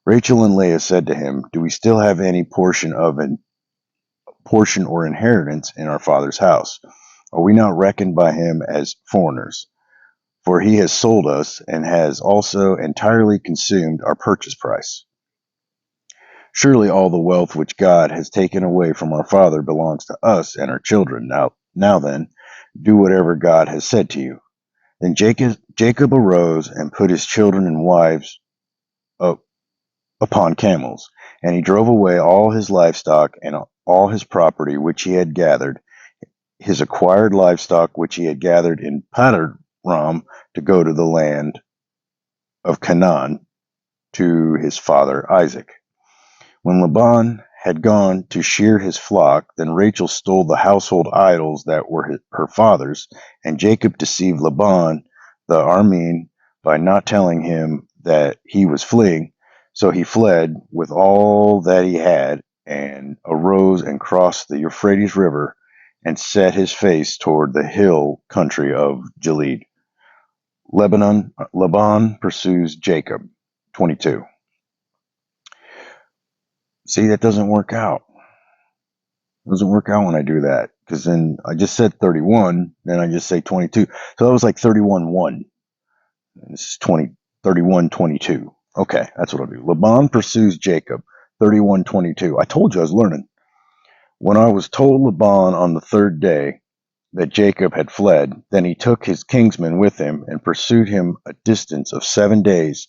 Rachel and Leah said to him, Do we still have any portion or inheritance in our father's house? Are we not reckoned by him as foreigners? For he has sold us and has also entirely consumed our purchase price. Surely all the wealth which God has taken away from our father belongs to us and our children. Now then, do whatever God has said to you. Then Jacob arose and put his children and wives upon camels, and he drove away all his livestock and all his property which he had gathered, his acquired livestock which he had gathered in Paddan-aram, to go to the land of Canaan to his father Isaac. When Laban had gone to shear his flock, then Rachel stole the household idols that were her father's, and Jacob deceived Laban the Aramean by not telling him that he was fleeing. So he fled with all that he had, and arose and crossed the Euphrates River, and set his face toward the hill country of Gilead. Laban pursues Jacob. 22. See, that doesn't work out. It doesn't work out when I do that, because then I just said 31, then I just say 22. So that was like 31-1. This is 31-22. Okay, that's what I'll do. Laban pursues Jacob. 31-22. I told you I was learning. When I was told Laban on the third day that Jacob had fled, then he took his kinsmen with him and pursued him a distance of 7 days'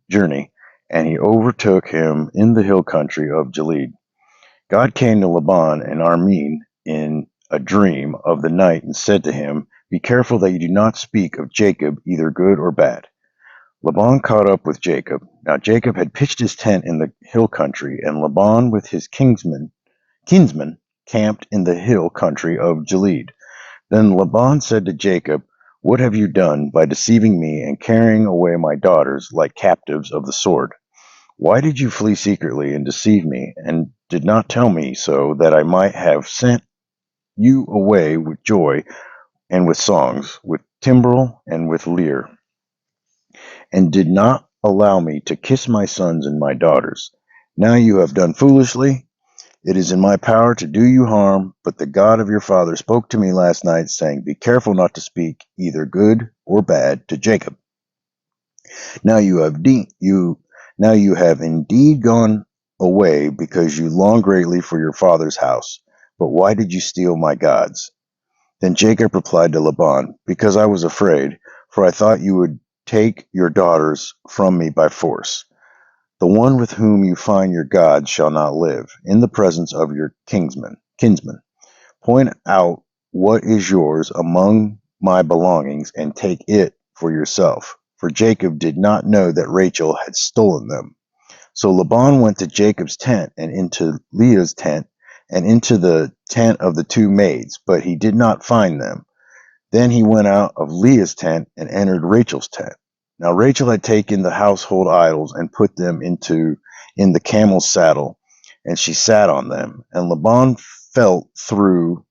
journey, and he overtook him in the hill country of Gilead. God came to Laban and Aramean in a dream of the night and said to him, Be careful that you do not speak of Jacob, either good or bad. Laban caught up with Jacob. Now Jacob had pitched his tent in the hill country, and Laban with his kinsmen camped in the hill country of Gilead. Then Laban said to Jacob, What have you done by deceiving me and carrying away my daughters like captives of the sword? Why did you flee secretly and deceive me, and did not tell me, so that I might have sent you away with joy and with songs, with timbrel and with lyre, and did not allow me to kiss my sons and my daughters? Now you have done foolishly. It is in my power to do you harm, but the God of your father spoke to me last night, saying, Be careful not to speak either good or bad to Jacob. Now you have indeed gone away, because you long greatly for your father's house. But why did you steal my gods? Then Jacob replied to Laban, Because I was afraid, for I thought you would take your daughters from me by force. The one with whom you find your gods shall not live, in the presence of your kinsmen. Point out what is yours among my belongings and take it for yourself. For Jacob did not know that Rachel had stolen them. So Laban went to Jacob's tent and into Leah's tent and into the tent of the two maids, but he did not find them. Then he went out of Leah's tent and entered Rachel's tent. Now Rachel had taken the household idols and put them in the camel's saddle, and she sat on them. And Laban felt through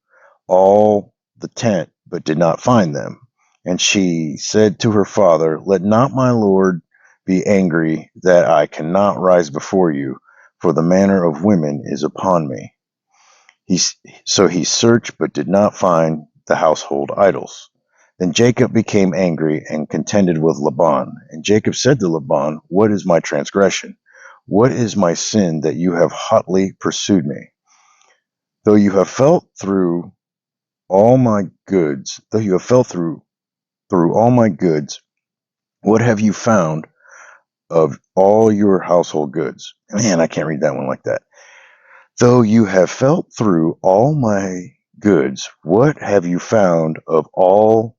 all the tent, but did not find them. And she said to her father, Let not my lord be angry that I cannot rise before you, for the manner of women is upon me. So he searched, but did not find the household idols. Then Jacob became angry and contended with Laban. And Jacob said to Laban, What is my transgression? What is my sin that you have hotly pursued me? Though you have felt through all my goods, though you have felt through all my goods, what have you found of all your household goods? Man, I can't read that one like that. Though you have felt through all my goods, what have you found of all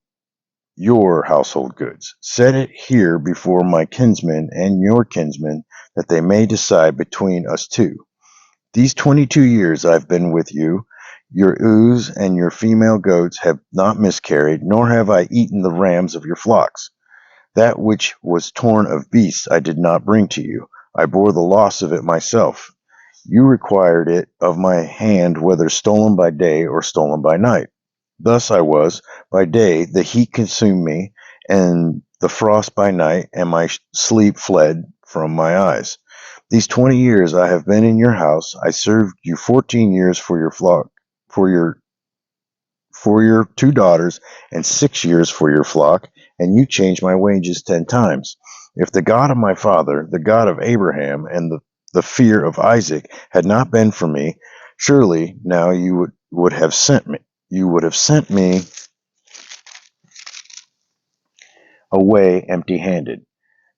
your household goods? Set it here before my kinsmen and your kinsmen, that they may decide between us two. These 22 years I've been with you. Your ewes and your female goats have not miscarried, nor have I eaten the rams of your flocks. That which was torn of beasts I did not bring to you. I bore the loss of it myself. You required it of my hand, whether stolen by day or stolen by night. Thus I was. By day the heat consumed me, and the frost by night, and my sleep fled from my eyes. These 20 years I have been in your house. I served you 14 years for your flock, for your two daughters, and 6 years for your flock, and you changed my wages 10 times. If the God of my father, the God of Abraham, and the fear of Isaac had not been for me, surely now you would have sent me. You would have sent me away empty-handed.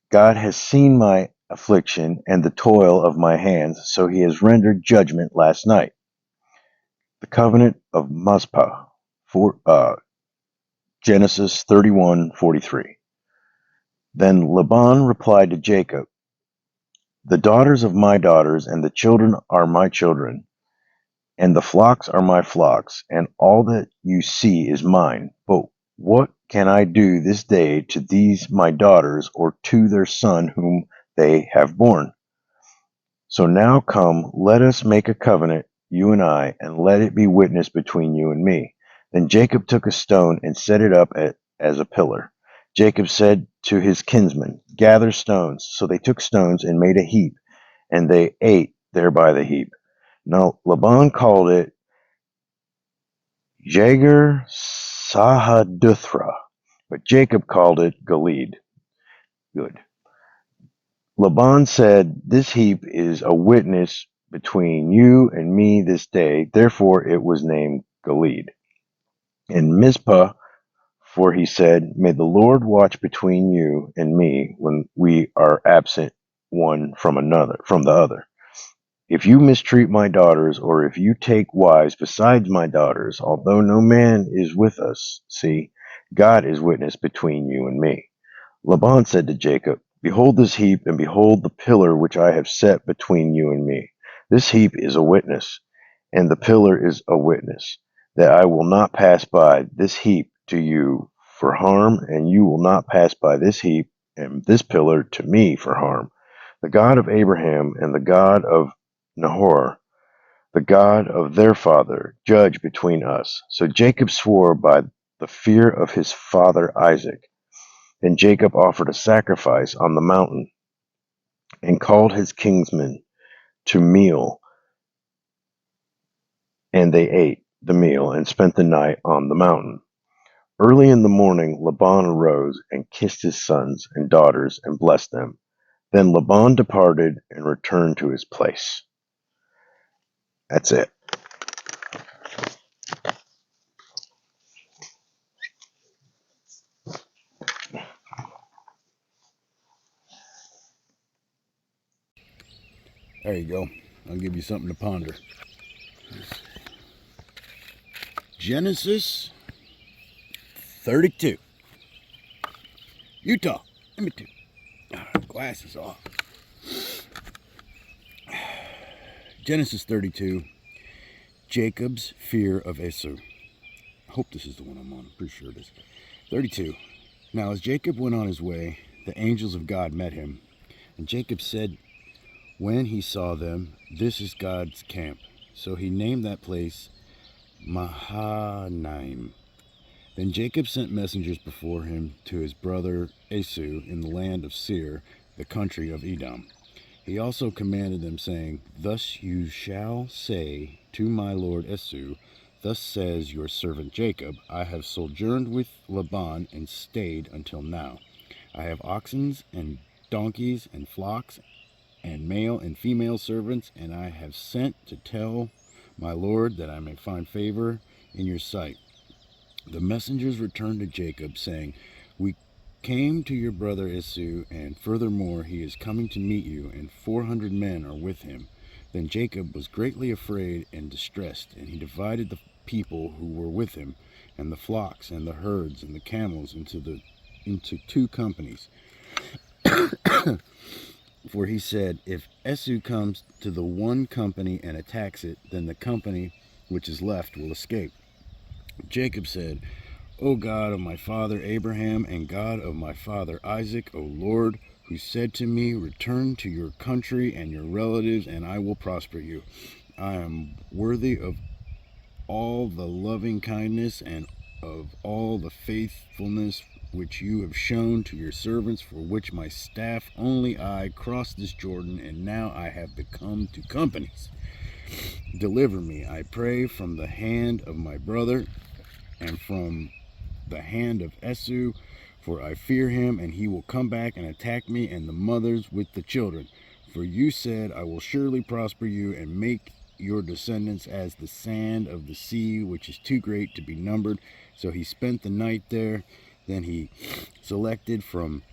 God has seen my affliction and the toil of my hands, so he has rendered judgment last night. The covenant of Mizpah, Genesis 31:43. Then Laban replied to Jacob, The daughters of my daughters, and the children are my children, and the flocks are my flocks, and all that you see is mine. But what can I do this day to these my daughters, or to their son whom they have borne? So now come, let us make a covenant, you and I, and let it be witness between you and me. Then Jacob took a stone and set it up as a pillar. Jacob said to his kinsmen, Gather stones. So they took stones and made a heap, and they ate there by the heap. Now Laban called it Jagar Sahaduthra, but Jacob called it Gilead. Good. Laban said, This heap is a witness between you and me this day. Therefore it was named Gilead. In Mizpah, for he said, May the Lord watch between you and me when we are absent one from the other. If you mistreat my daughters, or if you take wives besides my daughters, although no man is with us, see, God is witness between you and me. Laban said to Jacob, Behold this heap, and behold the pillar which I have set between you and me. This heap is a witness, and the pillar is a witness, that I will not pass by this heap to you for harm, and you will not pass by this heap and this pillar to me for harm. The God of Abraham and the God of Nahor, the God of their father, judge between us. So Jacob swore by the fear of his father Isaac. Then Jacob offered a sacrifice on the mountain, and called his kinsmen to meal, and they ate the meal and spent the night on the mountain. Early in the morning Laban arose and kissed his sons and daughters and blessed them. Then Laban departed and returned to his place. That's it. There you go. I'll give you something to ponder. Genesis 32. Utah. Let me do. Glasses off. Genesis 32. Jacob's fear of Esau. I hope this is the one I'm on. I'm pretty sure it is. 32. Now as Jacob went on his way, the angels of God met him. And Jacob said, when he saw them, this is God's camp. So he named that place Mahanaim. Then Jacob sent messengers before him to his brother Esau in the land of Seir, the country of Edom. He also commanded them, saying, thus you shall say to my lord Esau, thus says your servant Jacob, I have sojourned with Laban and stayed until now. I have oxen and donkeys and flocks and male and female servants, and I have sent to tell my lord that I may find favor in your sight. The messengers returned to Jacob, saying, we came to your brother Esau, and furthermore he is coming to meet you, and 400 men are with him. Then Jacob was greatly afraid and distressed, and he divided the people who were with him, and the flocks and the herds and the camels into 2 companies. For he said, if Esau comes to the one company and attacks it, then the company which is left will escape. Jacob said, O God of my father Abraham and God of my father Isaac, O Lord, who said to me, return to your country and your relatives, and I will prosper you. I am worthy of all the loving kindness and of all the faithfulness which you have shown to your servants, for which my staff only I crossed this Jordan, and now I have become 2 companies. Deliver me, I pray, from the hand of my brother and from the hand of Esau, for I fear him, and he will come back and attack me and the mothers with the children. For you said, I will surely prosper you and make your descendants as the sand of the sea, which is too great to be numbered. So he spent the night there. Then he selected from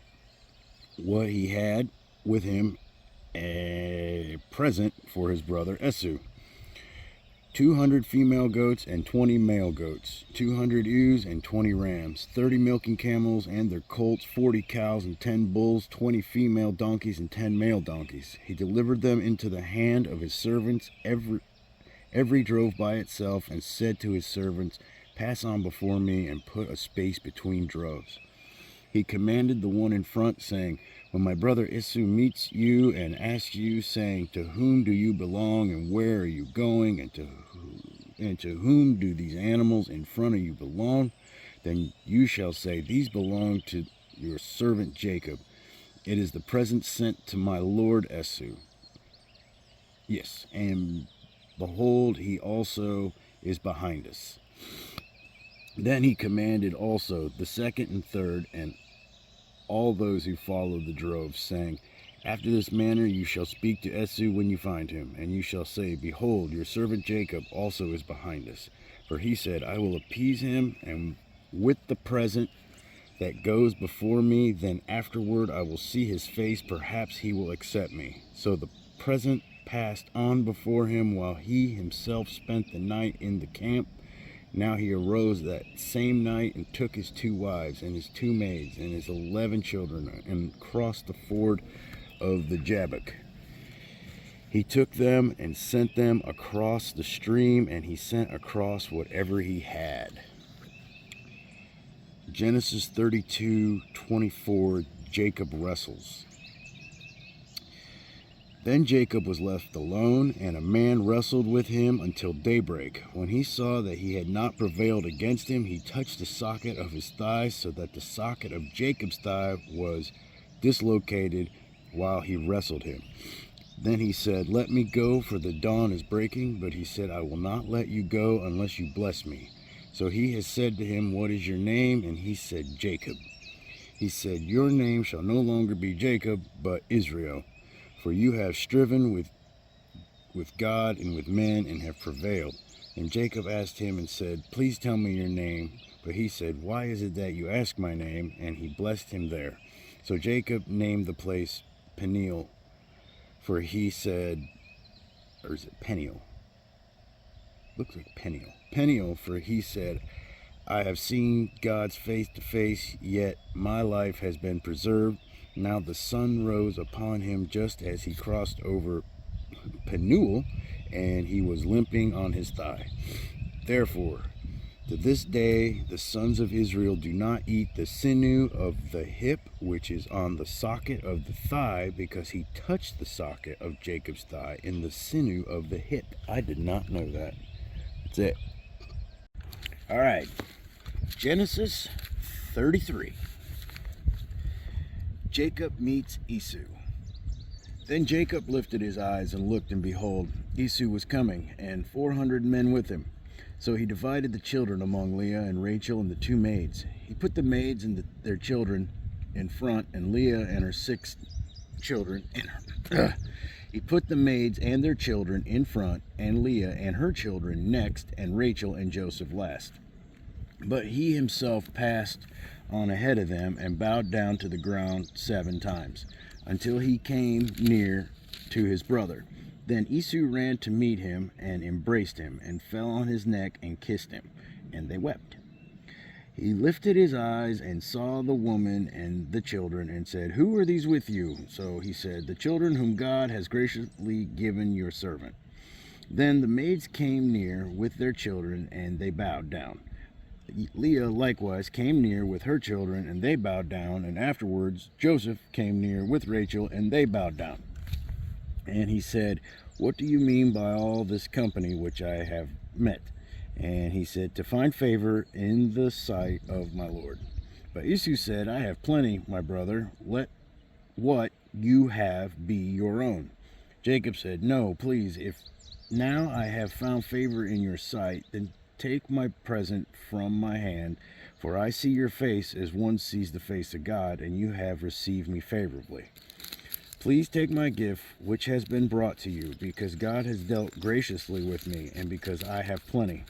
what he had with him a present for his brother Esau. 200 female goats and 20 male goats, 200 ewes and 20 rams, 30 milking camels and their colts, 40 cows and 10 bulls, 20 female donkeys and 10 male donkeys. He delivered them into the hand of his servants. Every drove by itself, and said to his servants, pass on before me and put a space between droves. He commanded the one in front, saying, when my brother Esau meets you and asks you, saying, to whom do you belong, and where are you going, and to whom do these animals in front of you belong? Then you shall say, these belong to your servant Jacob. It is the present sent to my lord Esau. Yes, and behold, he also is behind us. Then he commanded also the second and third, and all those who followed the droves, saying, after this manner you shall speak to Esau when you find him, and you shall say, behold, your servant Jacob also is behind us. For he said, I will appease him, and with the present that goes before me, then afterward I will see his face, perhaps he will accept me. So the present passed on before him, while he himself spent the night in the camp. Now he arose that same night and took his 2 wives and his 2 maids and his 11 children, and crossed the ford of the Jabbok. He took them and sent them across the stream, and he sent across whatever he had. Genesis 32:24. Jacob wrestles. Then Jacob was left alone, and a man wrestled with him until daybreak. When he saw that he had not prevailed against him, he touched the socket of his thigh, so that the socket of Jacob's thigh was dislocated while he wrestled him. Then he said, let me go, for the dawn is breaking. But he said, I will not let you go unless you bless me. So he has said to him, what is your name? And he said, Jacob. He said, your name shall no longer be Jacob, but Israel. For you have striven with God and with men, and have prevailed. And Jacob asked him and said, please tell me your name. But he said, why is it that you ask my name? And he blessed him there. So Jacob named the place Peniel, for he said, or is it Peniel? Looks like Peniel. Peniel, for he said, I have seen God's face to face, yet my life has been preserved. Now the sun rose upon him just as he crossed over Penuel, and he was limping on his thigh. Therefore, to this day the sons of Israel do not eat the sinew of the hip which is on the socket of the thigh, because he touched the socket of Jacob's thigh in the sinew of the hip. I did not know that. That's it. All right. Genesis 33. Jacob meets Esau. Then Jacob lifted his eyes and looked, and behold, Esau was coming, and 400 men with him. So he divided the children among Leah and Rachel and the 2 maids. He put the maids and their children in front, and Leah and her 6 children in her. He put the maids and their children in front, and Leah and her children next, and Rachel and Joseph last. But he himself passed on ahead of them and bowed down to the ground 7 times, until he came near to his brother. Then Esau ran to meet him and embraced him, and fell on his neck and kissed him, and they wept. He lifted his eyes and saw the woman and the children, and said, "Who are these with you?" So he said, "The children whom God has graciously given your servant." Then the maids came near with their children, and they bowed down. Leah likewise came near with her children, and they bowed down. And afterwards Joseph came near with Rachel, and they bowed down. And he said, "What do you mean by all this company which I have met?" And he said, "To find favor in the sight of my Lord." But Esau said, "I have plenty, my brother. Let what you have be your own." Jacob said, "No, please, if now I have found favor in your sight, then take my present from my hand, for I see your face as one sees the face of God, and you have received me favorably. Please take my gift which has been brought to you, because God has dealt graciously with me, and because I have plenty."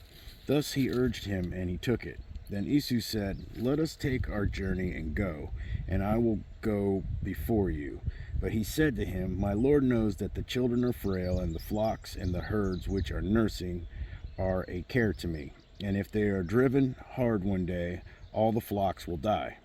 Thus he urged him, and he took it. Then Esau said, "Let us take our journey and go, and I will go before you." But he said to him, "My Lord knows that the children are frail, and the flocks and the herds which are nursing are a care to me. And if they are driven hard one day, all the flocks will die.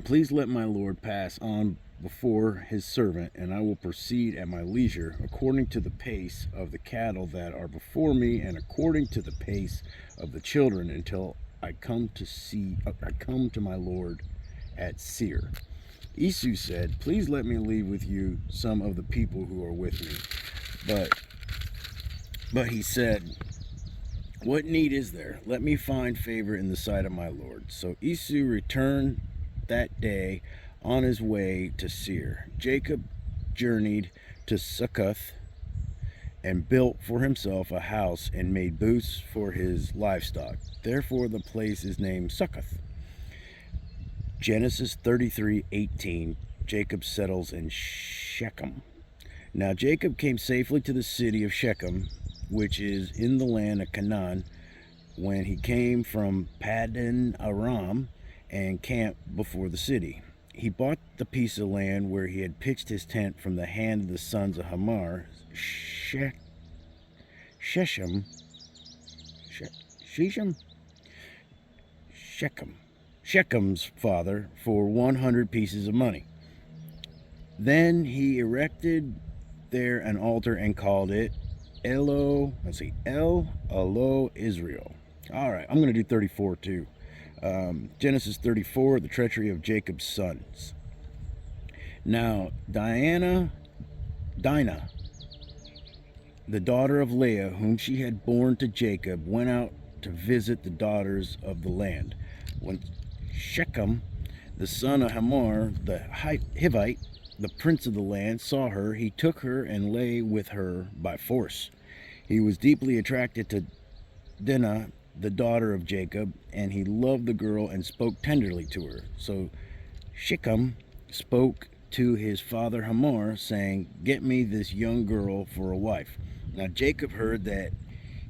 Please let my Lord pass on before his servant, and I will proceed at my leisure, according to the pace of the cattle that are before me, and according to the pace of the children, until I come to my Lord at Seir." Esau said, "Please let me leave with you some of the people who are with me." But he said, "What need is there? Let me find favor in the sight of my Lord." So Esau returned that day on his way to Seir. Jacob journeyed to Succoth and built for himself a house and made booths for his livestock. Therefore the place is named Succoth. Genesis 33:18. Jacob settles in Shechem. Now Jacob came safely to the city of Shechem, which is in the land of Canaan, when he came from Paddan Aram, and camped before the city. He bought the piece of land where he had pitched his tent from the hand of the sons of Hamor, Shechem's father, for 100 pieces of money. Then he erected there an altar and called it El Alo Israel. All right, I'm going to do 34 too. Genesis 34, the treachery of Jacob's sons. Now Dinah, the daughter of Leah, whom she had borne to Jacob, went out to visit the daughters of the land. When Shechem, the son of Hamor, the Hivite, the prince of the land, saw her, he took her and lay with her by force. He was deeply attracted to Dinah, the daughter of Jacob, and he loved the girl and spoke tenderly to her. So Shechem spoke to his father Hamor, saying, "Get me this young girl for a wife." Now Jacob heard that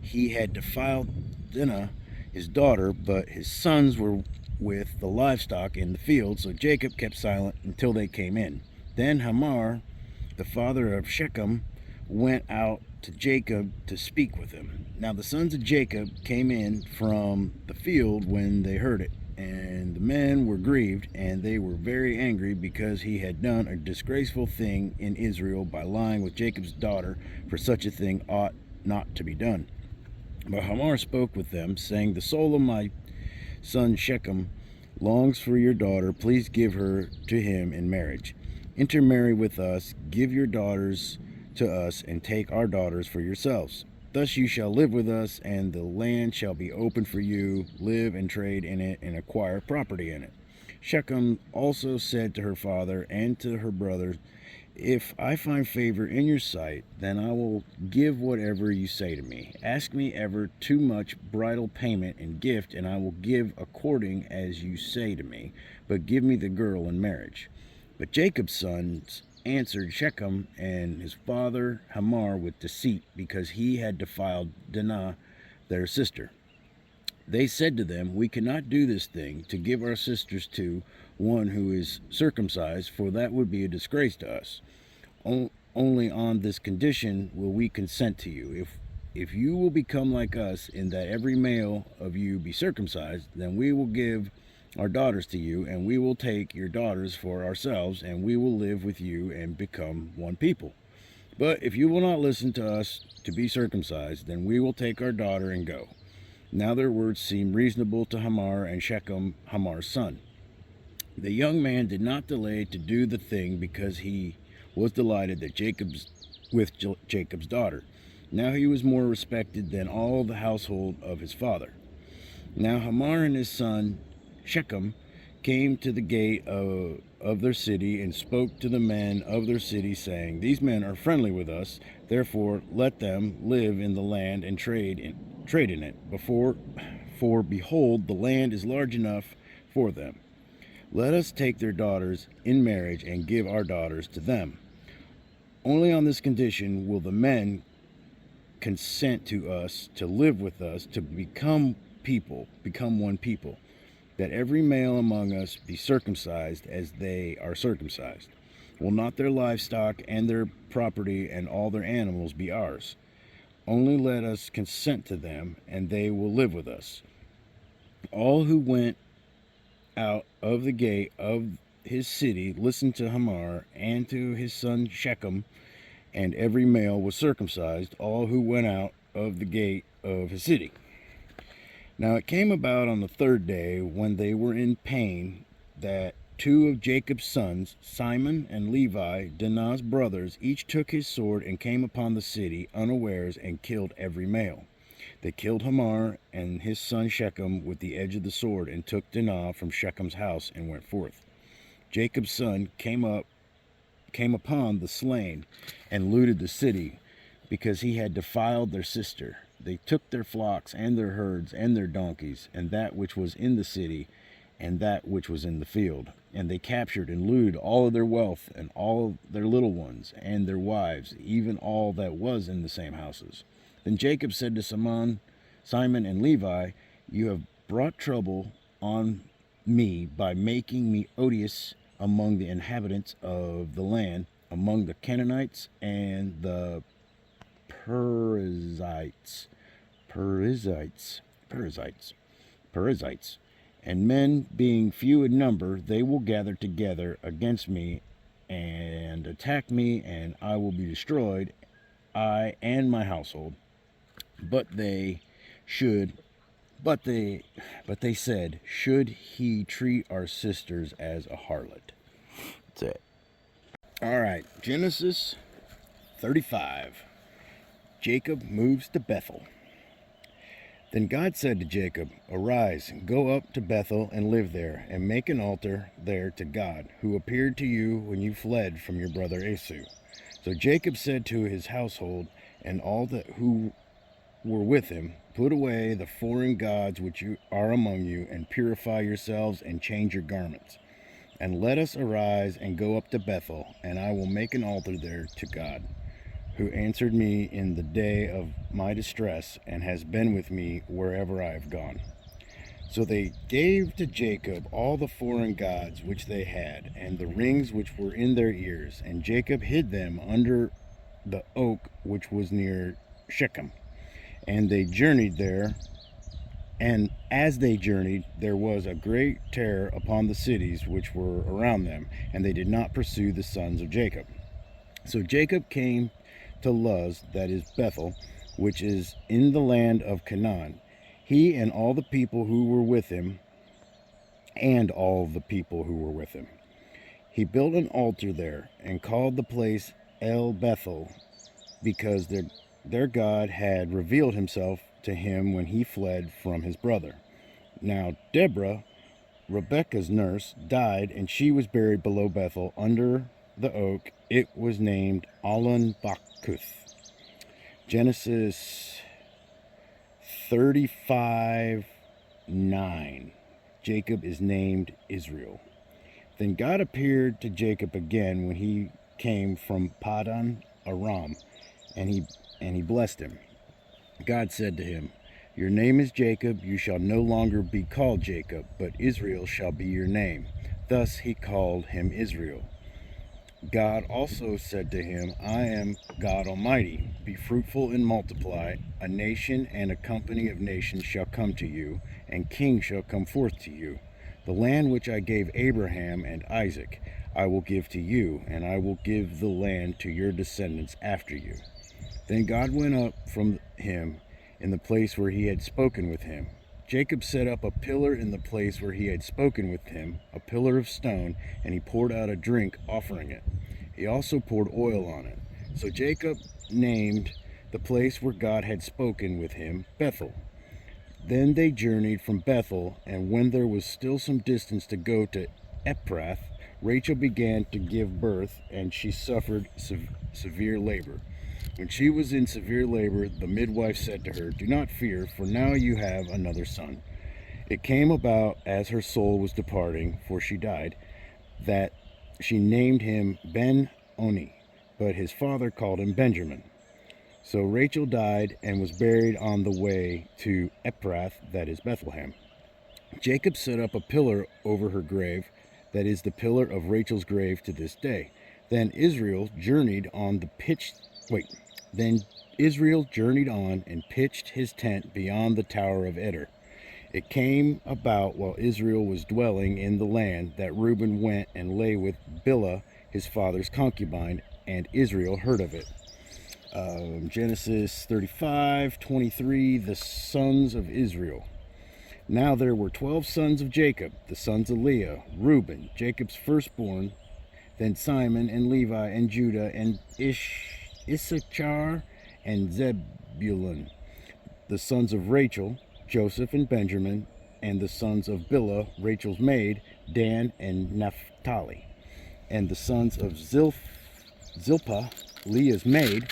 he had defiled Dinah, his daughter, but his sons were with the livestock in the field, so Jacob kept silent until they came in. Then Hamor, the father of Shechem, went out to Jacob to speak with him. Now the sons of Jacob came in from the field when they heard it, and the men were grieved, and they were very angry because he had done a disgraceful thing in Israel by lying with Jacob's daughter, for such a thing ought not to be done. But Hamor spoke with them, saying, The soul of my son Shechem longs for your daughter. Please give her to him in marriage. Intermarry with us, give your daughters to us, and take our daughters for yourselves. Thus you shall live with us, and the land shall be open for you. Live and trade in it, and acquire property in it. Shechem also said to her father and to her brothers, If I find favor in your sight, then I will give whatever you say to me. Ask me ever too much bridal payment and gift, and I will give according as you say to me. But give me the girl in marriage. But Jacob's sons answered Shechem and his father Hamor with deceit, because he had defiled Dinah, their sister. They said to them, We cannot do this thing, to give our sisters to one who is circumcised, for that would be a disgrace to us. Only on this condition will we consent to you. If you will become like us in that every male of you be circumcised, then we will give our daughters to you, and we will take your daughters for ourselves, and we will live with you and become one people. But if you will not listen to us to be circumcised, then we will take our daughter and go. Now their words seemed reasonable to Hamor and Shechem, Hamor's son. The young man did not delay to do the thing, because he was delighted that Jacob's daughter. Now he was more respected than all the household of his father. Now Hamor and his son Shechem came to the gate of their city and spoke to the men of their city, saying, These men are friendly with us, therefore let them live in the land and trade in it. For behold, the land is large enough for them. Let us take their daughters in marriage and give our daughters to them. Only on this condition will the men consent to us to live with us, to become one people, that every male among us be circumcised as they are circumcised. Will not their livestock and their property and all their animals be ours? Only let us consent to them, and they will live with us. All who went out of the gate of his city listened to Hamor and to his son Shechem, and every male was circumcised, all who went out of the gate of his city. Now it came about on the third day, when they were in pain, that two of Jacob's sons, Simon and Levi, Dinah's brothers, each took his sword and came upon the city unawares and killed every male. They killed Hamor and his son Shechem with the edge of the sword, and took Dinah from Shechem's house and went forth. Jacob's son came upon the slain and looted the city, because he had defiled their sister. They took their flocks and their herds and their donkeys, and that which was in the city, and that which was in the field. And they captured and looted all of their wealth, and all their little ones, and their wives, even all that was in the same houses. Then Jacob said to Simon and Levi, You have brought trouble on me by making me odious among the inhabitants of the land, among the Canaanites and the Perizzites, and men being few in number, they will gather together against me and attack me, and I will be destroyed, I and my household. But they said, Should he treat our sisters as a harlot? That's it. All right, Genesis 35. Jacob moves to Bethel. Then God said to Jacob, Arise, go up to Bethel and live there, and make an altar there to God, who appeared to you when you fled from your brother Esau. So Jacob said to his household and all who were with him, Put away the foreign gods which are among you, and purify yourselves, and change your garments. And let us arise and go up to Bethel, and I will make an altar there to God, who answered me in the day of my distress, and has been with me wherever I have gone. So they gave to Jacob all the foreign gods which they had, and the rings which were in their ears, and Jacob hid them under the oak which was near Shechem. And they journeyed there, and as they journeyed, there was a great terror upon the cities which were around them, and they did not pursue the sons of Jacob. So Jacob came to Luz, that is Bethel, which is in the land of Canaan, he and all the people who were with him, He built an altar there, and called the place El Bethel, because their God had revealed himself to him when he fled from his brother. Now Deborah, Rebekah's nurse, died, and she was buried below Bethel under the oak. It was named Allon Bakuth. Genesis 35:9. Jacob is named Israel. Then God appeared to Jacob again when he came from Padan Aram, and he blessed him. God said to him, "Your name is Jacob. You shall no longer be called Jacob, but Israel shall be your name." Thus he called him Israel. God also said to him, "I am God Almighty. Be fruitful and multiply. A nation and a company of nations shall come to you, and kings shall come forth to you. The land which I gave Abraham and Isaac, I will give to you, and I will give the land to your descendants after you." Then God went up from him in the place where he had spoken with him. Jacob set up a pillar in the place where he had spoken with him, a pillar of stone, and he poured out a drink, offering it. He also poured oil on it. So Jacob named the place where God had spoken with him Bethel. Then they journeyed from Bethel, and when there was still some distance to go to Ephrath, Rachel began to give birth, and she suffered severe labor. When she was in severe labor, the midwife said to her, "Do not fear, for now you have another son." It came about as her soul was departing, for she died, that she named him Ben-Oni, but his father called him Benjamin. So Rachel died and was buried on the way to Ephrath, that is Bethlehem. Jacob set up a pillar over her grave, that is the pillar of Rachel's grave to this day. Then Israel journeyed on and pitched his tent beyond the tower of Eder. It came about while Israel was dwelling in the land that Reuben went and lay with Bilhah, his father's concubine, and Israel heard of it. Genesis 35:23, the sons of Israel. Now there were 12 sons of Jacob, the sons of Leah, Reuben, Jacob's firstborn, then Simon and Levi and Judah and Issachar and Zebulun, the sons of Rachel, Joseph and Benjamin, and the sons of Bilhah, Rachel's maid, Dan and Naphtali, and the sons of Zilpah, Leah's maid,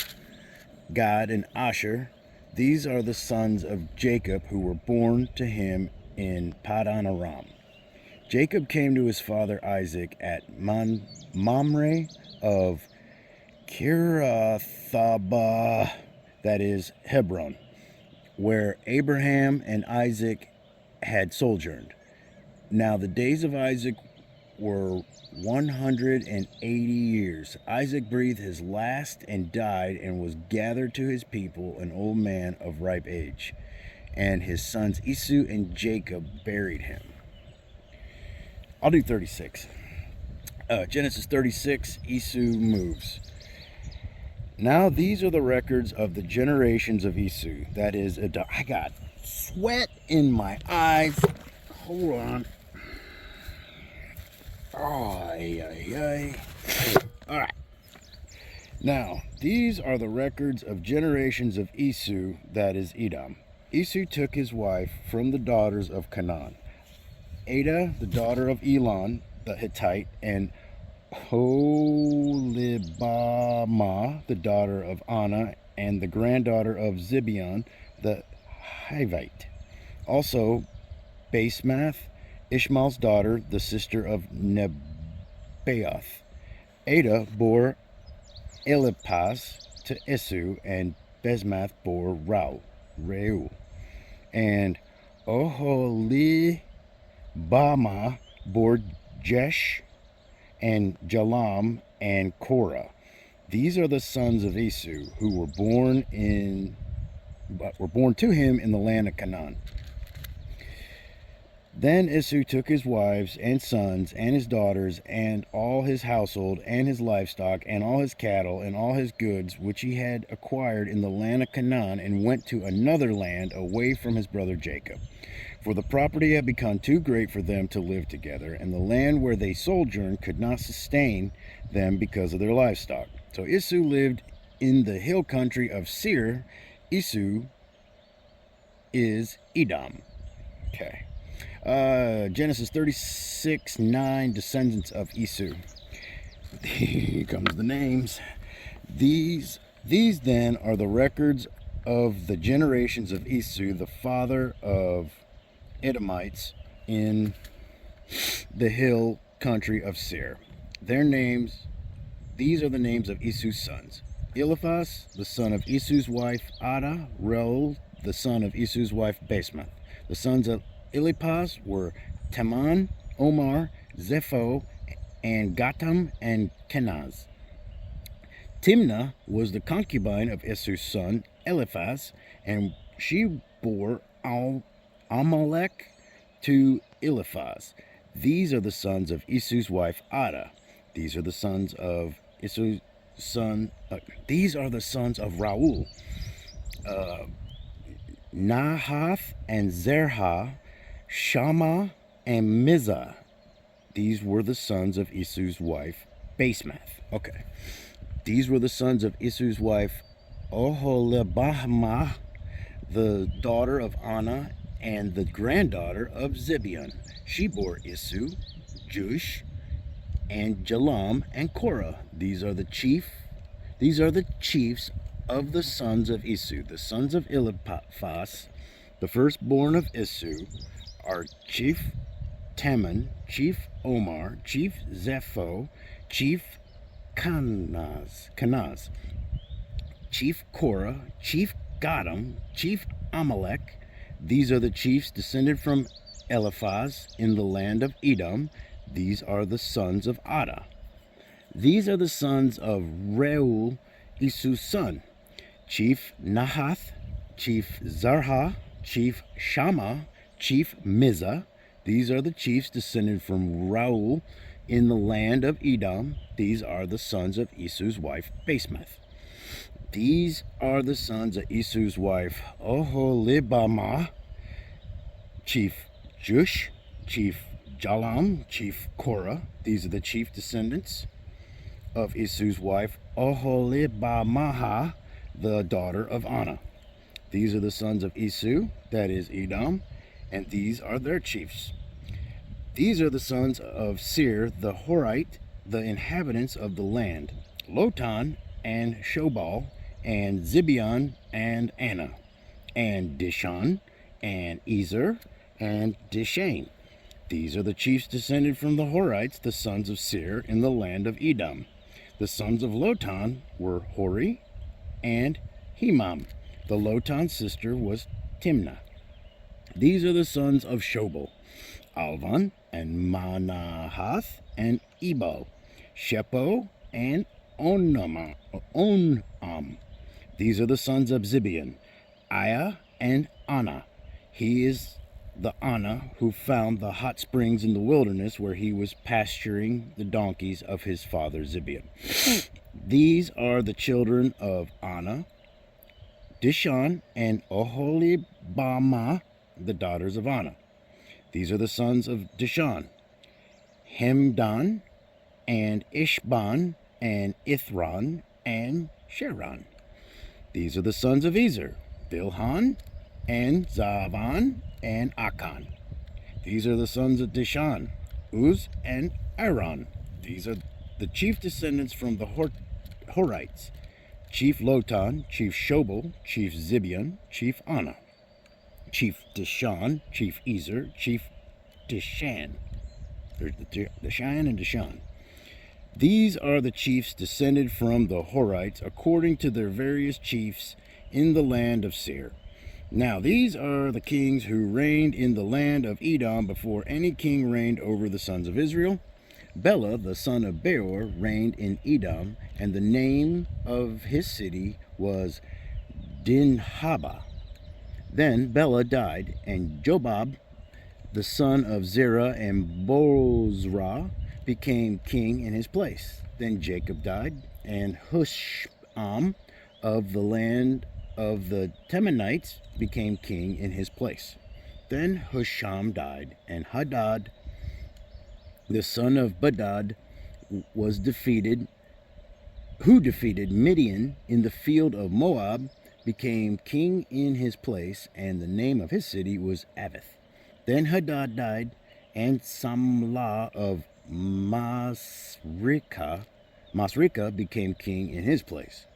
Gad and Asher. These are the sons of Jacob who were born to him in Padan Aram. Jacob came to his father Isaac at Mamre of Kiriathaba, that is Hebron, where Abraham and Isaac had sojourned. Now the days of Isaac were 180 years. Isaac breathed his last and died, and was gathered to his people, an old man of ripe age. And his sons Esau and Jacob buried him. I'll do 36. Genesis 36, Esau moves. Now these are the records of the generations of Esau. That is, I got sweat in my eyes. Hold on. All right. Now, these are the records of generations of Esau, that is Edom. Esau took his wife from the daughters of Canaan, Adah, the daughter of Elon, the Hittite, and Holibamah, the daughter of Anna, and the granddaughter of Zibeon, the Hivite. Also, Basemath, Ishmael's daughter, the sister of Nebaioth. Adah bore Eliphaz to Esau, and Basemath bore Reu. And Oholibamah bore Jesh, and Jalam, and Korah. These are the sons of Esau who were born to him in the land of Canaan. Then Esau took his wives and sons and his daughters and all his household and his livestock and all his cattle and all his goods which he had acquired in the land of Canaan, and went to another land away from his brother Jacob. For the property had become too great for them to live together, and the land where they sojourned could not sustain them because of their livestock. So Esau lived in the hill country of Seir. Esau is Edom. Okay. Genesis 36:9, descendants of Esau. Here comes the names. These then are the records of the generations of Esau, the father of Edomites, in the hill country of Seir. Their names, these are the names of Esau's sons: Eliphaz, the son of Esau's wife Adah; Reuel, the son of Esau's wife Basemath. The sons of Eliphaz were Teman, Omar, Zepho, and Gatam, and Kenaz. Timnah was the concubine of Esau's son Eliphaz, and she bore Amalek to Eliphaz. These are the sons of Esau's wife Adah. These are the sons of Esau's son. These are the sons of Reuel, Nahath and Zerah, Shammah and Mizah. These were the sons of Esau's wife Basemath. Okay. These were the sons of Esau's wife Oholibamah, the daughter of Anah and the granddaughter of Zibeon. She bore Esau, Jush, and Jalam, and Korah. These are the chiefs of the sons of Esau. The sons of Eliphaz, the firstborn of Esau, are Chief Teman, Chief Omar, Chief Zepho, Chief Kenaz, Chief Korah, Chief Gatam, Chief Amalek. These are the chiefs descended from Eliphaz in the land of Edom. These are the sons of Adah. These are the sons of Reuel, Esau's son: Chief Nahath, Chief Zarha, Chief Shammah, Chief Mizah. These are the chiefs descended from Reuel in the land of Edom. These are the sons of Esau's wife Basemath. These are the sons of Esau's wife Oholibamah: Chief Jush, Chief Jalam, Chief Korah. These are the chief descendants of Esau's wife Oholibamah, the daughter of Anah. These are the sons of Esau, that is Edom, and these are their chiefs. These are the sons of Seir the Horite, the inhabitants of the land: Lotan and Shobal, and Zibeon and Anah, and Dishon, and Ezer, and Dishan. These are the chiefs descended from the Horites, the sons of Seir, in the land of Edom. The sons of Lotan were Hori and Hemam. The Lotan's sister was Timnah. These are the sons of Shobal: Alvan and Manahath and Ebal, Shepo and Onam. These are the sons of Zibeon: Aiah and Anah. He is the Anah who found the hot springs in the wilderness where he was pasturing the donkeys of his father Zibeon. These are the children of Anah: Dishon and Oholibamah, the daughters of Anah. These are the sons of Dishon: Hemdan and Ishban and Ithran and Sheran. These are the sons of Ezer: Bilhan and Zavan and Akan. These are the sons of Dishon: Uz and Aran. These are the chief descendants from the Horites: Chief Lotan, Chief Shobal, Chief Zibeon, Chief Anah, Chief Dishon, Chief Ezer, Chief Dishan. There's Dishan and Dishan. These are the chiefs descended from the Horites according to their various chiefs in the land of Seir. Now these are the kings who reigned in the land of Edom before any king reigned over the sons of Israel. Bela, the son of Beor, reigned in Edom, and the name of his city was Dinhaba. Then Bela died, and Jobab, the son of Zerah and Bozrah, became king in his place. Then Jacob died, and Husham of the land of the Temanites became king in his place. Then Husham died, and Hadad, the son of Badad, was defeated, who defeated Midian in the field of Moab, became king in his place, and the name of his city was Avith. Then Hadad died, and Samlah of Masrika became king in his place.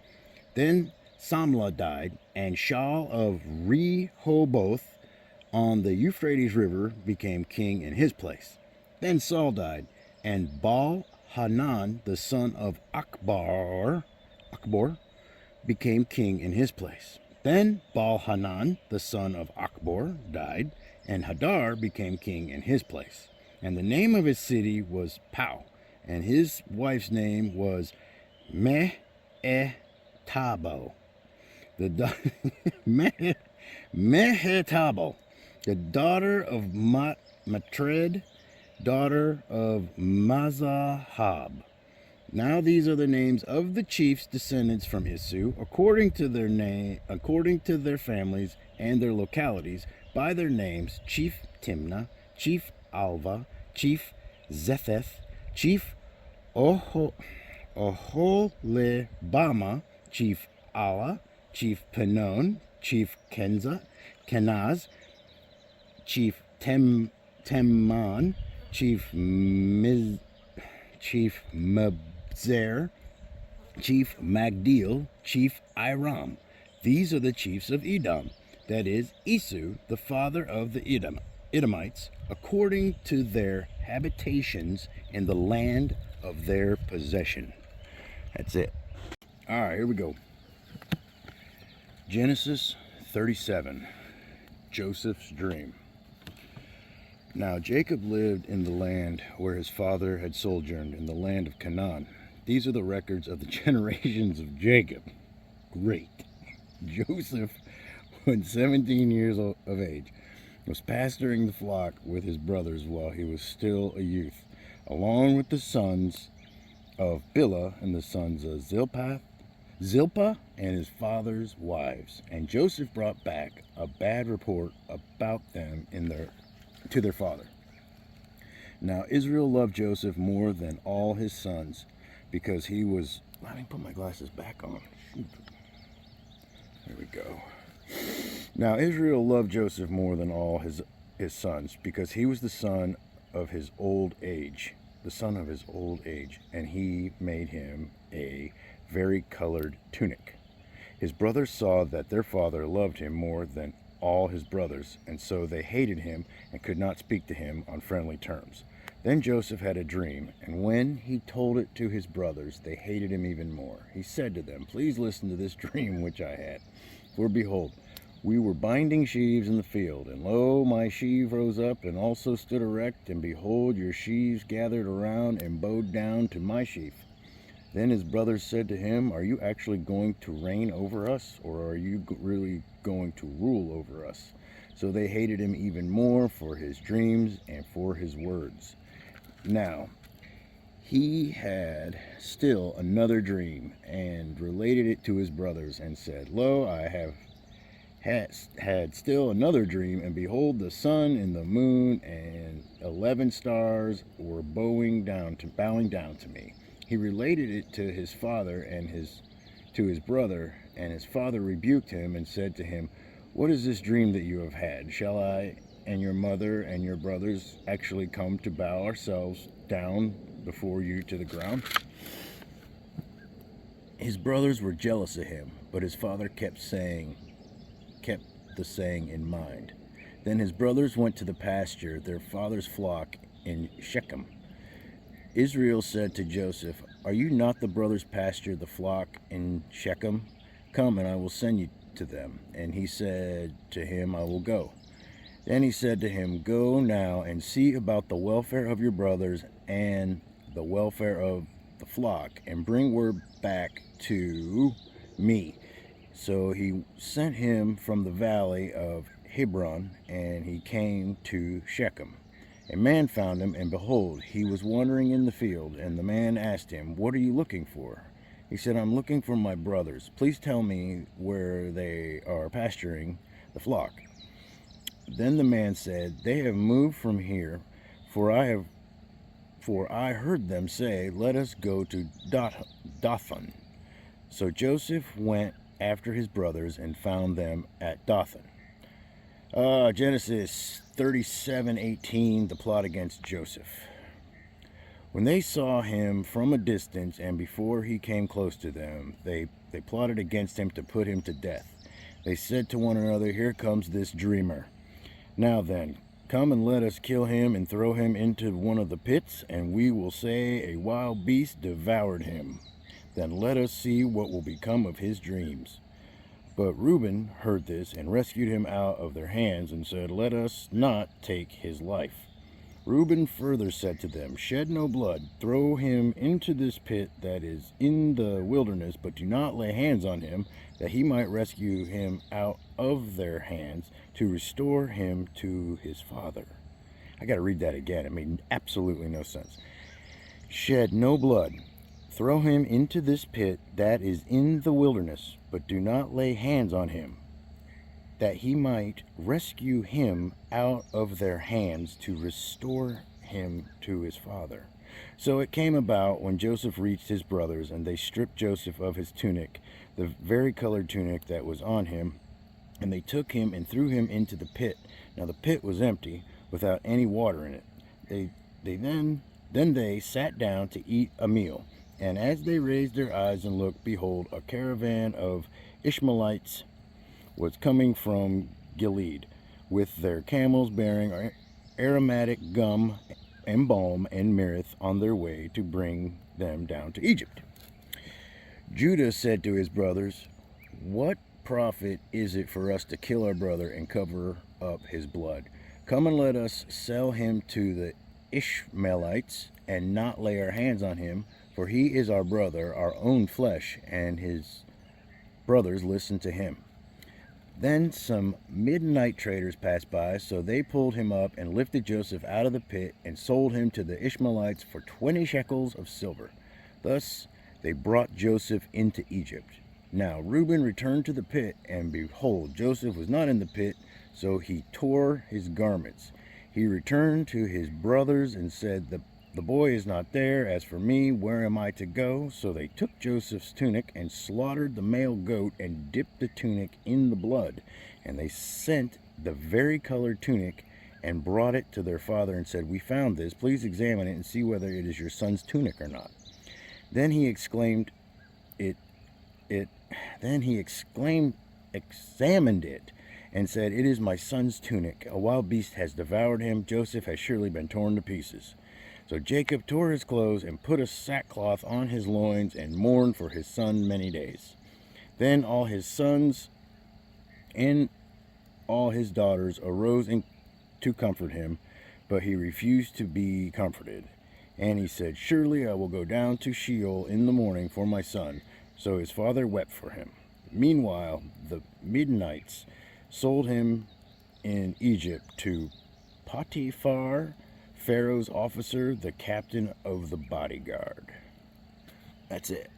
Then Samlah died, and Shaul of Rehoboth on the Euphrates River became king in his place. Then Saul died, and Baal Hanan, the son of Akbor, became king in his place. Then Baal Hanan, the son of Akbor, died, and Hadar became king in his place. And the name of his city was Pau, and his wife's name was Mehetabo. Mehetabo, the daughter of Matred, daughter of Mazahab. Now these are the names of the chiefs' descendants from Isu, according to their families and their localities, by their names: Chief Timnah, Chief Alva, Chief Zetheth, Chief Oholibama, Chief Allah, Chief Penon, Chief Kenaz, Chief Temman, Chief Mabzer, Chief Magdiel, Chief Iram. These are the chiefs of Edom, that is, Isu, the father of the Edomites, according to their habitations in the land of their possession. That's it. All right, here we go. Genesis 37, Joseph's dream. Now Jacob lived in the land where his father had sojourned, in the land of Canaan. These are the records of the generations of Jacob. Great. Joseph, when 17 years of age, was pasturing the flock with his brothers while he was still a youth, along with the sons of Bilhah and the sons of Zilpah and his father's wives. And Joseph brought back a bad report about them to their father. Now Israel loved Joseph more than all his sons, because he was... Let me put my glasses back on. Shoot. There we go. Now Israel loved Joseph more than all his sons, because he was the son of his old age, and he made him a vari-colored tunic. His brothers saw that their father loved him more than all his brothers, and so they hated him and could not speak to him on friendly terms. Then Joseph had a dream, and when he told it to his brothers, they hated him even more. He said to them, "Please listen to this dream which I had. For behold, we were binding sheaves in the field, and lo, my sheaf rose up and also stood erect, and behold, your sheaves gathered around and bowed down to my sheaf." Then his brothers said to him, "Are you actually going to reign over us, or are you really going to rule over us?" So they hated him even more for his dreams and for his words. Now, he had still another dream, and related it to his brothers, and said, "Lo, I have had still another dream, and behold, the sun and the moon and 11 stars were bowing down to me." He related it to his father and to his brother, and his father rebuked him and said to him, "What is this dream that you have had? Shall I and your mother and your brothers actually come to bow ourselves down before you to the ground?" His brothers were jealous of him, but his father kept the saying in mind. Then his brothers went to the pasture their father's flock in Shechem. Israel said to Joseph, "Are you not the brothers pasture the flock in Shechem? Come, and I will send you to them." And he said to him, "I will go." Then he said to him, "Go now and see about the welfare of your brothers, and the welfare of the flock and bring word back to me. So he sent him from the valley of Hebron, and he came to Shechem. A man found him, and behold, he was wandering in the field, and the man asked him, "What are you looking for?" He said, "I'm looking for my brothers. Please tell me where they are pasturing the flock." Then the man said, "They have moved from here, for I heard them say, 'Let us go to Dothan.'" So Joseph went after his brothers and found them at Dothan. Genesis 37:18, the plot against Joseph. When they saw him from a distance and before he came close to them, they plotted against him to put him to death. They said to one another, "Here comes this dreamer. Now then, come and let us kill him and throw him into one of the pits, and we will say a wild beast devoured him. Then let us see what will become of his dreams." But Reuben heard this and rescued him out of their hands and said, "Let us not take his life." Reuben further said to them, "Shed no blood, throw him into this pit that is in the wilderness, but do not lay hands on him, that he might rescue him out of their hands to restore him to his father." I got to read that again. It made absolutely no sense. Shed no blood. Throw him into this pit that is in the wilderness, but do not lay hands on him, that he might rescue him out of their hands to restore him to his father. So it came about when Joseph reached his brothers, and they stripped Joseph of his tunic, the varicolored tunic that was on him, and they took him and threw him into the pit. Now the pit was empty, without any water in it. Then they sat down to eat a meal. And as they raised their eyes and looked, behold, a caravan of Ishmaelites was coming from Gilead, with their camels bearing aromatic gum and balm and myrrh on their way to bring them down to Egypt. Judah said to his brothers, "What profit is it for us to kill our brother and cover up his blood? Come and let us sell him to the Ishmaelites and not lay our hands on him, for he is our brother, our own flesh," and his brothers listened to him. Then some midnight traders passed by, so they pulled him up and lifted Joseph out of the pit and sold him to the Ishmaelites for 20 shekels of silver. Thus they brought Joseph into Egypt. Now Reuben returned to the pit, and behold, Joseph was not in the pit, so he tore his garments. He returned to his brothers and said, The boy is not there. As for me, where am I to go?" So they took Joseph's tunic and slaughtered the male goat and dipped the tunic in the blood. And they sent the varicolored tunic and brought it to their father and said, "We found this. Please examine it and see whether it is your son's tunic or not." Then he examined it and said, "It is my son's tunic. A wild beast has devoured him. Joseph has surely been torn to pieces." So Jacob tore his clothes and put a sackcloth on his loins and mourned for his son many days. Then all his sons and all his daughters arose to comfort him, but he refused to be comforted. And he said, "Surely I will go down to Sheol in the morning for my son." So his father wept for him. Meanwhile, the Midianites sold him in Egypt to Potiphar, Pharaoh's officer, the captain of the bodyguard. That's it.